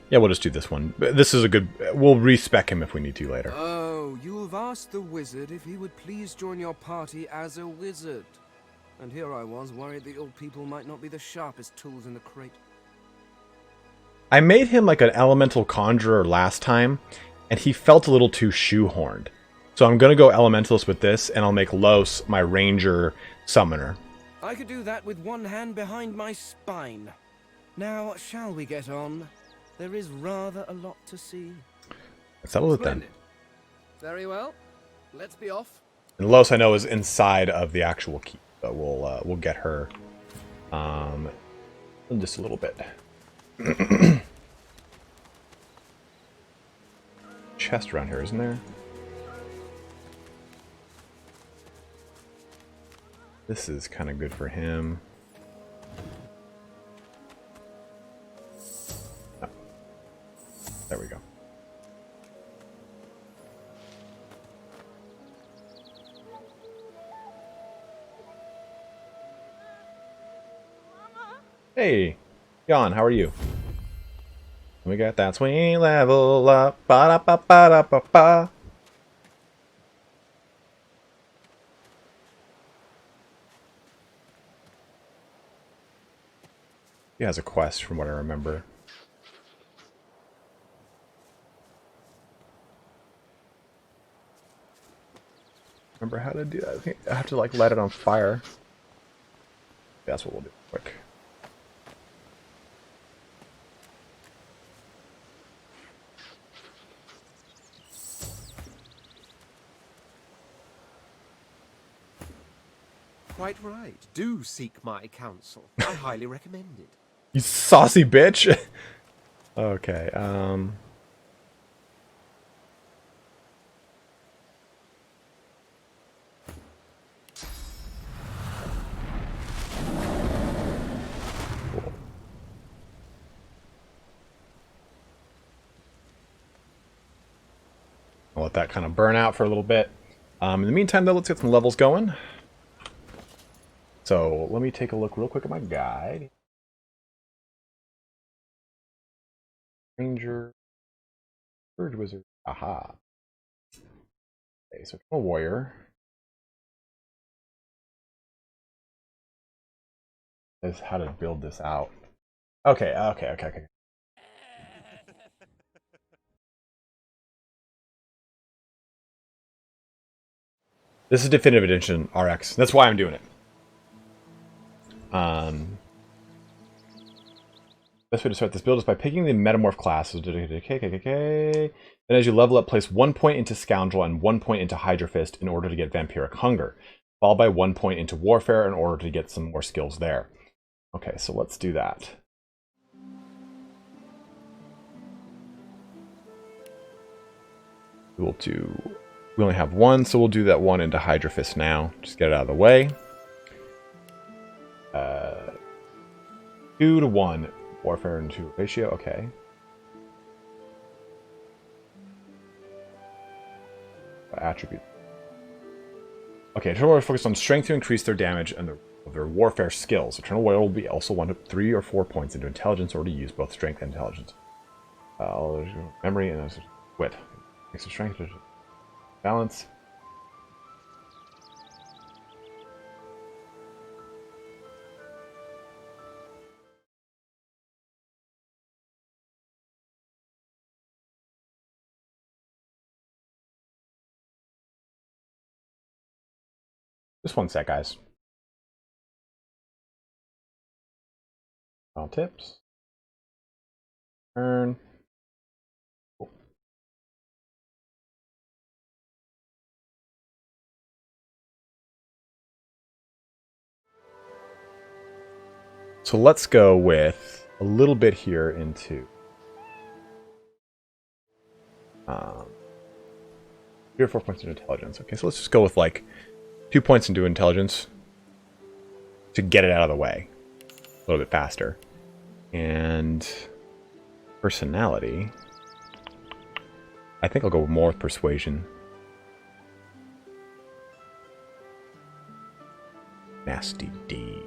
Yeah, we'll just do this one. This is a good... We'll respec him if we need to later. Oh, you've asked the wizard if he would please join your party as a wizard. And here I was, worried that your people might not be the sharpest tools in the crate. I made him like an elemental conjurer last time, and he felt a little too shoehorned. So I'm going to go elementalist with this, and I'll make Los my ranger summoner. I could do that with one hand behind my spine. Now, shall we get on? There is rather a lot to see. Let's settle it then. Very well. Let's be off. And Los, I know, is inside of the actual key, so we'll get her in just a little bit. Chest around here, isn't there? This is kind of good for him. Oh. There we go. Hey, Jan, how are you? We got that sweet level up. Ba da ba ba da ba ba. He has a quest from what I remember. Remember how to do that? I think I have to like light it on fire. That's what we'll do quick. Quite right. Do seek my counsel. I highly recommend it. You saucy bitch. Okay, I'll let that kind of burn out for a little bit. In the meantime, though, let's get some levels going. So let me take a look real quick at my guide. Ranger, Surge Wizard. Aha. Okay, so I'm a warrior. Is how to build this out. Okay. This is Definitive Edition RX. That's why I'm doing it. Best way to start this build is by picking the Metamorph class. Then as you level up, place 1 point into Scoundrel and 1 point into Hydra Fist in order to get Vampiric Hunger, followed by 1 point into Warfare in order to get some more skills there. Okay, so let's do that. We only have one, so we'll do that one into Hydra Fist now. Just get it out of the way. 2 to 1. Warfare into ratio, okay. Attribute. Okay, Eternal Warrior focus on strength to increase their damage and their warfare skills. Eternal Warrior will be also 1 to 3 or 4 points into intelligence or to use both strength and intelligence. Memory and wit. Makes the strength balance. Just 1 sec, guys. All tips. Turn. Cool. So let's go with a little bit here into 3 or 4 points into intelligence. Okay, so let's just go with like 2 points into intelligence to get it out of the way a little bit faster. And personality, I think I'll go more with persuasion. Nasty D.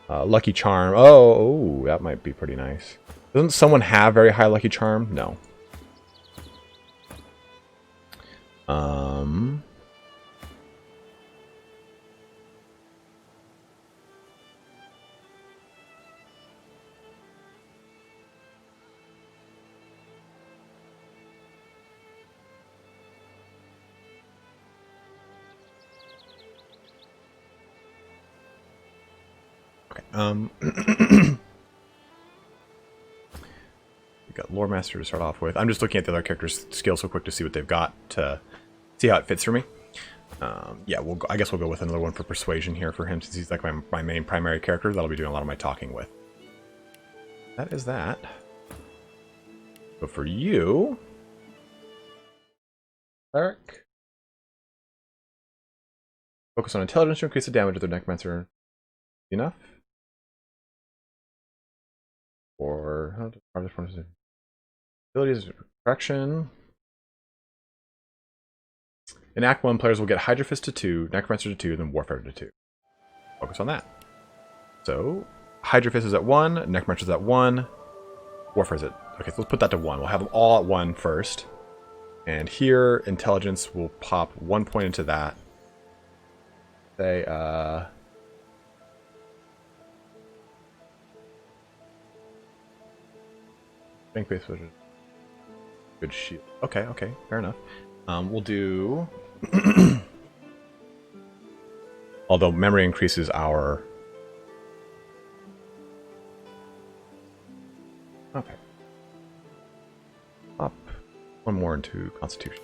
Lucky charm. Oh, that might be pretty nice. Doesn't someone have very high lucky charm? No. We got Lore Master to start off with. I'm just looking at the other characters' skills so quick to see what they've got to see how it fits for me. Yeah, I guess we'll go with another one for Persuasion here for him since he's like my main primary character that I'll be doing a lot of my talking with. That is that. But for you, Cleric, focus on intelligence to increase the damage of their necromancer. Enough? Or how are the abilities? Correction. In Act 1, players will get Hydra Fist to 2, Necromancer to 2, then Warfare to 2. Focus on that. So, Hydra Fist is at 1, Necromancer is at 1, Warfare is at... Okay, so let's put that to 1. We'll have them all at 1 first. And here, Intelligence will pop 1 point into that. Say, Strength base, good shield. Okay, fair enough. We'll do... Although memory increases our... Okay. Up. 1 more into Constitution.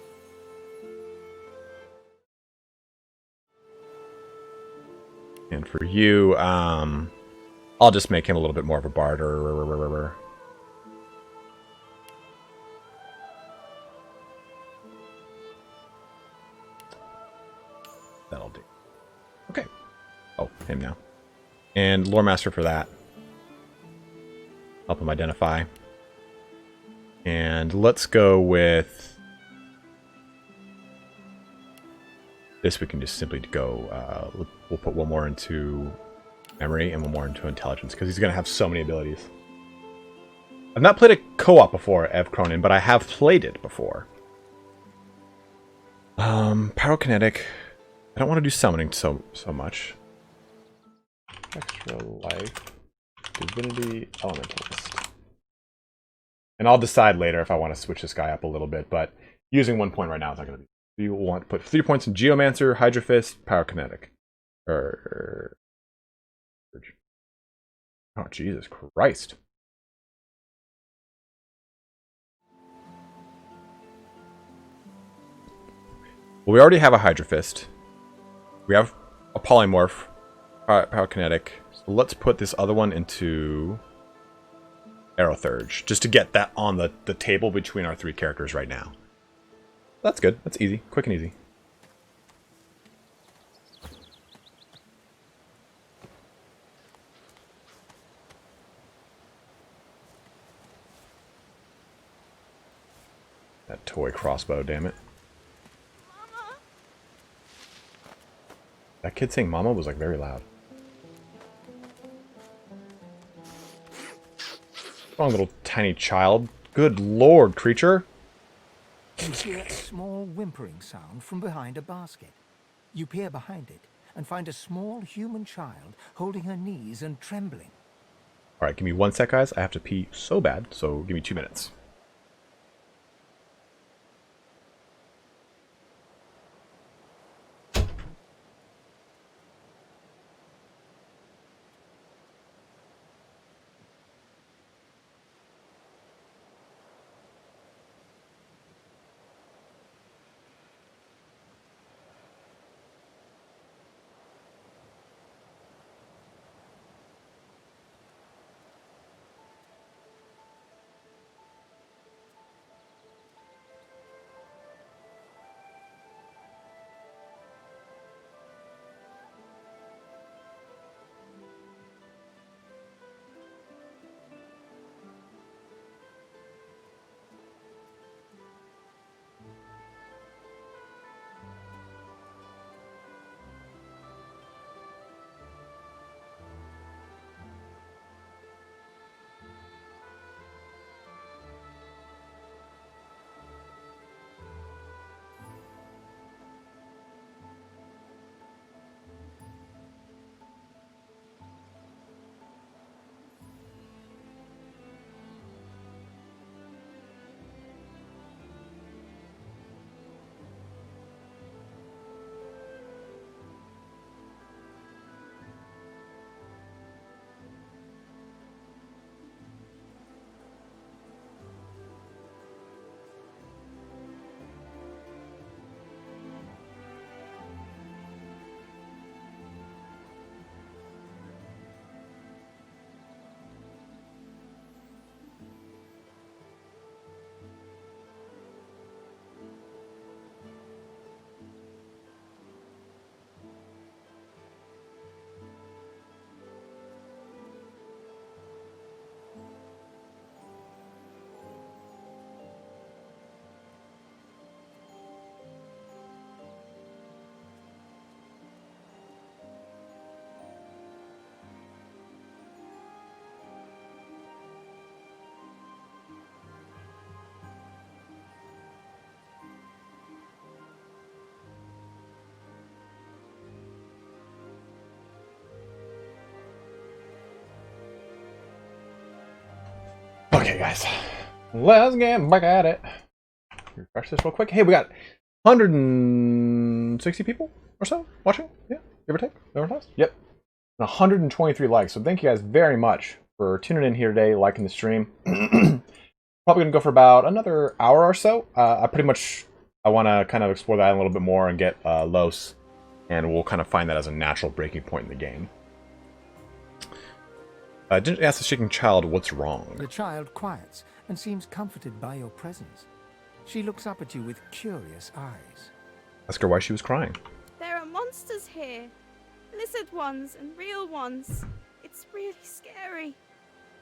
And for you, I'll just make him a little bit more of a barter. That'll do. Okay. Oh, him now. And Lore Master for that. Help him identify. And let's go with... This we can just simply go... we'll put 1 more into memory and 1 more into intelligence, because he's going to have so many abilities. I've not played a co-op before, Ev Cronin, but I have played it before. Pyrokinetic... I don't want to do summoning so much. Extra life, Divinity, Elementalist. And I'll decide later if I want to switch this guy up a little bit, but using 1 point right now is not going to be... You want to put 3 points in Geomancer, Hydra Fist, Pyrokinetic. Oh, Jesus Christ. Well, we already have a Hydra Fist. We have a Polymorph, Pyrokinetic. So let's put this other one into Aerothurge, just to get that on the table between our 3 characters right now. That's good. That's easy. Quick and easy. That toy crossbow, damn it. That kid saying mama was like very loud. Strong little tiny child. Good lord, creature. You hear a small whimpering sound from behind a basket. You peer behind it and find a small human child holding her knees and trembling. Alright, give me 1 sec, guys. I have to pee so bad, so give me 2 minutes. Okay, guys. Let's get back at it. Refresh this real quick. Hey, we got 160 people or so watching. Yeah, give or take. Yep. 123 likes. So thank you guys very much for tuning in here today, liking the stream. Probably gonna go for about another hour or so. I want to kind of explore that a little bit more and get Los, and we'll kind of find that as a natural breaking point in the game. Didn't ask the shaking child what's wrong. The child quiets and seems comforted by your presence. She looks up at you with curious eyes. Ask her why she was crying. There are monsters here. Lizard ones and real ones. It's really scary.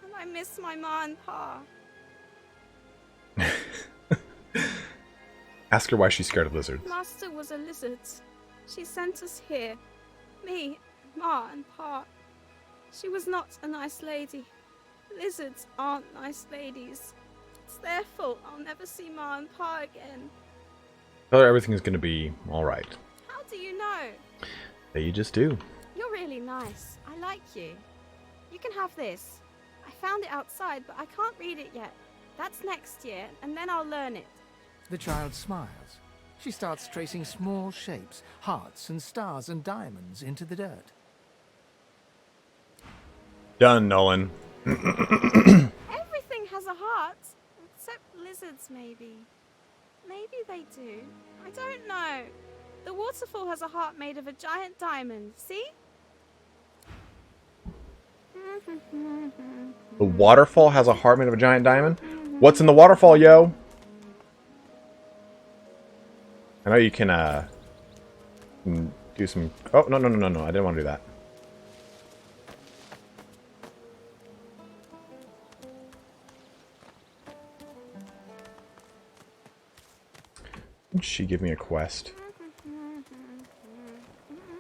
And I miss my ma and pa. Ask her why she's scared of lizards. Master was a lizard. She sent us here. Me, ma and pa. She was not a nice lady. Lizards aren't nice ladies. It's their fault I'll never see ma and pa again. Tell her everything's gonna be alright. How do you know? That you just do. You're really nice. I like you. You can have this. I found it outside, but I can't read it yet. That's next year, and then I'll learn it. The child smiles. She starts tracing small shapes, hearts and stars and diamonds into the dirt. Done, Nolan. Everything has a heart, except lizards, maybe. Maybe they do. I don't know. The waterfall has a heart made of a giant diamond, see? The waterfall has a heart made of a giant diamond? What's in the waterfall, yo? I know you can do some... Oh, no. I didn't want to do that. Did she give me a quest?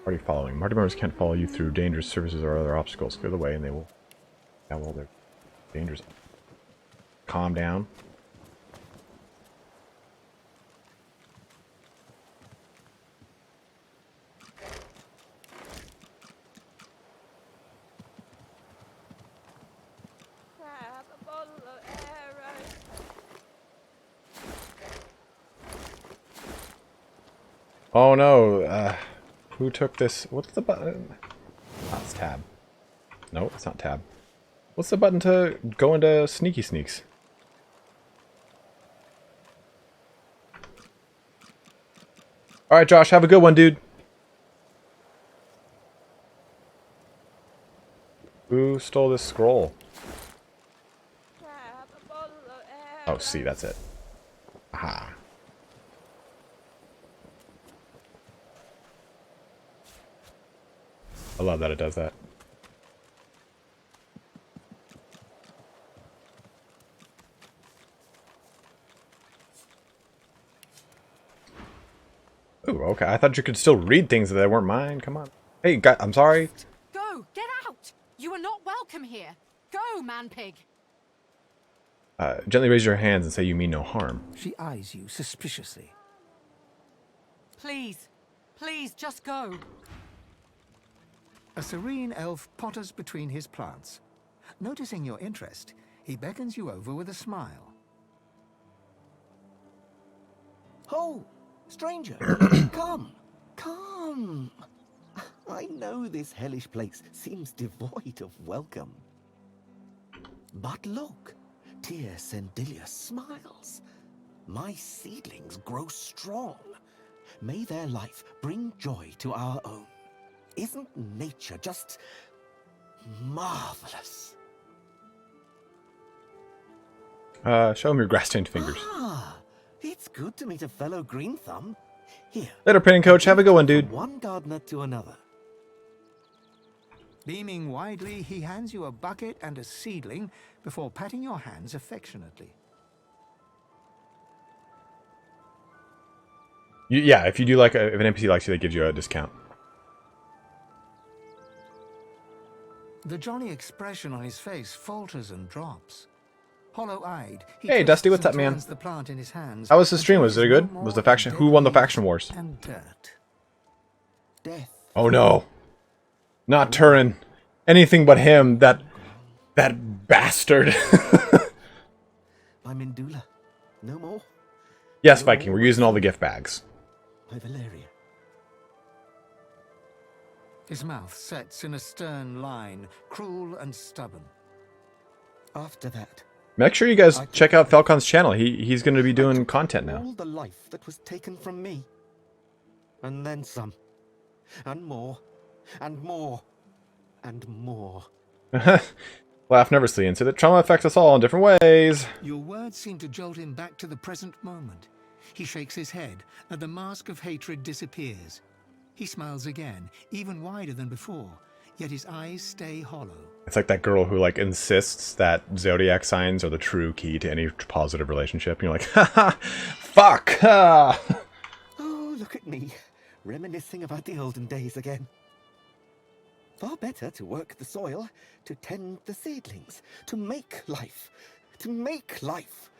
Party following. Party members can't follow you through dangerous surfaces or other obstacles. Clear the way and they will... Yeah, well, they're dangerous. Calm down. Oh no, who took this? What's the button? Oh, it's tab. No, it's not tab. What's the button to go into Sneaky Sneaks? Alright, Josh, have a good one, dude. Who stole this scroll? Oh, see, that's it. Aha. I love that it does that. Ooh, okay. I thought you could still read things that weren't mine. Come on. Hey, guy, I'm sorry. Go! Get out! You are not welcome here. Go, man-pig! Gently raise your hands and say you mean no harm. She eyes you suspiciously. Please. Please, just go. A serene elf potters between his plants. Noticing your interest, he beckons you over with a smile. Oh, stranger, come, come. I know this hellish place seems devoid of welcome. But look, dear Sendilius smiles. My seedlings grow strong. May their life bring joy to our own. Isn't nature just marvelous? Show him your grass-stained fingers. Ah, it's good to meet a fellow green thumb. Here. Later, painting coach. Have a good one, dude. From one gardener to another. Beaming widely, he hands you a bucket and a seedling before patting your hands affectionately. Yeah, if you do like if an NPC likes you, that gives you a discount. The jolly expression on his face falters and drops. Hollow-eyed, he hey, Dusty, what's up, man? the plant in his hands. How was the stream? Was it good? Was the faction? Who won the faction wars? And dirt. Death. Oh no, not Turin. Anything but him. That bastard. I'm in Dula. No more. Yes, Viking, we're using all the gift bags. My Valeria. His mouth sets in a stern line, cruel and stubborn. After that, Make sure you guys check out Falcon's channel. He's going to be doing content now. all the life that was taken from me. And then some. And more. And more. And more. Laugh nervously into that trauma affects us all in different ways. Your words seem to jolt him back to the present moment. He shakes his head, and the mask of hatred disappears. He smiles again, even wider than before, yet his eyes stay hollow. It's like that girl who like insists that zodiac signs are the true key to any positive relationship. And you're like, haha, fuck. Ha. Oh, look at me, reminiscing about the olden days again. Far better to work the soil, to tend the seedlings, to make life, to make life,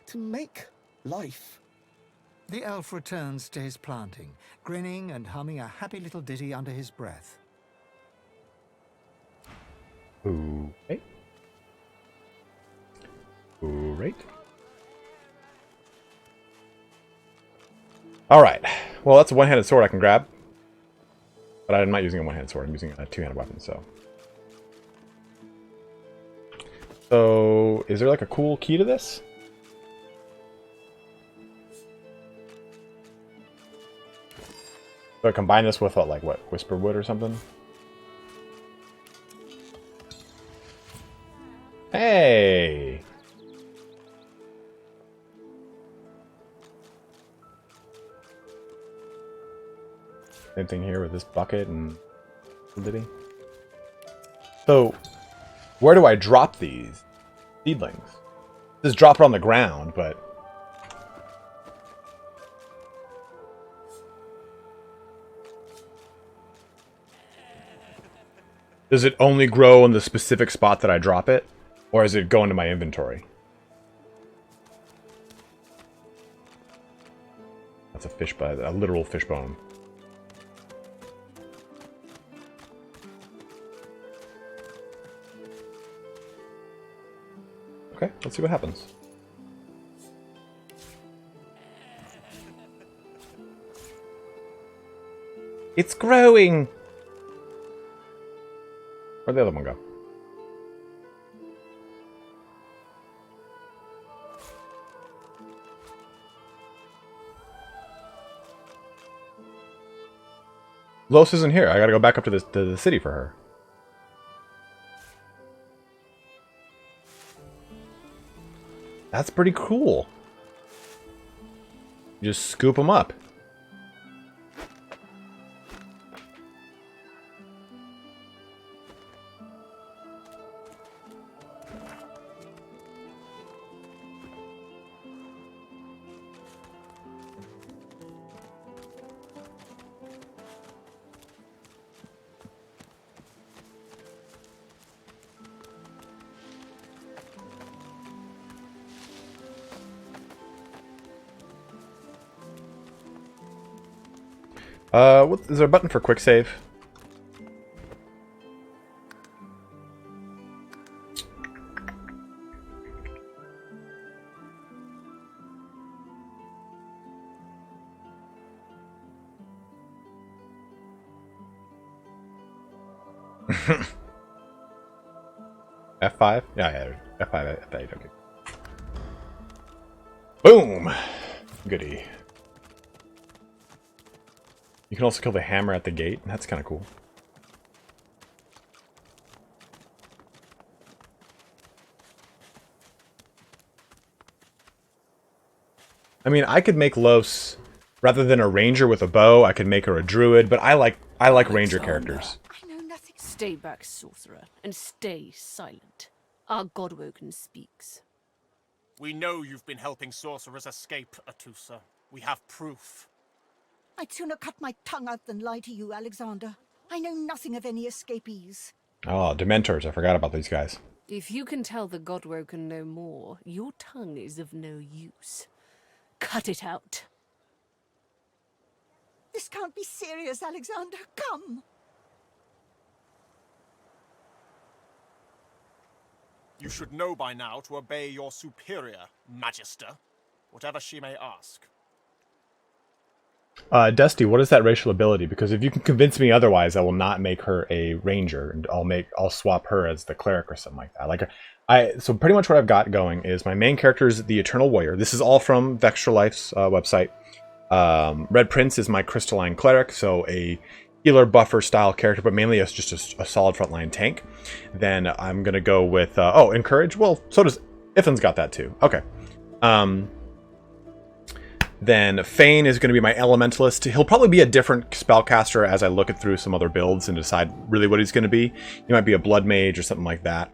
to make life. The elf returns to his planting, grinning and humming a happy little ditty under his breath. Okay. Great. Alright. Well, that's a one-handed sword I can grab. But I'm not using a one-handed sword. I'm using a two-handed weapon, so... So, is there like a cool key to this? So I combine this with, like, what? Whisperwood or something? Hey! Same thing here with this bucket and... Diddy. So, where do I drop these seedlings? Just drop it on the ground, but... Does it only grow in the specific spot that I drop it? Or is it going to my inventory? That's a fish bone, a literal fish bone. Okay, let's see what happens. It's growing! Where'd the other one go? Los isn't here. I gotta go back up to the city for her. That's pretty cool. You just scoop them up. Is there a button for quick save? F5? Yeah, F5, F8, okay. Boom! Goody. You can also kill the hammer at the gate. That's kind of cool. I mean, I could make Los, rather than a ranger with a bow, I could make her a druid, but I like ranger characters. I know nothing. Stay back, sorcerer, and stay silent. Our Godwoken speaks. We know you've been helping sorcerers escape, Atusa. We have proof. I'd sooner cut my tongue out than lie to you, Alexander. I know nothing of any escapees. Oh, Dementors. I forgot about these guys. If you can tell the Godwoken no more, your tongue is of no use. Cut it out. This can't be serious, Alexander. Come. You should know by now to obey your superior, Magister, whatever she may ask. Dusty, what is that racial ability? Because if you can convince me otherwise, I will not make her a ranger, and I'll swap her as the cleric or something like that. So pretty much what I've got going is my main character is the Eternal Warrior. This is all from Vextra Life's website. Red Prince is my Crystalline Cleric, so a healer buffer style character, but mainly as just a solid frontline tank. Then I'm gonna go with Encourage. Well, so does Ithan's got that too. Okay. Then Fane is going to be my Elementalist. He'll probably be a different spellcaster as I look it through some other builds and decide really what he's going to be. He might be a Blood Mage or something like that.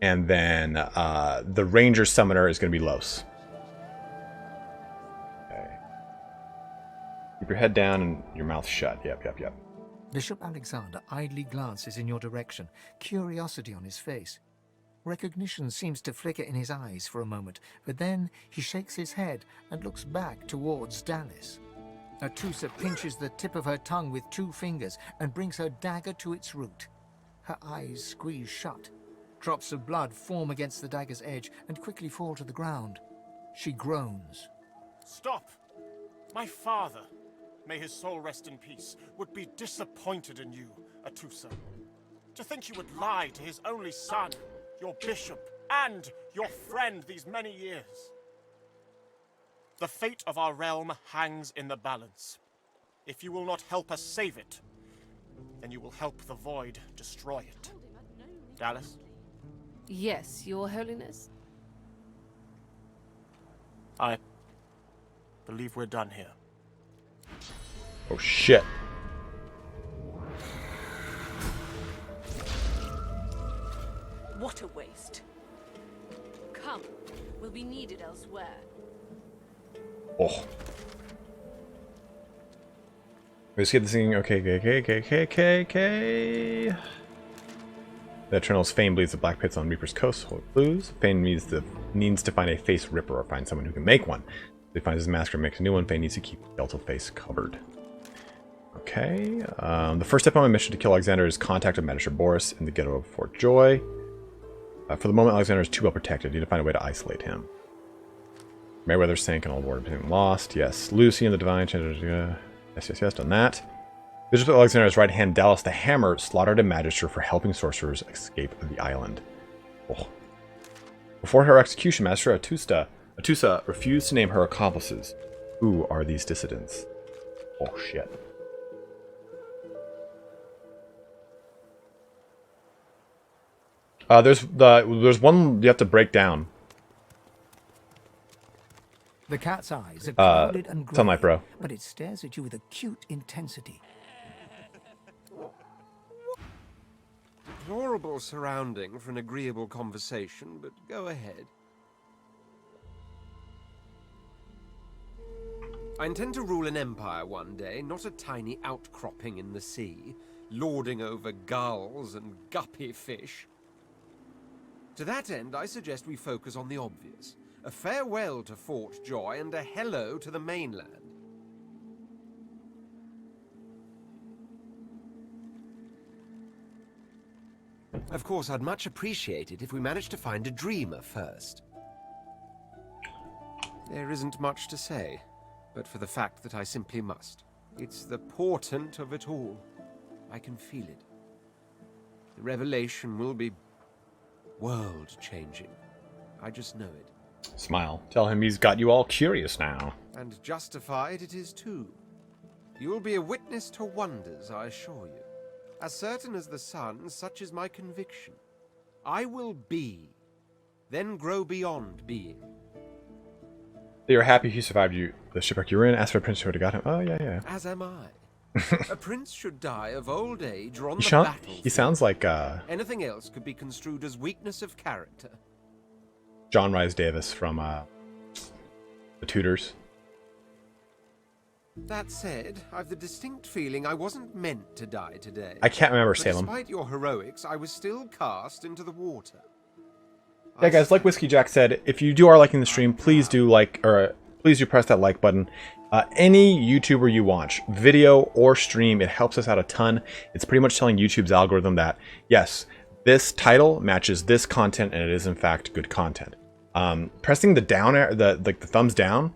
And then the Ranger Summoner is going to be Los. Okay. Keep your head down and your mouth shut. Yep. Bishop Alexander idly glances in your direction, curiosity on his face. Recognition seems to flicker in his eyes for a moment, but then he shakes his head and looks back towards Dallis. Atusa pinches the tip of her tongue with 2 fingers and brings her dagger to its root. Her eyes squeeze shut. Drops of blood form against the dagger's edge and quickly fall to the ground. She groans. Stop! My father, may his soul rest in peace, would be disappointed in you, Atusa. To think you would lie to his only son, your bishop, and your friend these many years. The fate of our realm hangs in the balance. If you will not help us save it, then you will help the Void destroy it. Dallis? Yes, Your Holiness. I believe we're done here. Oh shit. What a waste. Come, we'll be needed elsewhere. Oh. Let's get this thing. Okay. The Eternal's Fane bleeds the black pits on Reaper's Coast. Hold clues. Fane needs to find a face ripper or find someone who can make one. If he finds his master and makes a new one, Fane needs to keep the skeletal face covered. Okay. The first step on my mission to kill Alexander is contact with Magister Boris in the ghetto of Fort Joy. For the moment, Alexander is too well protected. You need to find a way to isolate him. Merryweather sank and all ward became lost. Yes. Lucy and the Divine. Yes. Done that. Bishop Alexander's right hand, Dallis the Hammer, slaughtered a Magister for helping sorcerers escape the island. Oh. Before her execution, Master Atusa refused to name her accomplices. Who are these dissidents? Oh shit. There's one you have to break down. The cat's eyes are clouded and grey, Sunlight Bro. but it stares at you with acute intensity. Deplorable surrounding for an agreeable conversation, but go ahead. I intend to rule an empire one day, not a tiny outcropping in the sea, lording over gulls and guppy fish. To that end, I suggest we focus on the obvious. A farewell to Fort Joy and a hello to the mainland. Of course, I'd much appreciate it if we managed to find a dreamer first. There isn't much to say, but for the fact that I simply must. It's the portent of it all. I can feel it. The revelation will be world-changing. I just know it. Smile. Tell him he's got you all curious now. And justified it is too. You'll be a witness to wonders, I assure you. As certain as the sun, such is my conviction. I will be, then grow beyond being. They are happy he survived the shipwreck you were in. Ask for a prince who would have got him. Oh, yeah. As am I. A prince should die of old age or on the He battlefield. sounds like Anything else could be construed as weakness of character. John Rhys Davis from The Tudors. That said, I've the distinct feeling I wasn't meant to die today. I can't remember But Salem. Despite your heroics, I was still cast into the water. Yeah, guys, like Whiskey Jack said, if you are liking the stream, please do please do press that like button. Any YouTuber you watch, video or stream, it helps us out a ton. It's pretty much telling YouTube's algorithm that, yes, this title matches this content, and it is in fact good content. Pressing the down, the thumbs down,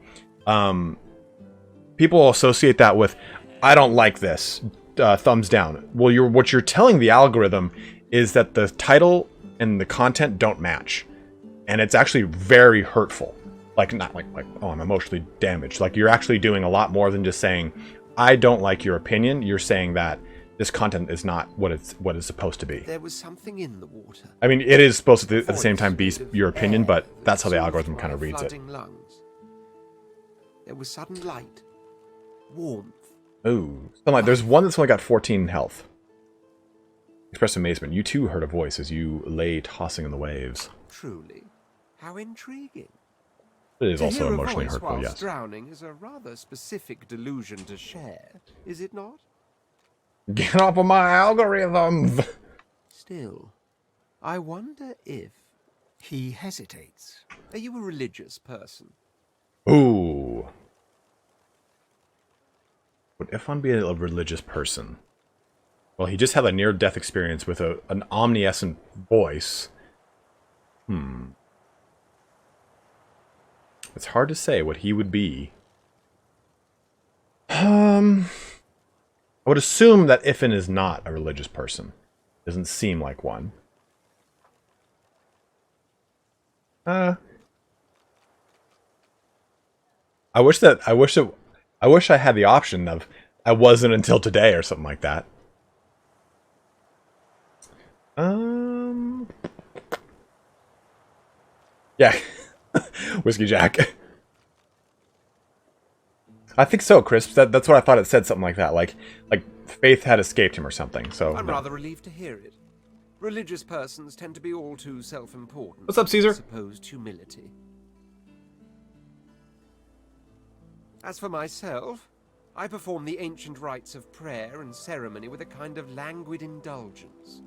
people associate that with, I don't like this, thumbs down. Well, what you're telling the algorithm is that the title and the content don't match, and it's actually very hurtful. Like, not like oh, I'm emotionally damaged. Like, you're actually doing a lot more than just saying, I don't like your opinion. You're saying that this content is not what it's supposed to be. There was something in the water. I mean, it is supposed to at the same time be your opinion, but that's how the algorithm kind of reads it. Lungs. There was sudden light, warmth. Ooh, sunlight. There's one that's only got 14 health. Express amazement. You too heard a voice as you lay tossing in the waves. Truly, how intriguing. It is to also hear emotionally a voice hurtful, whilst yes. Drowning is a rather specific delusion to share, is it not? Get off of my algorithm! Still, I wonder if... He hesitates. Are you a religious person? Ooh. Would Ifan be a religious person? Well, he just had a near-death experience with an omniscient voice. It's hard to say what he would be. I would assume that Ifan is not a religious person. Doesn't seem like one. I wish I had the option of I wasn't until today or something like that. Yeah. Whiskey Jack. I think so, Chris. That's what I thought it said, something like that. Like faith had escaped him or something. So I'm rather relieved to hear it. Religious persons tend to be all too self-important. What's up, Caesar? Supposed humility. As for myself, I perform the ancient rites of prayer and ceremony with a kind of languid indulgence.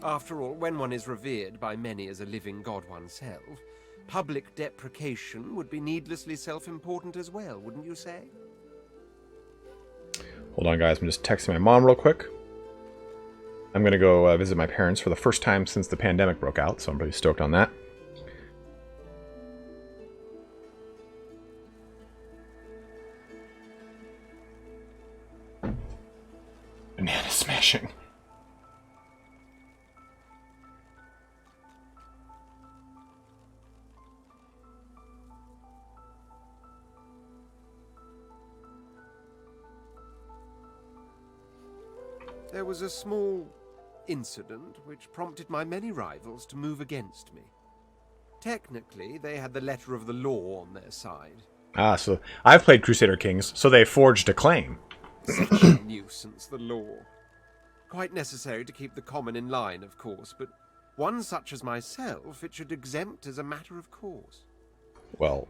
After all, when one is revered by many as a living god oneself, public deprecation would be needlessly self-important as well, wouldn't you say? Hold on, guys. I'm just texting my mom real quick. I'm going to go visit my parents for the first time since the pandemic broke out, so I'm pretty stoked on that. Banana smashing. There was a small incident which prompted my many rivals to move against me. Technically, they had the letter of the law on their side. Ah, so I've played Crusader Kings, so they forged a claim. Such a nuisance, the law. Quite necessary to keep the common in line, of course, but one such as myself it should exempt as a matter of course. Well,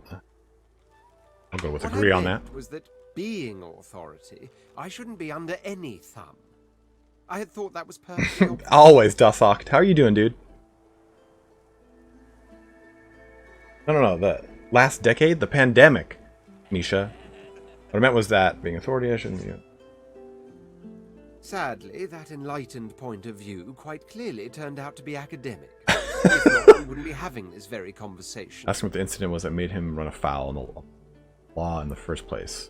I'll go with What agree I on that. meant was that, being authority, I shouldn't be under any thumb. I had thought that was perfectly obvious. Always, Dussock. How are you doing, dude? No. The last decade? The pandemic, Misha. What I meant was that being authority, I shouldn't be... Sadly, that enlightened point of view quite clearly turned out to be academic. If not, we wouldn't be having this very conversation. Ask him what the incident was that made him run afoul in the law in the first place.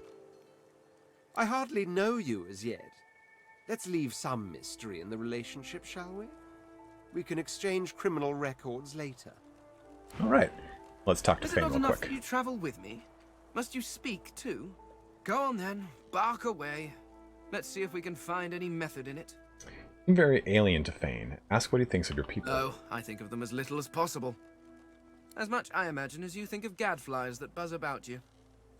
I hardly know you as yet. Let's leave some mystery in the relationship, shall we? We can exchange criminal records later. All right. Let's talk to Is it Fane not real enough quick. that you travel with me? Must you speak too? Go on then, bark away. Let's see if we can find any method in it. I'm very alien to Fane. Ask what he thinks of your people. Oh, I think of them as little as possible. As much, I imagine, as you think of gadflies that buzz about you.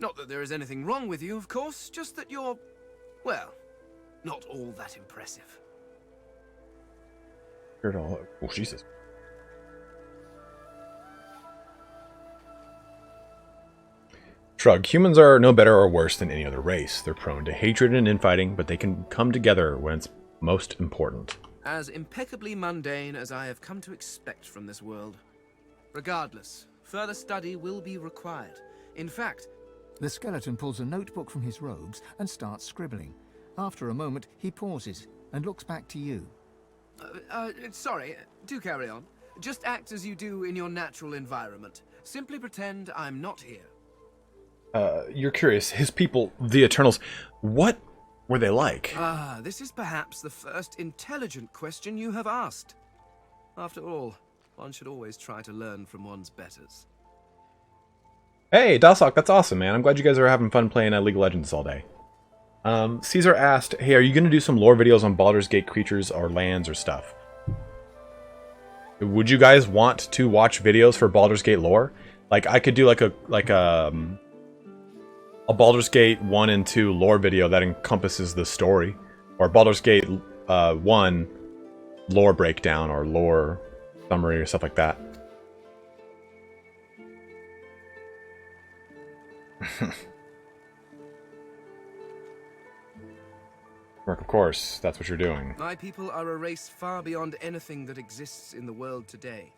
Not that there is anything wrong with you, of course, just that you're, well, not all that impressive. Heard all. Oh, Jesus. Shrug. Humans are no better or worse than any other race. They're prone to hatred and infighting, but they can come together when it's most important. As impeccably mundane as I have come to expect from this world. Regardless, further study will be required. In fact... The skeleton pulls a notebook from his robes and starts scribbling. After a moment, he pauses, and looks back to you. Sorry, do carry on. Just act as you do in your natural environment. Simply pretend I'm not here. You're curious. His people, the Eternals, what were they like? This is perhaps the first intelligent question you have asked. After all, one should always try to learn from one's betters. Hey, Dasok, that's awesome, man. I'm glad you guys are having fun playing League of Legends all day. Caesar asked, hey, are you going to do some lore videos on Baldur's Gate creatures or lands or stuff? Would you guys want to watch videos for Baldur's Gate lore? Like, I could do like a Baldur's Gate 1 and 2 lore video that encompasses the story. Or Baldur's Gate 1 lore breakdown or lore summary or stuff like that. Mark, of course, that's what you're doing. My people are a race far beyond anything that exists in the world today.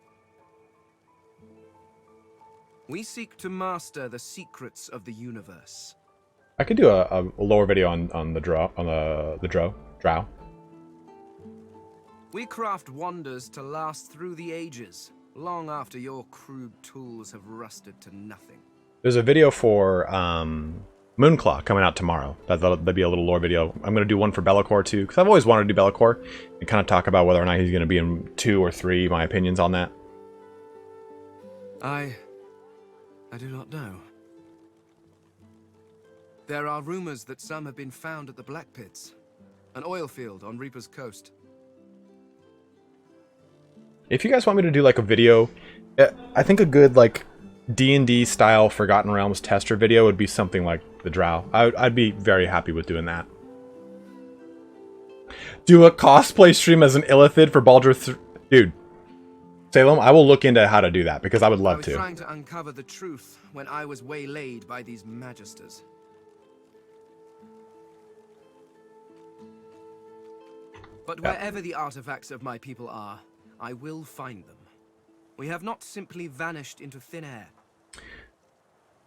We seek to master the secrets of the universe. I could do a lore video on the drow. We craft wonders to last through the ages, long after your crude tools have rusted to nothing. There's a video for Moonclaw coming out tomorrow. That'd be a little lore video. I'm going to do one for Be'lakor too, because I've always wanted to do Be'lakor and kind of talk about whether or not he's going to be in 2 or 3, my opinions on that. I do not know. There are rumors that some have been found at the Black Pits, an oil field on Reaper's Coast. If you guys want me to do like a video, I think a good like D&D style Forgotten Realms tester video would be something like the Drow. I'd be very happy with doing that. Do a cosplay stream as an Illithid for Baldur Dude, Salem, I will look into how to do that because I would love to. I was trying to uncover the truth when I was waylaid by these magisters. But wherever the artifacts of my people are, I will find them. We have not simply vanished into thin air.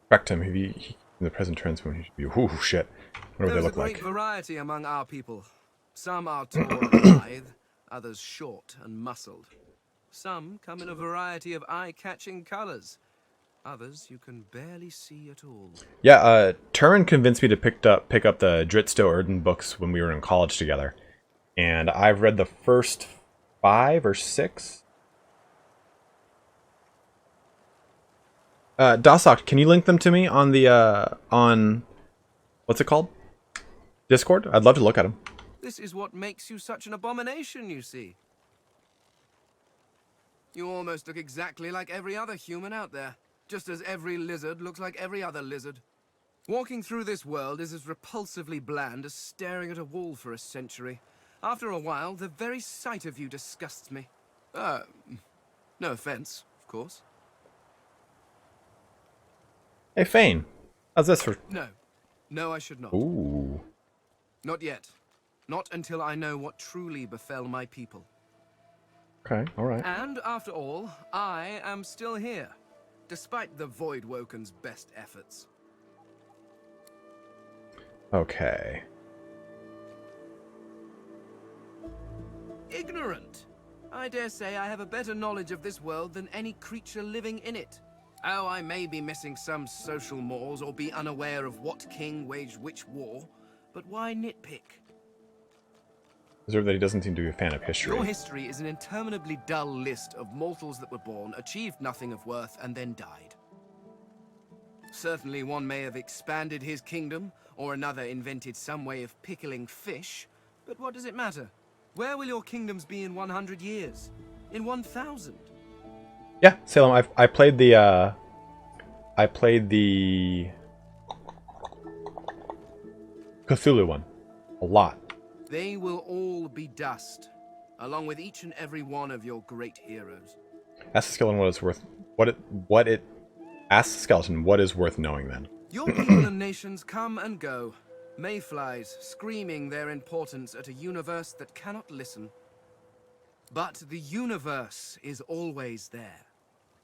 Correct him. In the present transform, he should be. Ooh, shit. What do they look like? There's a great variety among our people. Some are tall and lithe, others short and muscled. Some come in a variety of eye-catching colors. Others you can barely see at all. Yeah, Turin convinced me to pick up the Dritsto Erden books when we were in college together. And I've read the first 5 or 6. Dasok, can you link them to me on the, on... What's it called? Discord? I'd love to look at them. This is what makes you such an abomination, you see. You almost look exactly like every other human out there, just as every lizard looks like every other lizard. Walking through this world is as repulsively bland as staring at a wall for a century. After a while, the very sight of you disgusts me. No offense, of course. Hey, Fane. How's this for... No, I should not. Ooh. Not yet. Not until I know what truly befell my people. Okay, alright. And after all, I am still here, despite the Voidwoken's best efforts. Okay. Ignorant! I dare say I have a better knowledge of this world than any creature living in it. Oh, I may be missing some social mores or be unaware of what king waged which war, but why nitpick? Observe that he doesn't seem to be a fan of history. Your history is an interminably dull list of mortals that were born, achieved nothing of worth, and then died. Certainly one may have expanded his kingdom, or another invented some way of pickling fish, but what does it matter? Where will your kingdoms be in 100 years? In 1,000? Yeah, Salem, I played the Cthulhu one a lot. They will all be dust, along with each and every one of your great heroes. Ask the skeleton what it's worth. Ask the skeleton what is worth knowing. Then your people and nations come and go, mayflies screaming their importance at a universe that cannot listen. But the universe is always there.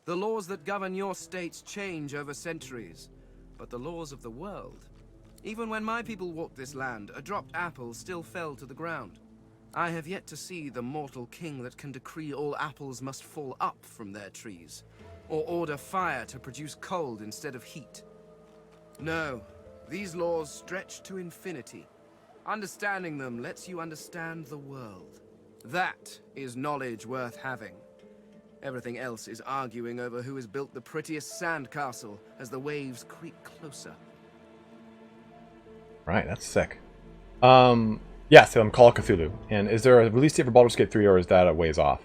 The laws that govern your states change over centuries, but the laws of the world. Even when my people walked this land, a dropped apple still fell to the ground. I have yet to see the mortal king that can decree all apples must fall up from their trees, or order fire to produce cold instead of heat. No, these laws stretch to infinity. Understanding them lets you understand the world. That is knowledge worth having. Everything else is arguing over who has built the prettiest sandcastle as the waves creep closer. Right, that's sick. Yeah, so I'm Call of Cthulhu. And is there a release date for Baldur's Gate 3 or is that a ways off?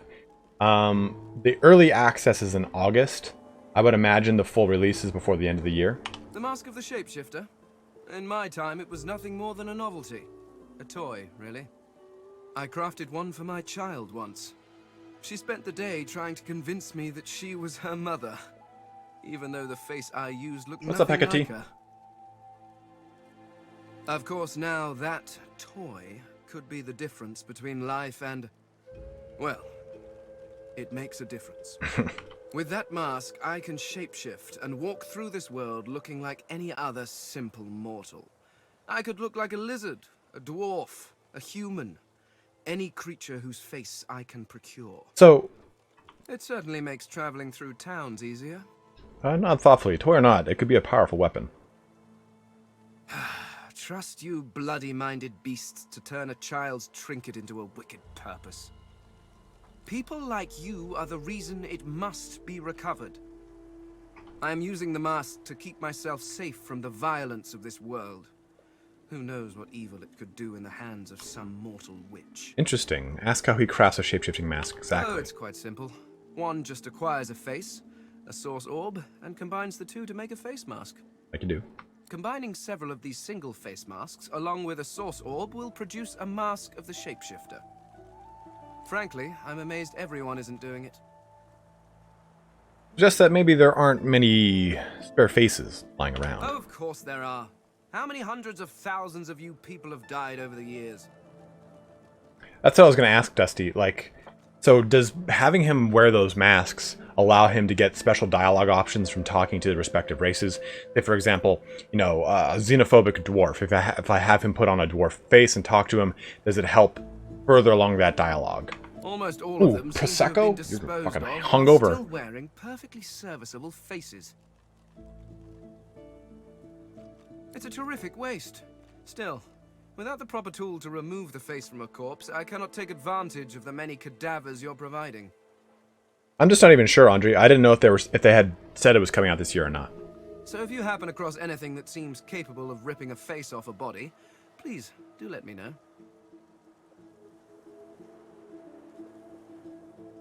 The early access is in August. I would imagine the full release is before the end of the year. The Mask of the Shapeshifter? In my time, it was nothing more than a novelty. A toy, really. I crafted one for my child once. She spent the day trying to convince me that she was her mother, even though the face I used looked What's up, nothing Hecate? like her. Of course, now that toy could be the difference between life and... well, it makes a difference. With that mask, I can shapeshift and walk through this world looking like any other simple mortal. I could look like a lizard, a dwarf, a human, any creature whose face I can procure. So, It certainly makes traveling through towns easier. not thoughtfully, toy or not, it could be a powerful weapon. Trust you bloody-minded beasts to turn a child's trinket into a wicked purpose. People like you are the reason it must be recovered. I am using the mask to keep myself safe from the violence of this world. Who knows what evil it could do in the hands of some mortal witch. Interesting. Ask how he crafts a shapeshifting mask exactly. Oh, it's quite simple. One just acquires a face, a source orb, and combines the two to make a face mask. Like you do. Combining several of these single face masks along with a source orb will produce a mask of the Shapeshifter. Frankly, I'm amazed everyone isn't doing it. Just that maybe there aren't many spare faces lying around. Oh, of course there are. How many hundreds of thousands of you people have died over the years? That's what I was going to ask, Dusty. Like, so does having him wear those masks allow him to get special dialogue options from talking to the respective races? If, for example, you know, a xenophobic dwarf, if I have him put on a dwarf face and talk to him, does it help further along that dialogue? Almost all of them seem to have been Prosecco? disposed You're fucking of hungover. while still wearing perfectly serviceable faces. It's a terrific waste. Still, without the proper tool to remove the face from a corpse, I cannot take advantage of the many cadavers you're providing. I'm just not even sure, Andre. I didn't know if they had said it was coming out this year or not. So if you happen across anything that seems capable of ripping a face off a body, please do let me know.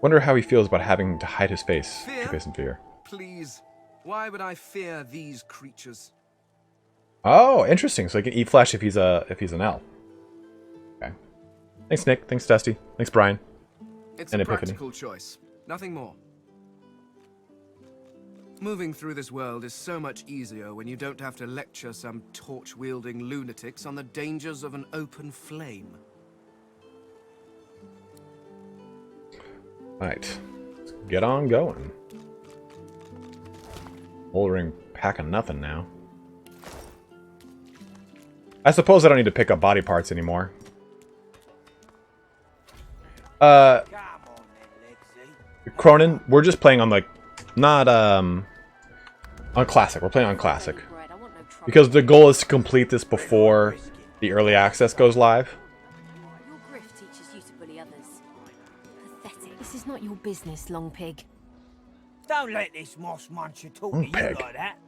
Wonder how he feels about having to hide his face. Fear? Keep face in fear. Please. Why would I fear these creatures? Oh, interesting. So he can eat flesh if he's an elf. Okay. Thanks, Nick. Thanks, Dusty. Thanks, Brian. It's And a Epiphany. practical choice. Nothing more. Moving through this world is so much easier when you don't have to lecture some torch-wielding lunatics on the dangers of an open flame. Right. Let's get on going. Bouldering pack of nothing now. I suppose I don't need to pick up body parts anymore. Cronin, we're just playing on like not on classic. We're playing on classic. Because the goal is to complete this before the early access goes live. Your grift teaches you to bully others. Pathetic. This is not your business, Long Pig. Don't let this moss muncher talk Mm, to you peg. like that.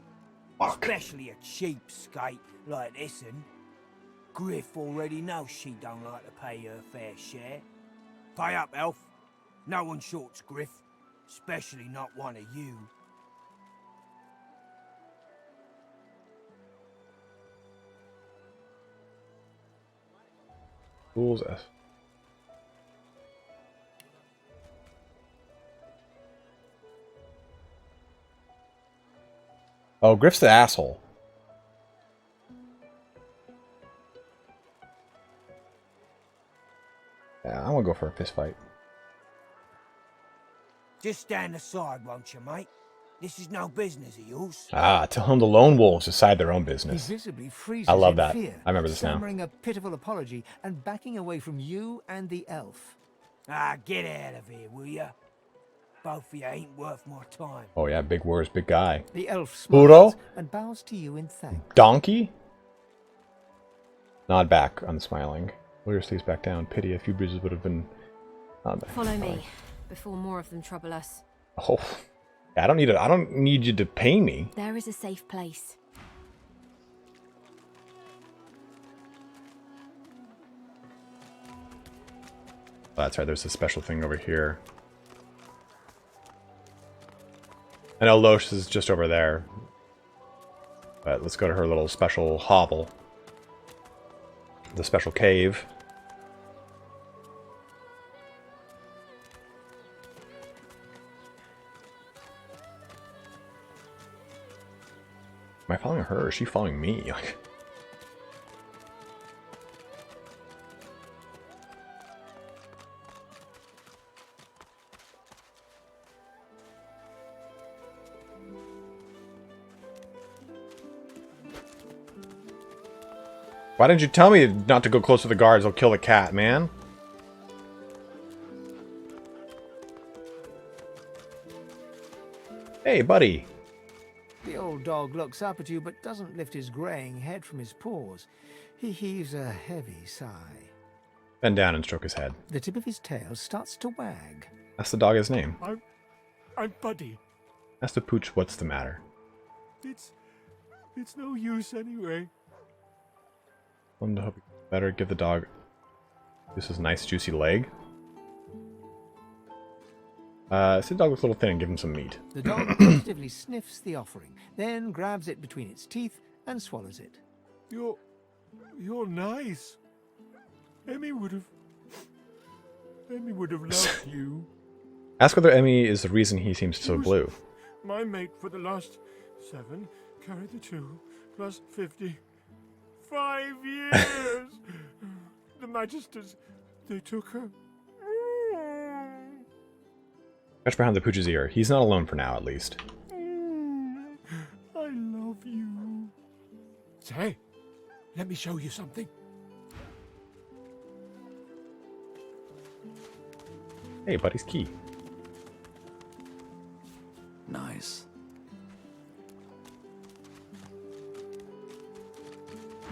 Especially a cheapskate like this one. Griff already knows she don't like to pay her fair share. Pay up, elf. No one shorts Griff. Especially not one of you. Fools F. Oh, Griff's the asshole. Yeah, I'm gonna go for a fist fight. Just stand aside, won't you, mate? This is no business of yours. Ah, tell him the lone wolves decide their own He business. visibly freezes I love in that. fear, I remember this now. stammering a pitiful apology and backing away from you and the elf. Ah, get out of here, will ya? Both of you ain't worth my time. Oh yeah, big words, big guy. The elf Burro? smiles and bows to you in thanks. Donkey? Nod back, unsmiling. Pull your sleeves back down. Pity, a few bruises would have been... Nod back. Follow me, before more of them trouble us. Oh, I don't need you to pay me. There is a safe place. Oh, that's right, there's a special thing over here. I know Loesch is just over there. But let's go to her little special hovel. The special cave. Am I following her or is she following me? Why didn't you tell me not to go close to the guards? I'll kill the cat, man. Hey, buddy. The old dog looks up at you but doesn't lift his greying head from his paws. He heaves a heavy sigh. Bend down and stroke his head. The tip of his tail starts to wag. Ask the dog his name. I'm Buddy. Ask the pooch what's the matter. It's no use anyway. One to hope you better give the dog this is nice juicy leg. See the dog looks a little thin and give him some meat. The dog positively sniffs the offering, then grabs it between its teeth and swallows it. You're nice. Emmy would have loved you. Ask whether Emmy is the reason he seems so blue. My mate for the last 7, carried the 2, plus 50. 5 years! The Magisters, they took her. Scratch behind the pooch's ear. He's not alone for now, at least. I love you. Say, let me show you something. Hey, buddy's key. Nice.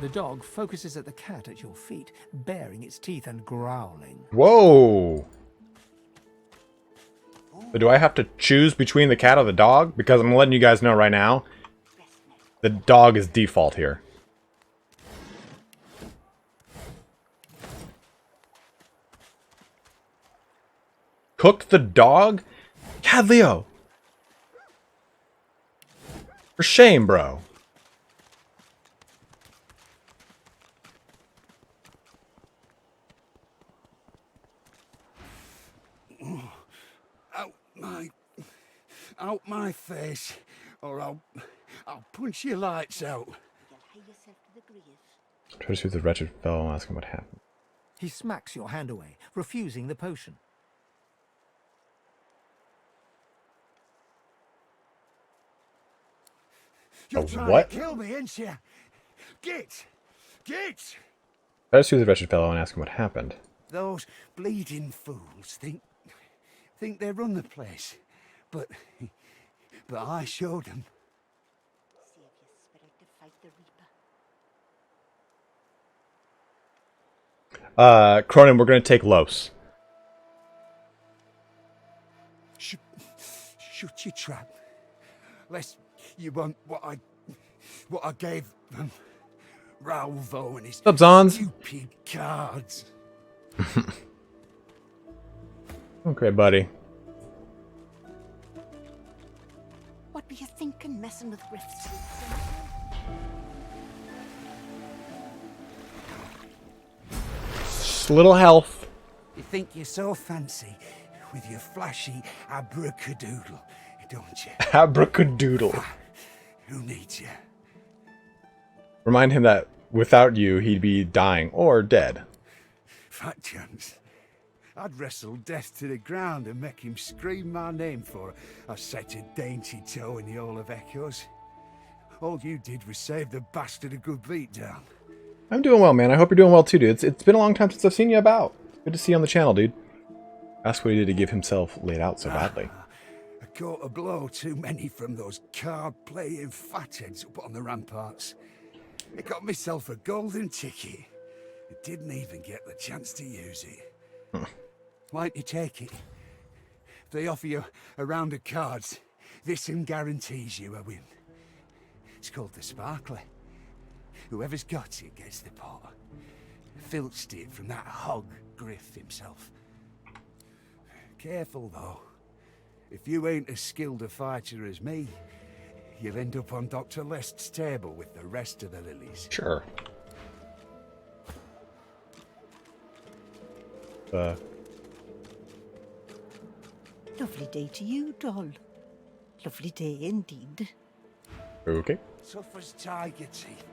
The dog focuses at the cat at your feet, baring its teeth and growling. Whoa! But do I have to choose between the cat or the dog? Because I'm letting you guys know right now, the dog is default here. Cook the dog? Cadleo! For shame, bro. Out my face, or I'll punch your lights out. Try to soothe the wretched fellow and ask him what happened. He smacks your hand away, refusing the potion. You're trying what? to kill me, ain't you? Get! Try to soothe the wretched fellow and ask him what happened. Those bleeding fools think they run the place, but I showed them. Cronin, we're gonna take Los. Shut your trap. Lest you want what I gave them. Ralvo and his What's up, Zons? stupid cards. Okay, buddy. What were you thinking, messing with Griff's? Just a little health. You think you're so fancy with your flashy abracadabra, don't you? Abracadadoodle. Who needs you? Remind him that without you, he'd be dying or dead. Fat chance. I'd wrestle death to the ground and make him scream my name for such a dainty toe in the Hall of Echoes. All you did was save the bastard a good beatdown. I'm doing well, man. I hope you're doing well too, dude. It's been a long time since I've seen you about. Good to see you on the channel, dude. Ask what he did to give himself laid out so badly. I caught a blow too many from those card-playing fatheads up on the ramparts. I got myself a golden ticket. I didn't even get the chance to use it. Why don't you take it? If they offer you a round of cards, this one guarantees you a win. It's called the Sparkler. Whoever's got it gets the pot. Filched it from that hog Griff himself. Careful though. If you ain't as skilled a fighter as me, you'll end up on Dr. Lest's table with the rest of the lilies. Sure. Lovely day to you, doll. Lovely day indeed. Okay. Tough as tiger teeth.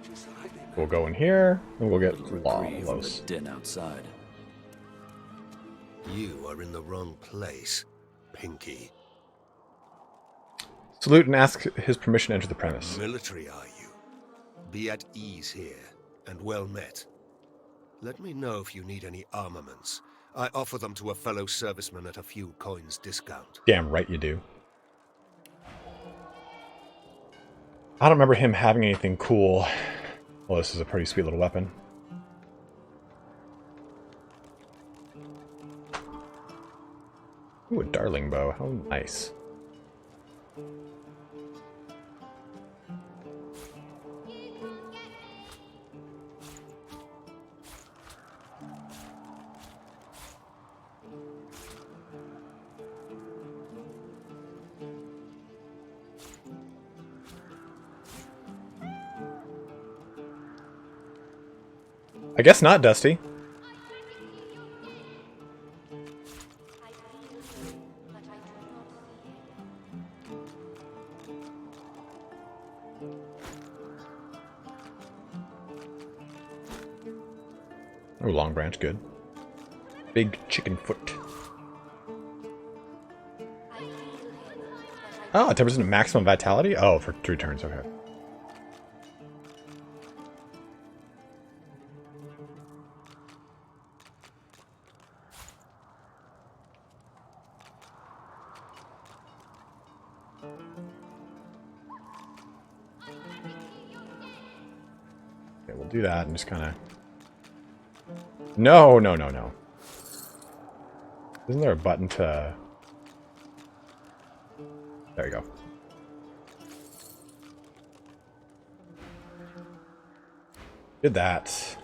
Just like me. We'll go in here, and we'll get Reprieve from the Lawless. din outside. You are in the wrong place, Pinky. Salute and ask his permission to enter the premise. Military, are you? Be at ease here, and well met. Let me know if you need any armaments. I offer them to a fellow serviceman at a few coins discount. Damn right you do. I don't remember him having anything cool. Well, this is a pretty sweet little weapon. Ooh, a darling bow. How nice. I guess not, Dusty. Oh, long branch, good. Big chicken foot. Oh, 10% maximum vitality? Oh, for 3 turns, okay. Okay, we'll do that and just kind of... No, no, no, no. Isn't there a button to... There you go. Did that.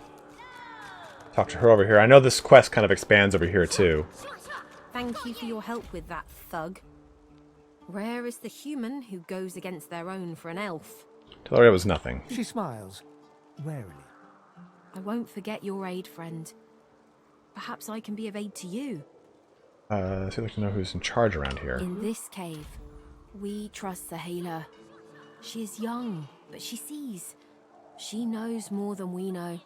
Talk to her over here. I know this quest kind of expands over here too. Thank you for your help with that, thug. Rare is the human who goes against their own for an elf. Tell her it was nothing. She smiles, warily. I won't forget your aid, friend. Perhaps I can be of aid to you. So I'd like to know who's in charge around here. In this cave, we trust the healer. She is young, but she sees. She knows more than we know.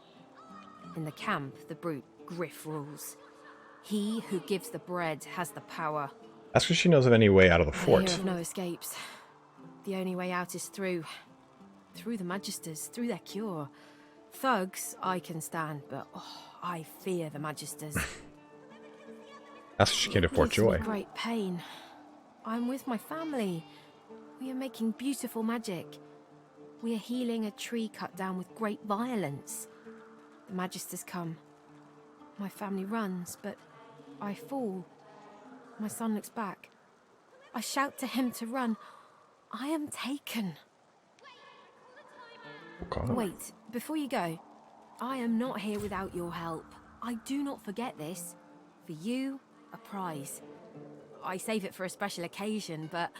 In the camp, the brute Griff rules. He who gives the bread has the power. Ask if she knows of any way out of the I fort. hear of no escapes. The only way out is through the Magisters, through their cure. Thugs I can stand, but I fear the Magisters. Ask if she came to Fort Gives me Joy. great pain. I'm with my family. We are making beautiful magic. We are healing a tree cut down with great violence. The Magisters come. My family runs, but I fall. My son looks back. I shout to him to run. I am taken. Okay. Wait, before you go, I am not here without your help. I do not forget this. For you, a prize. I save it for a special occasion, but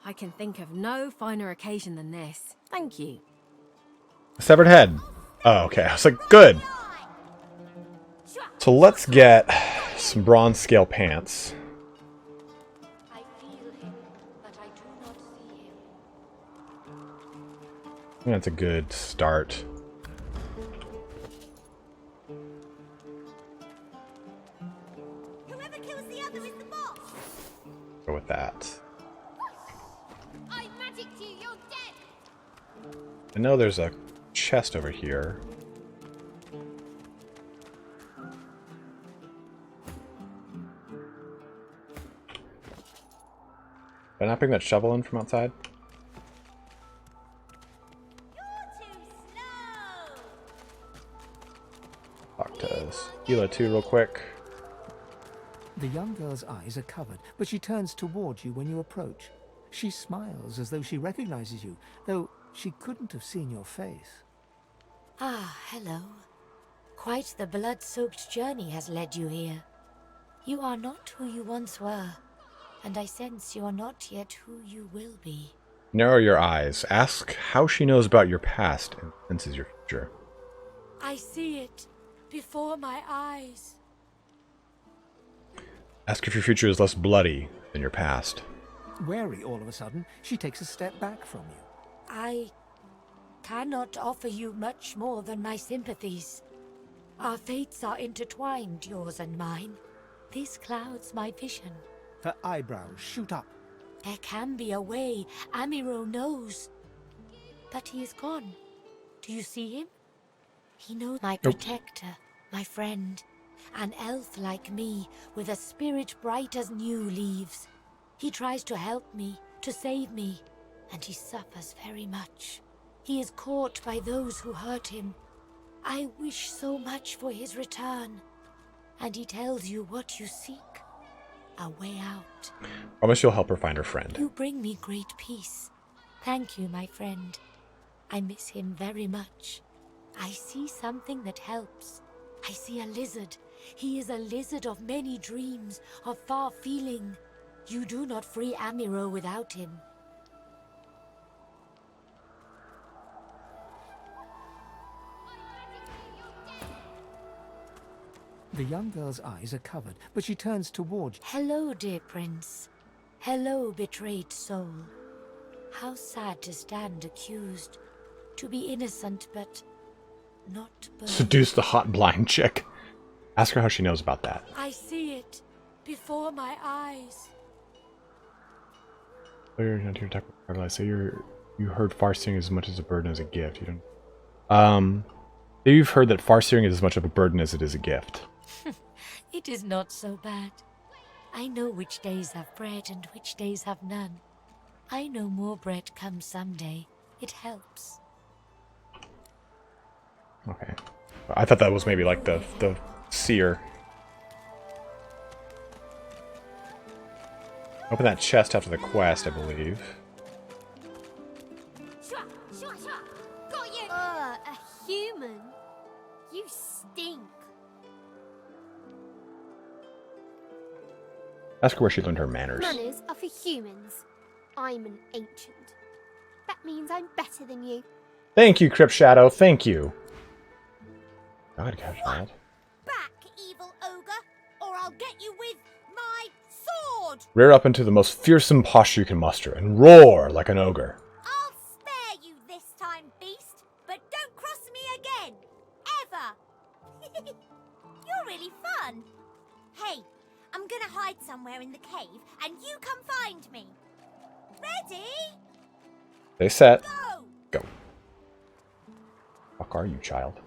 I can think of no finer occasion than this. Thank you. A severed head. Oh, okay. I was like, good. So let's get some bronze scale pants. I think that's a good start. Go with that. I magicked you, you're dead! I know there's a chest over here. Did I not bring that shovel in from outside? Talk to Hila too real quick. The young girl's eyes are covered, but she turns towards you when you approach. She smiles as though she recognizes you, though she couldn't have seen your face. Ah, hello. Quite the blood-soaked journey has led you here. You are not who you once were, and I sense you are not yet who you will be. Narrow your eyes. Ask how she knows about your past and senses your future. I see it before my eyes. Ask if your future is less bloody than your past. Wary all of a sudden, she takes a step back from you. I cannot offer you much more than my sympathies. Our fates are intertwined, yours and mine. This clouds my vision. Her eyebrows shoot up. There can be a way, Amiro knows. But he is gone. Do you see him? He knows my protector, my friend. An elf like me, with a spirit bright as new leaves. He tries to help me, to save me, and he suffers very much. He is caught by those who hurt him. I wish so much for his return. And he tells you what you seek. A way out. Promise you'll help her find her friend. You bring me great peace. Thank you, my friend. I miss him very much. I see something that helps. I see a lizard. He is a lizard of many dreams, of far feeling. You do not free Amiro without him. The young girl's eyes are covered, but she turns towards you. Hello, dear prince. Hello, betrayed soul. How sad to stand accused. To be innocent, but not burned. Seduce the hot blind chick. Ask her how she knows about that. I see it before my eyes. You're not here to talk about I say you heard farseering as much as a burden as a gift. You don't. You've heard that farseering is as much of a burden as it is a gift. It is not so bad. I know which days have bread and which days have none. I know more bread comes someday. It helps. Okay. I thought that was maybe like the seer. Open that chest after the quest, I believe. Got you! A human? You stink. Ask her where she learned her manners. Manners are for humans. I'm an ancient. That means I'm better than you. Thank you, Crypt Shadow. Thank you. God, catch that. Back, evil ogre, or I'll get you with my sword! Rear up into the most fearsome posture you can muster and roar like an ogre. I'll spare you this time, beast, but don't cross me again. Ever. You're really fun. Hey, I'm gonna hide somewhere in the cave, and you come find me. Ready? They set. Go! Go. Fuck are you, child?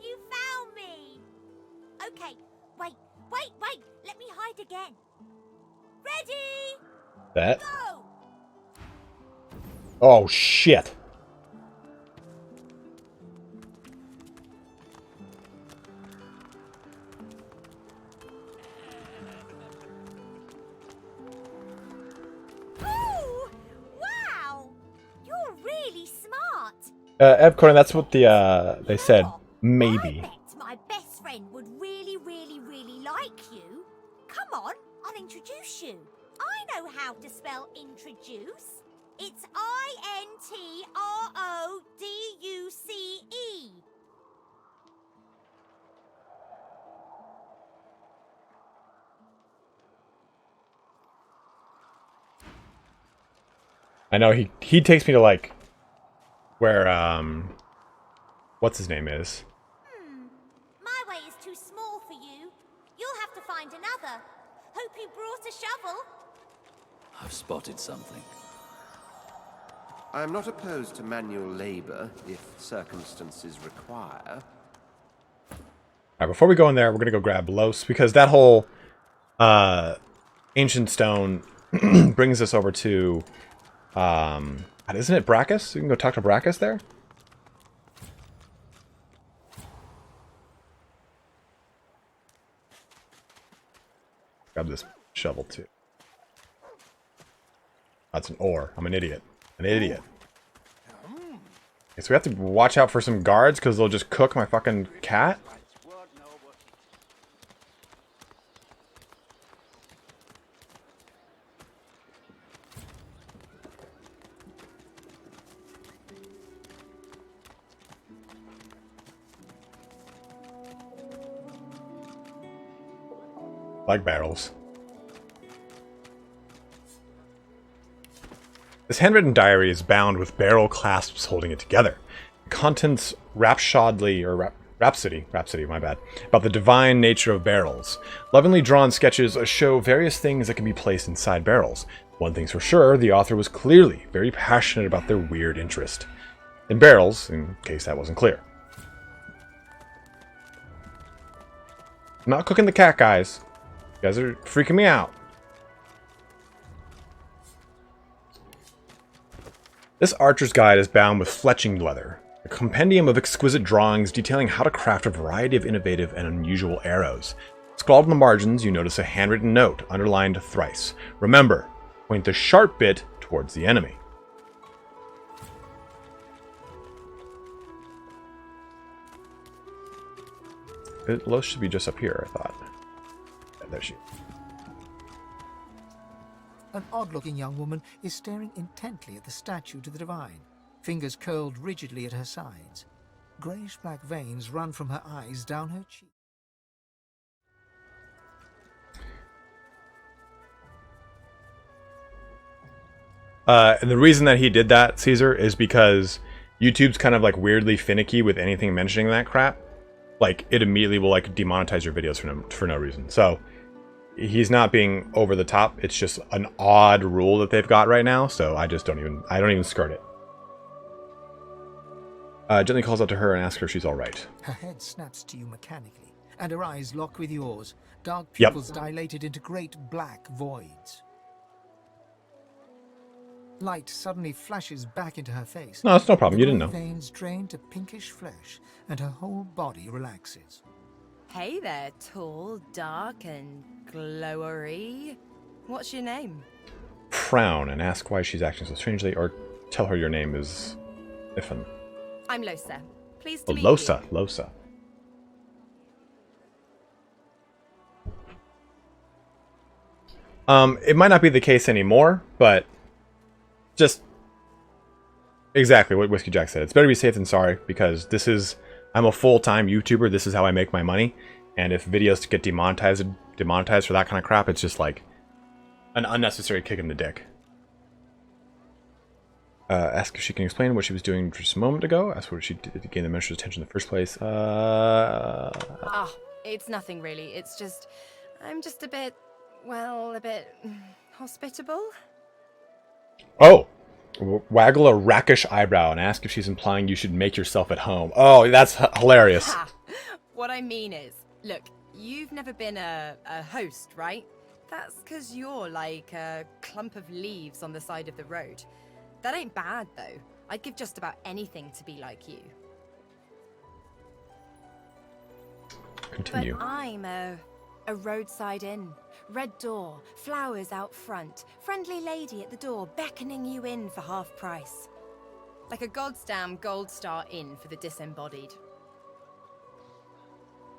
You found me! Okay, wait. Let me hide again. Ready? That. Go! Oh, shit. Ooh! Wow! You're really smart. Ev Conan, that's what they said. Maybe. My best friend would really like you. Come on, I'll introduce you. I know how to spell introduce. It's I-N-T-R-O-D-U-C-E. I know he takes me to like where what's his name is. My way is too small for you. You'll have to find another. Hope you brought a shovel. I've spotted something. I'm not opposed to manual labor if circumstances require. Alright, before we go in there, we're gonna go grab Los, because that whole ancient stone brings us over to isn't it Brackus? You can go talk to Brackus there? Grab this shovel too. That's an ore. I'm an idiot. An idiot. Okay, so we have to watch out for some guards because they'll just cook my fucking cat. Like barrels. This handwritten diary is bound with barrel clasps holding it together. The contents rhapsody, my bad, about the divine nature of barrels. Lovingly drawn sketches show various things that can be placed inside barrels. One thing's for sure, the author was clearly very passionate about their weird interest in barrels, in case that wasn't clear. I'm not cooking the cat, guys. You guys are freaking me out. This archer's guide is bound with fletching leather, a compendium of exquisite drawings detailing how to craft a variety of innovative and unusual arrows. Scrawled in the margins, you notice a handwritten note, underlined thrice. Remember, point the sharp bit towards the enemy. Los should be just up here, I thought. Yeah, there she is. An odd-looking young woman is staring intently at the statue to the divine, fingers curled rigidly at her sides. Greyish-black veins run from her eyes down her cheek. And the reason that he did that, Caesar, is because YouTube's kind of like weirdly finicky with anything mentioning that crap. Like, it immediately will like demonetize your videos for no reason. So he's not being over the top. It's just an odd rule that they've got right now. So I don't even skirt it. Gently calls out to her and asks her if she's all right. Her head snaps to you mechanically, and her eyes lock with yours. Dark pupils dilated into great black voids. Light suddenly flashes back into her face. No, it's no problem. You didn't know. Veins drain to pinkish flesh, and her whole body relaxes. Hey there, tall, dark, and glowery. What's your name? Frown and ask why she's acting so strangely, or tell her your name is Ifan. I'm Losa. Pleased to meet Losa, you. Losa. It might not be the case anymore, but just exactly what Whiskey Jack said. It's better be safe than sorry, because I'm a full-time YouTuber. This is how I make my money. And if videos get demonetized for that kind of crap, it's just like an unnecessary kick in the dick. Ask if she can explain what she was doing just a moment ago. Ask what she did to gain the minister's attention in the first place. It's nothing really. It's just, I'm just a bit hospitable. Oh! Waggle a rackish eyebrow and ask if she's implying you should make yourself at home. Oh, that's hilarious. What I mean is, look, you've never been a host, right? That's because you're like a clump of leaves on the side of the road. That ain't bad, though. I'd give just about anything to be like you. Continue. But I'm a roadside inn. Red door, flowers out front, friendly lady at the door beckoning you in for half price. Like a goddamn gold star inn for the disembodied.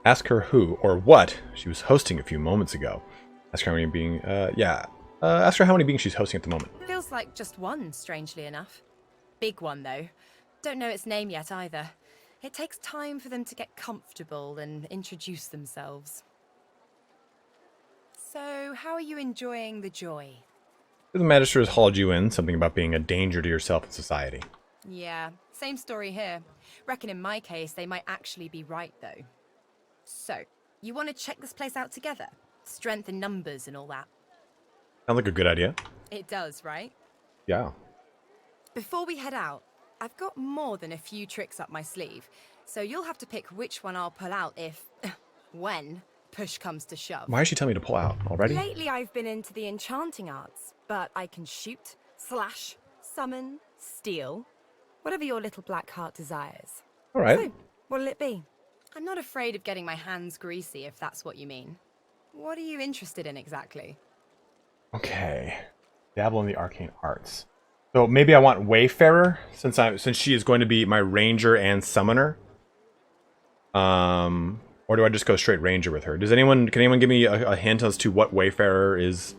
Ask her who or what she was hosting a few moments ago. Ask her how many being, ask her how many beings she's hosting at the moment. Feels like just one, strangely enough. Big one, though. Don't know its name yet, either. It takes time for them to get comfortable and introduce themselves. So, how are you enjoying the joy? The Magister has hauled you in, something about being a danger to yourself and society. Yeah, same story here. Reckon in my case, they might actually be right, though. So, you want to check this place out together? Strength in numbers and all that. Sounds like a good idea. It does, right? Yeah. Before we head out, I've got more than a few tricks up my sleeve, so you'll have to pick which one I'll pull out if, when, push comes to shove. Why is she telling me to pull out already? Lately I've been into the enchanting arts, but I can shoot, slash, summon, steal, whatever your little black heart desires. All right. So, what'll it be? I'm not afraid of getting my hands greasy, if that's what you mean. What are you interested in exactly? Okay. Dabble in the arcane arts. So maybe I want Wayfarer since she is going to be my ranger and summoner. Or do I just go straight ranger with her? Can anyone give me a hint as to what Wayfarer is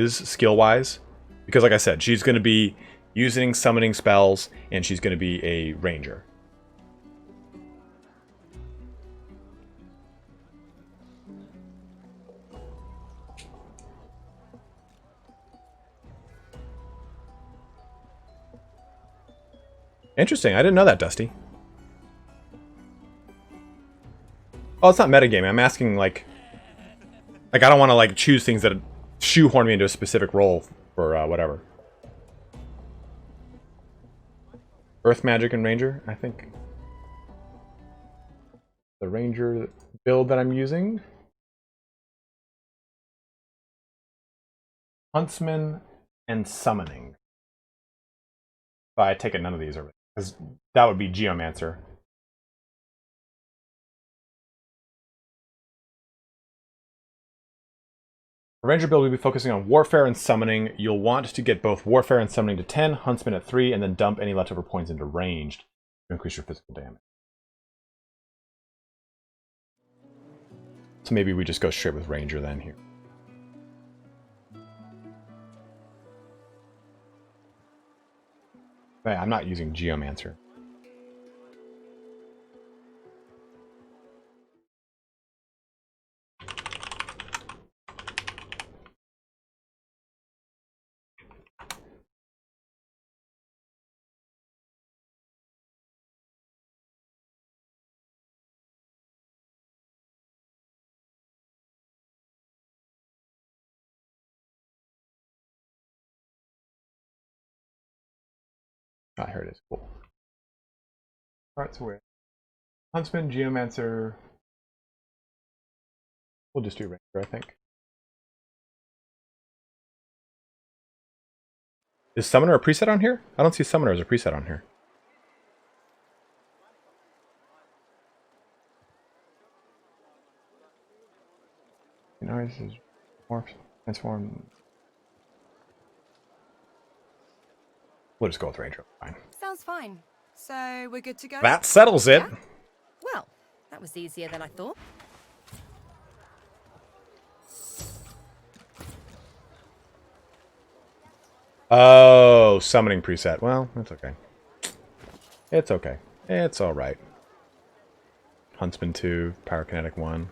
skill wise? Because like I said, she's going to be using summoning spells and she's going to be a ranger. Interesting. I didn't know that, Dusty. Oh, it's not metagaming. I'm asking, like I don't want to, like, choose things that shoehorn me into a specific role for, whatever. Earth Magic and Ranger, I think. The Ranger build that I'm using. Huntsman and Summoning. But I take it none of these are, because that would be Geomancer. For Ranger build, we'll be focusing on Warfare and Summoning. You'll want to get both Warfare and Summoning to 10, Huntsman at 3, and then dump any leftover points into Ranged to increase your physical damage. So maybe we just go straight with Ranger then here. Hey, I'm not using Geomancer. Ah, here it is. Cool. Alright, so we're Huntsman, Geomancer. We'll just do Ranger, I think. Is Summoner a preset on here? I don't see Summoner as a preset on here. You know, this is morph, transform. We'll just go with Ranger. Fine. Sounds fine. So, we're good to go? That settles it. Yeah? Well, that was easier than I thought. Oh, summoning preset. Well, that's okay. It's okay. It's alright. Huntsman 2, Pyrokinetic 1.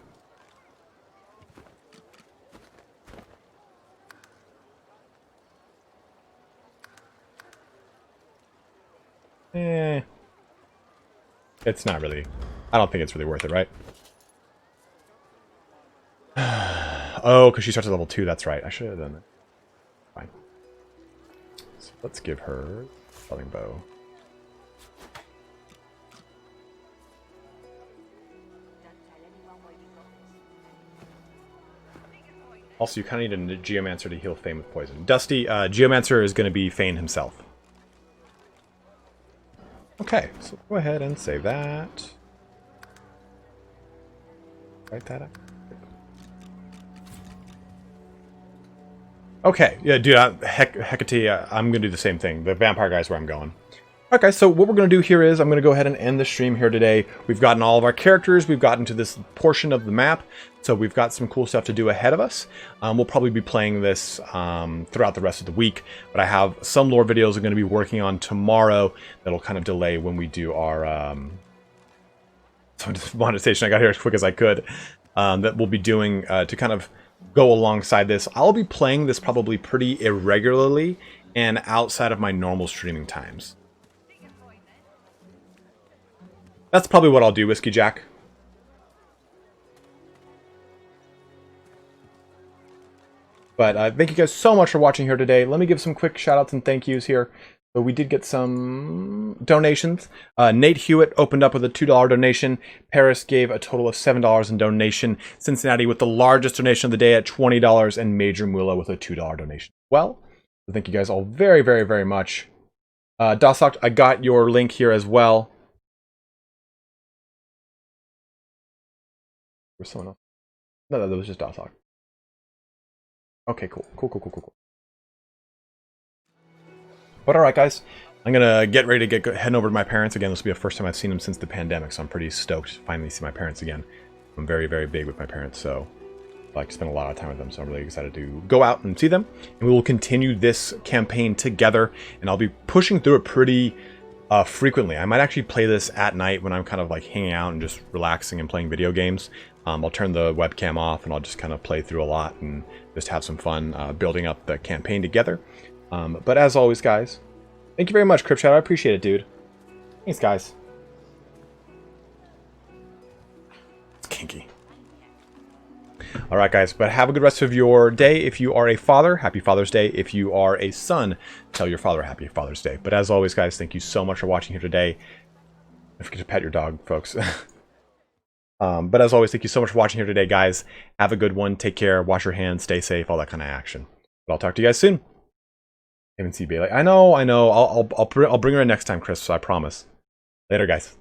It's not really... I don't think it's really worth it, right? Oh, because she starts at level 2, that's right. I should have done it. Fine. So let's give her Spelling Bow. Also, you kind of need a Geomancer to heal Fane with poison. Dusty, Geomancer is going to be Fane himself. Okay, so go ahead and save that. Write that up. Okay, yeah, dude, Hecate, I'm going to do the same thing. The vampire guy's where I'm going. Okay, so what we're going to do here is I'm going to go ahead and end the stream here today. We've gotten all of our characters. We've gotten to this portion of the map. So we've got some cool stuff to do ahead of us. We'll probably be playing this throughout the rest of the week. But I have some lore videos I'm going to be working on tomorrow that'll kind of delay when we do our monetization. I got here as quick as I could. That we'll be doing to kind of go alongside this. I'll be playing this probably pretty irregularly and outside of my normal streaming times. That's probably what I'll do, Whiskey Jack. But thank you guys so much for watching here today. Let me give some quick shout-outs and thank yous here. So we did get some donations. Nate Hewitt opened up with a $2 donation. Paris gave a total of $7 in donation. Cincinnati with the largest donation of the day at $20. And Major Mula with a $2 donation. Well, so thank you guys all very, very, very much. Dosoct, I got your link here as well. Where's someone else? No, that was just Dosoct. Okay, cool. Cool. But alright, guys. I'm gonna get ready to heading over to my parents again. This will be the first time I've seen them since the pandemic, so I'm pretty stoked to finally see my parents again. I'm very, very big with my parents, so I like to spend a lot of time with them, so I'm really excited to go out and see them. And we will continue this campaign together, and I'll be pushing through it pretty frequently. I might actually play this at night when I'm kind of like hanging out and just relaxing and playing video games. I'll turn the webcam off and I'll just kind of play through a lot and just have some fun building up the campaign together. But as always, guys, thank you very much, Crypt Shadow. I appreciate it, dude. Thanks, guys. It's kinky. Alright, guys, but have a good rest of your day. If you are a father, happy Father's Day. If you are a son, tell your father happy Father's Day. But as always, guys, thank you so much for watching here today. Don't forget to pet your dog, folks. But as always, thank you so much for watching here today, guys. Have a good one. Take care. Wash your hands. Stay safe. All that kind of action. But I'll talk to you guys soon. Haven't seen Bailey. I know. I'll bring her in next time, Chris. So I promise. Later, guys.